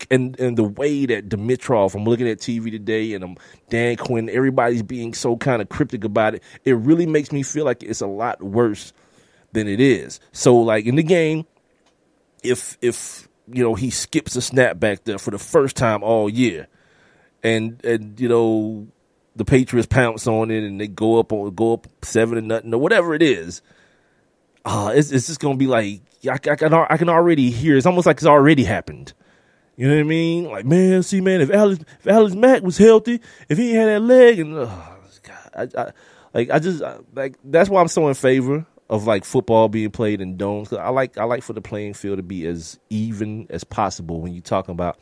And the way that Dimitrov, I'm looking at TV today, and Dan Quinn, everybody's being so kind of cryptic about it. It really makes me feel like it's a lot worse than it is. So, like, in the game, if you know, he skips a snap back there for the first time all year, and you know, the Patriots pounce on it and they go up 7-0 or whatever it is. It's just gonna be like I can already hear. It's almost like it's already happened. You know what I mean? Like, man, see, man, if Alex Mack was healthy, if he had that leg, and God, I that's why I'm so in favor of like football being played in domes. I like for the playing field to be as even as possible when you're talking about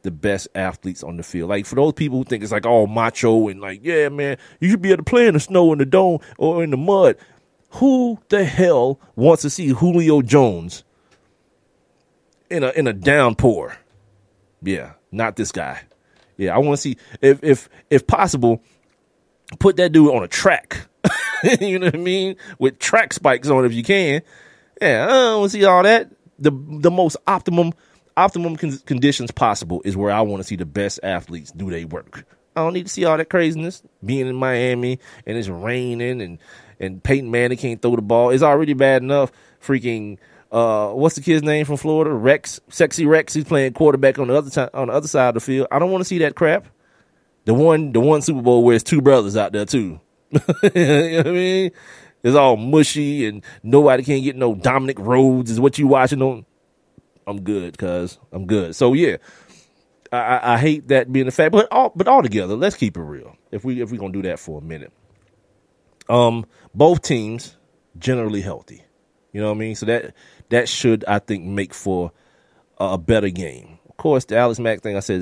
the best athletes on the field. Like, for those people who think it's like all macho and like, yeah, man, you should be able to play in the snow, in the dome, or in the mud. Who the hell wants to see Julio Jones in a downpour? Yeah, not this guy. Yeah, I want to see, if possible, put that dude on a track. You know what I mean? With track spikes on if you can. Yeah, I don't want to see all that. The most optimum conditions possible is where I want to see the best athletes do their work. I don't need to see all that craziness. Being in Miami and it's raining and Peyton Manning can't throw the ball. It's already bad enough. Freaking what's the kid's name from Florida? Sexy Rex. He's playing quarterback on the other side of the field. I don't want to see that crap. The one Super Bowl where it's two brothers out there too. You know what I mean? It's all mushy and nobody can get no Dominic Rhodes is what you watching on. I'm good, cuz. I'm good. So, yeah, I hate that being a fact. But altogether, let's keep it real. If we're going to do that for a minute. Both teams generally healthy. You know what I mean? So that should, I think, make for a better game. Of course, the Alex Mack thing I said,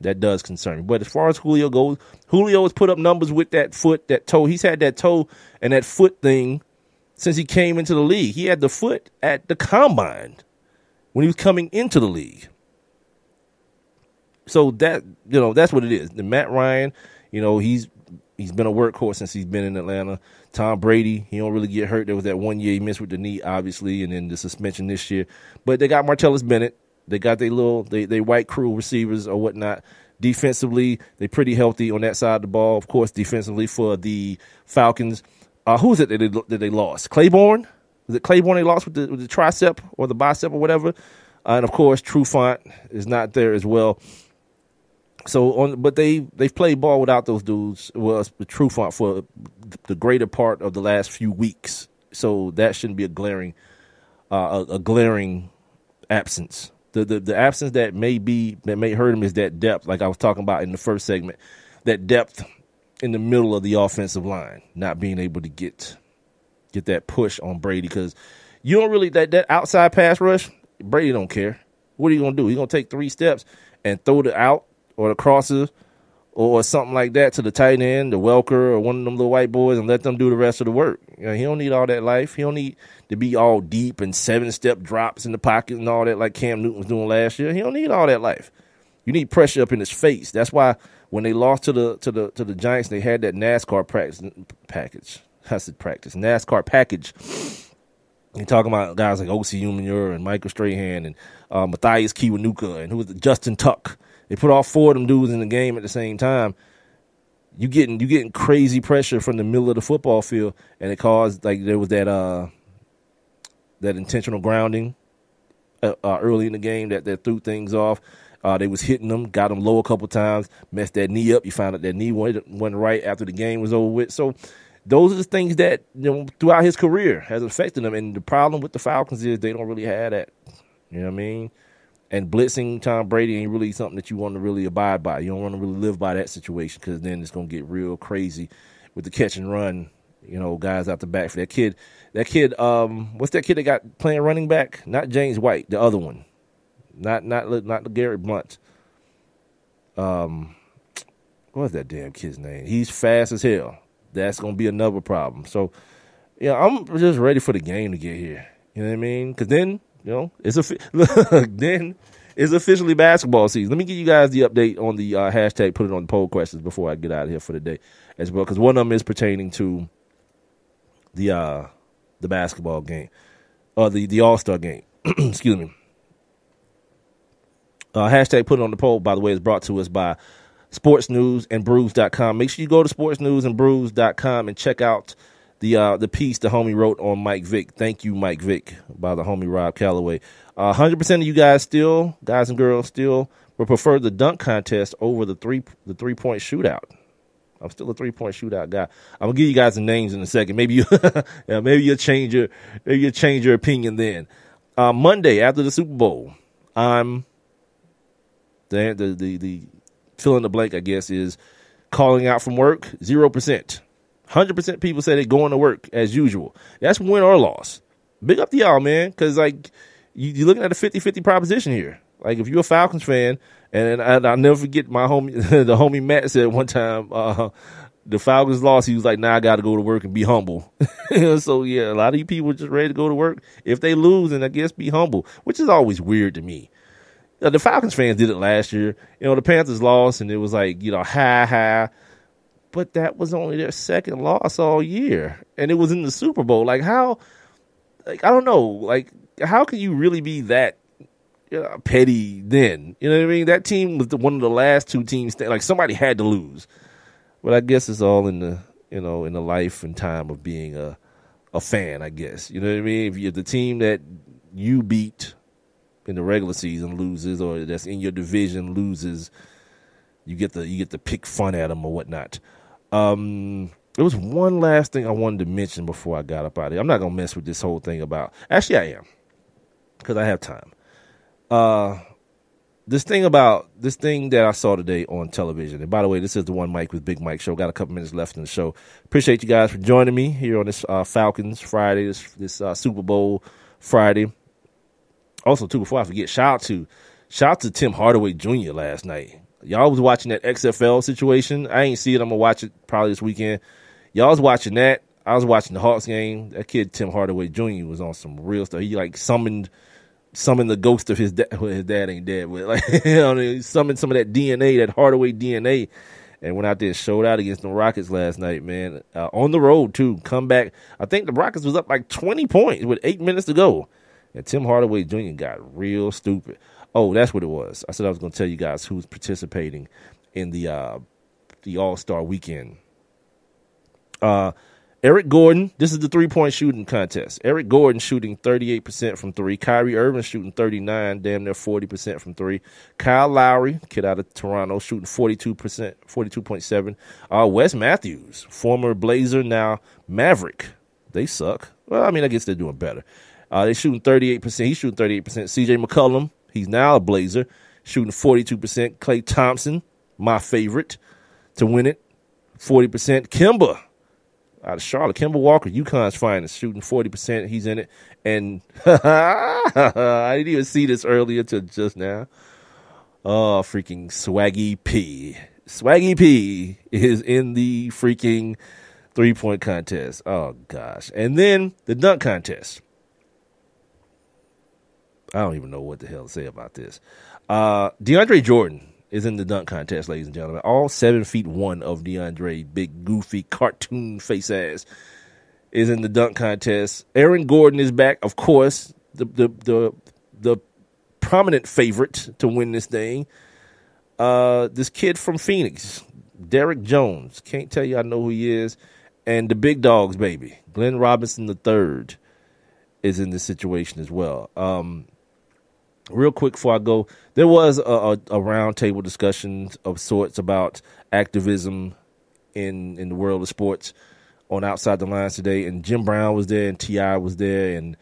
that does concern me. But as far as Julio goes, Julio has put up numbers with that foot, that toe. He's had that toe and that foot thing since he came into the league. He had the foot at the combine when he was coming into the league. So that, you know, that's what it is. The Matt Ryan, you know, he's been a workhorse since he's been in Atlanta. Tom Brady, he don't really get hurt. There was that 1 year he missed with the knee, obviously, and then the suspension this year. But they got Martellus Bennett. They got their white crew receivers or whatnot. Defensively, they're pretty healthy on that side of the ball. Of course, defensively for the Falcons. Who is it that they lost? Claiborne? Was it Claiborne they lost with the tricep or the bicep or whatever? And of course, Trufant is not there as well. So but they've played ball without those dudes. Well, Trufant for the greater part of the last few weeks. So that shouldn't be a glaring absence. The absence that may hurt him is that depth, like I was talking about in the first segment. That depth in the middle of the offensive line, not being able to get that push on Brady, because you don't really that outside pass rush. Brady don't care. What are you gonna do? He's gonna take 3 steps and throw the out or the crosses or something like that to the tight end, the Welker, or one of them little white boys, and let them do the rest of the work. You know, he don't need all that life. He don't need to be all deep and 7-step drops in the pocket and all that like Cam Newton was doing last year. He don't need all that life. You need pressure up in his face. That's why when they lost to the Giants, they had that NASCAR package. I said practice. NASCAR package. You're talking about guys like O.C. Umenyiora and Michael Strahan and Matthias Kiwanuka and who was Justin Tuck. They put all 4 of them dudes in the game at the same time. You getting crazy pressure from the middle of the football field, and it caused, like, there was that intentional grounding early in the game that threw things off. They was hitting them, got them low a couple times, messed that knee up. You found out that knee went right after the game was over with. So those are the things that, you know, throughout his career has affected him. And the problem with the Falcons is they don't really have that. You know what I mean? And blitzing Tom Brady ain't really something that you want to really abide by. You don't want to really live by that situation, because then it's going to get real crazy with the catch and run, you know, guys out the back. For that kid, what's that kid that got playing running back? Not James White, the other one. Not the Garrett Blunt. What's that damn kid's name? He's fast as hell. That's going to be another problem. So, yeah, I'm just ready for the game to get here. You know what I mean? Because then, you know, it's officially basketball season. Let me give you guys the update on the hashtag, put it on the poll questions before I get out of here for the day as well, because one of them is pertaining to the basketball game, or the All-Star game. Excuse me. Hashtag put it on the poll, by the way, is brought to us by sportsnewsandbrews.com. Make sure you go to sportsnewsandbrews.com and check out the piece the homie wrote on Mike Vick. Thank you, Mike Vick, by the homie Rob Calloway. 100% of you guys still, guys and girls still, would prefer the dunk contest over the three-point shootout. I'm still a three-point shootout guy. I'm gonna give you guys the names in a second. Maybe you'll change your opinion then. Monday after the Super Bowl, I'm the fill in the blank, I guess, is calling out from work. 0%. 100% people say they're going to work as usual. That's win or loss. Big up to y'all, man, because, like, you're looking at a 50-50 proposition here. Like, if you're a Falcons fan, and I'll never forget my homie, the homie Matt said one time, the Falcons lost, he was like, nah, I got to go to work and be humble. So, yeah, a lot of you people are just ready to go to work. If they lose, then I guess be humble, which is always weird to me. The Falcons fans did it last year. You know, the Panthers lost, and it was like, you know, ha. But that was only their second loss all year, and it was in the Super Bowl. Like, how? Like, I don't know. Like, how can you really be that petty then? You know what I mean? That team was one of the last 2 teams. Like, somebody had to lose. But I guess it's all in the, you know, in the life and time of being a fan, I guess. You know what I mean? If you're the team that you beat in the regular season loses, or that's in your division loses, you get to pick fun at them or whatnot. There was one last thing I wanted to mention before I got up out of here. I'm not gonna mess with this whole thing about. Actually, I am, because I have time. This thing that I saw today on television. And by the way, this is the One Mic with Big Mike show. Got a couple minutes left in the show. Appreciate you guys for joining me here on this Falcons Friday, this Super Bowl Friday. Also, too, before I forget, shout out to Tim Hardaway Jr. last night. Y'all was watching that XFL situation. I ain't see it. I'm going to watch it probably this weekend. Y'all was watching that. I was watching the Hawks game. That kid, Tim Hardaway Jr., was on some real stuff. He, like, summoned the ghost of his dad. Well, his dad ain't dead, but, like, you know, he summoned some of that DNA, that Hardaway DNA, and went out there and showed out against the Rockets last night, man. On the road, too. Come back. I think the Rockets was up like 20 points with 8 minutes to go. And Tim Hardaway Jr. got real stupid. Oh, that's what it was. I said I was going to tell you guys who's participating in the All-Star weekend. Eric Gordon, this is the three-point shooting contest. Eric Gordon shooting 38% from 3. Kyrie Irving shooting 39, damn near 40% from 3. Kyle Lowry, kid out of Toronto, shooting 42%, 42.7. Wes Matthews, former Blazer, now Maverick. They suck. Well, I mean, I guess they're doing better. They're shooting 38%. He's shooting 38%. CJ McCollum, he's now a Blazer, shooting 42%. Klay Thompson, my favorite, to win it, 40%. Kemba, out of Charlotte, Kemba Walker, UConn's finest, shooting 40%. He's in it. And I didn't even see this earlier till just now. Oh, freaking Swaggy P. Swaggy P is in the freaking 3-point contest. Oh, gosh. And then the dunk contest. I don't even know what the hell to say about this. DeAndre Jordan is in the dunk contest, ladies and gentlemen. All 7'1" of DeAndre, big, goofy, cartoon face ass, is in the dunk contest. Aaron Gordon is back, of course, the prominent favorite to win this thing. This kid from Phoenix, Derek Jones, can't tell you I know who he is, and the big dogs, baby, Glenn Robinson III is in this situation as well. Real quick before I go, there was a roundtable discussion of sorts about activism in the world of sports on Outside the Lines today, and Jim Brown was there, and T.I. was there, and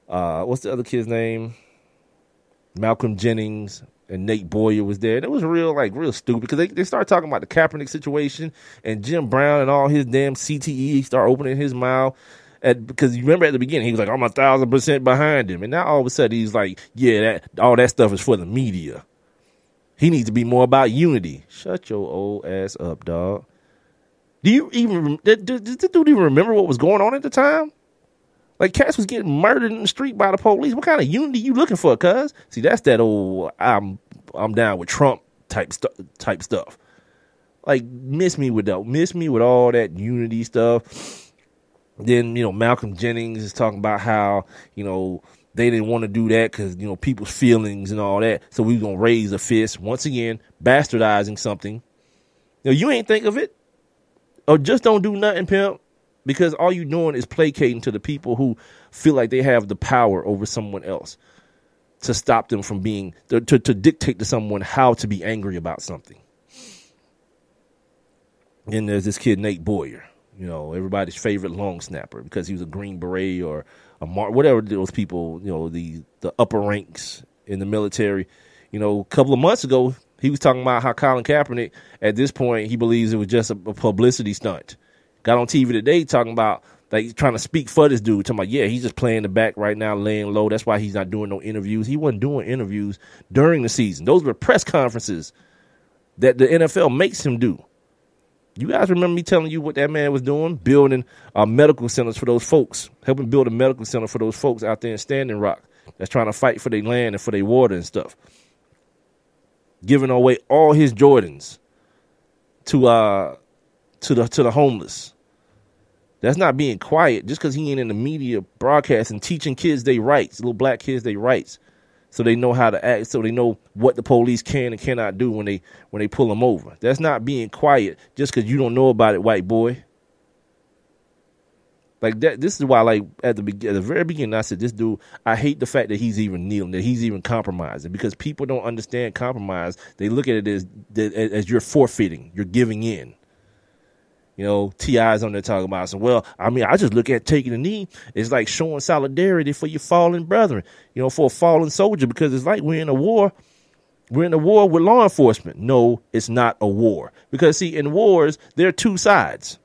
what's the other kid's name? Malcolm Jennings and Nate Boyer was there. And it was real stupid because they started talking about the Kaepernick situation, and Jim Brown and all his damn CTE start opening his mouth. Because you remember at the beginning, he was like, I'm 1,000% behind him. And now all of a sudden he's like, yeah, all that stuff is for the media. He needs to be more about unity. Shut your old ass up, dog. Did this dude even remember what was going on at the time? Like, cats was getting murdered in the street by the police. What kind of unity you looking for, cuz? See, that's that old I'm down with Trump type stuff. Like, miss me with all that unity stuff. Then, Malcolm Jennings is talking about how, they didn't want to do that because, people's feelings and all that. So we going to raise a fist. Once again, bastardizing something. You ain't think of it. Or just don't do nothing, pimp. Because all you doing is placating to the people who feel like they have the power over someone else to stop them from being, to dictate to someone how to be angry about something. And there's this kid, Nate Boyer. Everybody's favorite long snapper because he was a Green Beret or a whatever those people, the upper ranks in the military. A couple of months ago, he was talking about how Colin Kaepernick, at this point, he believes it was just a publicity stunt. Got on TV today talking about, like, trying to speak for this dude, talking about, yeah, he's just playing the back right now, laying low. That's why he's not doing no interviews. He wasn't doing interviews during the season. Those were press conferences that the NFL makes him do. You guys remember me telling you what that man was doing? Building medical centers for those folks. Helping build a medical center for those folks out there in Standing Rock that's trying to fight for their land and for their water and stuff. Giving away all his Jordans to the homeless. That's not being quiet just because he ain't in the media broadcasting, teaching kids their rights, little black kids their rights, so they know how to act, so they know what the police can and cannot do when they pull them over. That's not being quiet just because you don't know about it, white boy. Like that. This is why, like at the very beginning, I said, this dude, I hate the fact that he's even kneeling, that he's even compromising, because people don't understand compromise. They look at it as you're forfeiting, you're giving in. T.I.'s on there talking about some, well, I mean, I just look at taking a knee. It's like showing solidarity for your fallen brethren, for a fallen soldier, because it's like we're in a war. We're in a war with law enforcement. No, it's not a war. Because, see, in wars, there are two sides.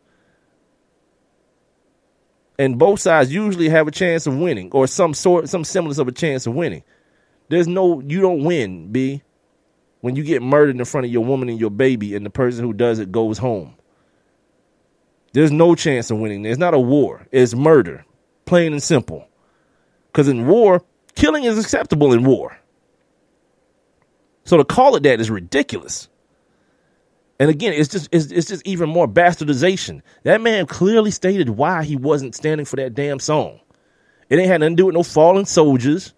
And both sides usually have a chance of winning, or some semblance of a chance of winning. You don't win, B, when you get murdered in front of your woman and your baby and the person who does it goes home. There's no chance of winning. It's not a war. It's murder, plain and simple. Because in war, killing is acceptable in war. So to call it that is ridiculous. And again, it's just even more bastardization. That man clearly stated why he wasn't standing for that damn song. It ain't had nothing to do with no fallen soldiers.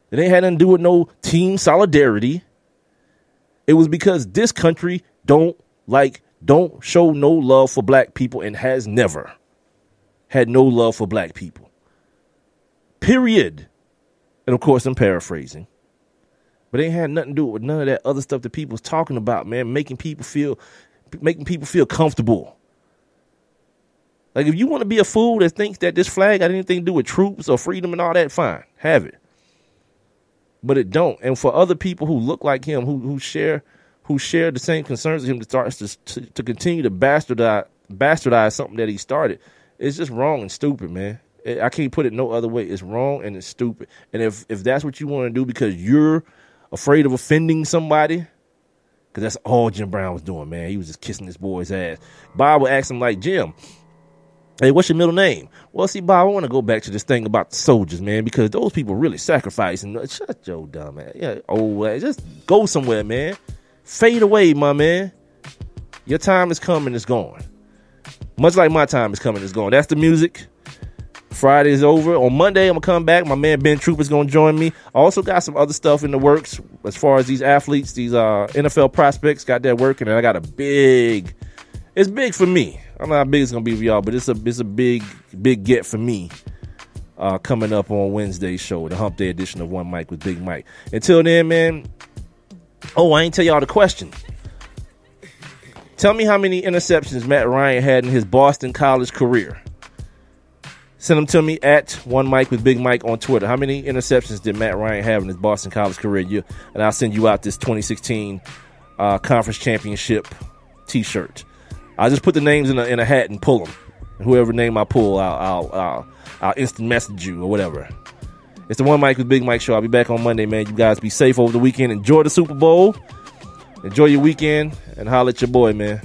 It ain't had nothing to do with no team solidarity. It was because this country don't show no love for black people and has never had no love for black people. Period. And of course, I'm paraphrasing. But it ain't had nothing to do with none of that other stuff that people's talking about, man, making people feel comfortable. Like, if you want to be a fool that thinks that this flag got anything to do with troops or freedom and all that, fine, have it. But it don't. And for other people who look like him, who share the same concerns as him, to continue to bastardize something that he started, it's just wrong and stupid, man. I can't put it no other way. It's wrong and it's stupid. And if that's what you want to do because you're afraid of offending somebody, because that's all Jim Brown was doing, man. He was just kissing this boy's ass. Bob would ask him, like, Jim, hey, what's your middle name? Well, see, Bob, I want to go back to this thing about the soldiers, man, because those people really sacrifice. And shut your dumb ass. Yeah, just go somewhere, man. Fade away, my man. Your time is coming, it's going. Much like my time is coming, it's going. That's the music. Friday is over. On Monday, I'm going to come back. My man Ben Troop is going to join me. I also got some other stuff in the works as far as these athletes, these NFL prospects, got that working. And I got it's big for me. I don't know how big it's going to be for y'all, but it's a big get for me coming up on Wednesday's show, the Hump Day edition of One Mic with Big Mike. Until then, man, I ain't tell y'all the question. Tell me how many interceptions Matt Ryan had in his Boston College career. Send them to me at One Mic with Big Mike on Twitter. How many interceptions did Matt Ryan have in his Boston College career? And I'll send you out this 2016 conference championship T-shirt. I'll just put the names in a hat and pull them. And whoever name I pull, I'll instant message you or whatever. It's the One Mic with Big Mike show. I'll be back on Monday, man. You guys be safe over the weekend. Enjoy the Super Bowl. Enjoy your weekend and holla at your boy, man.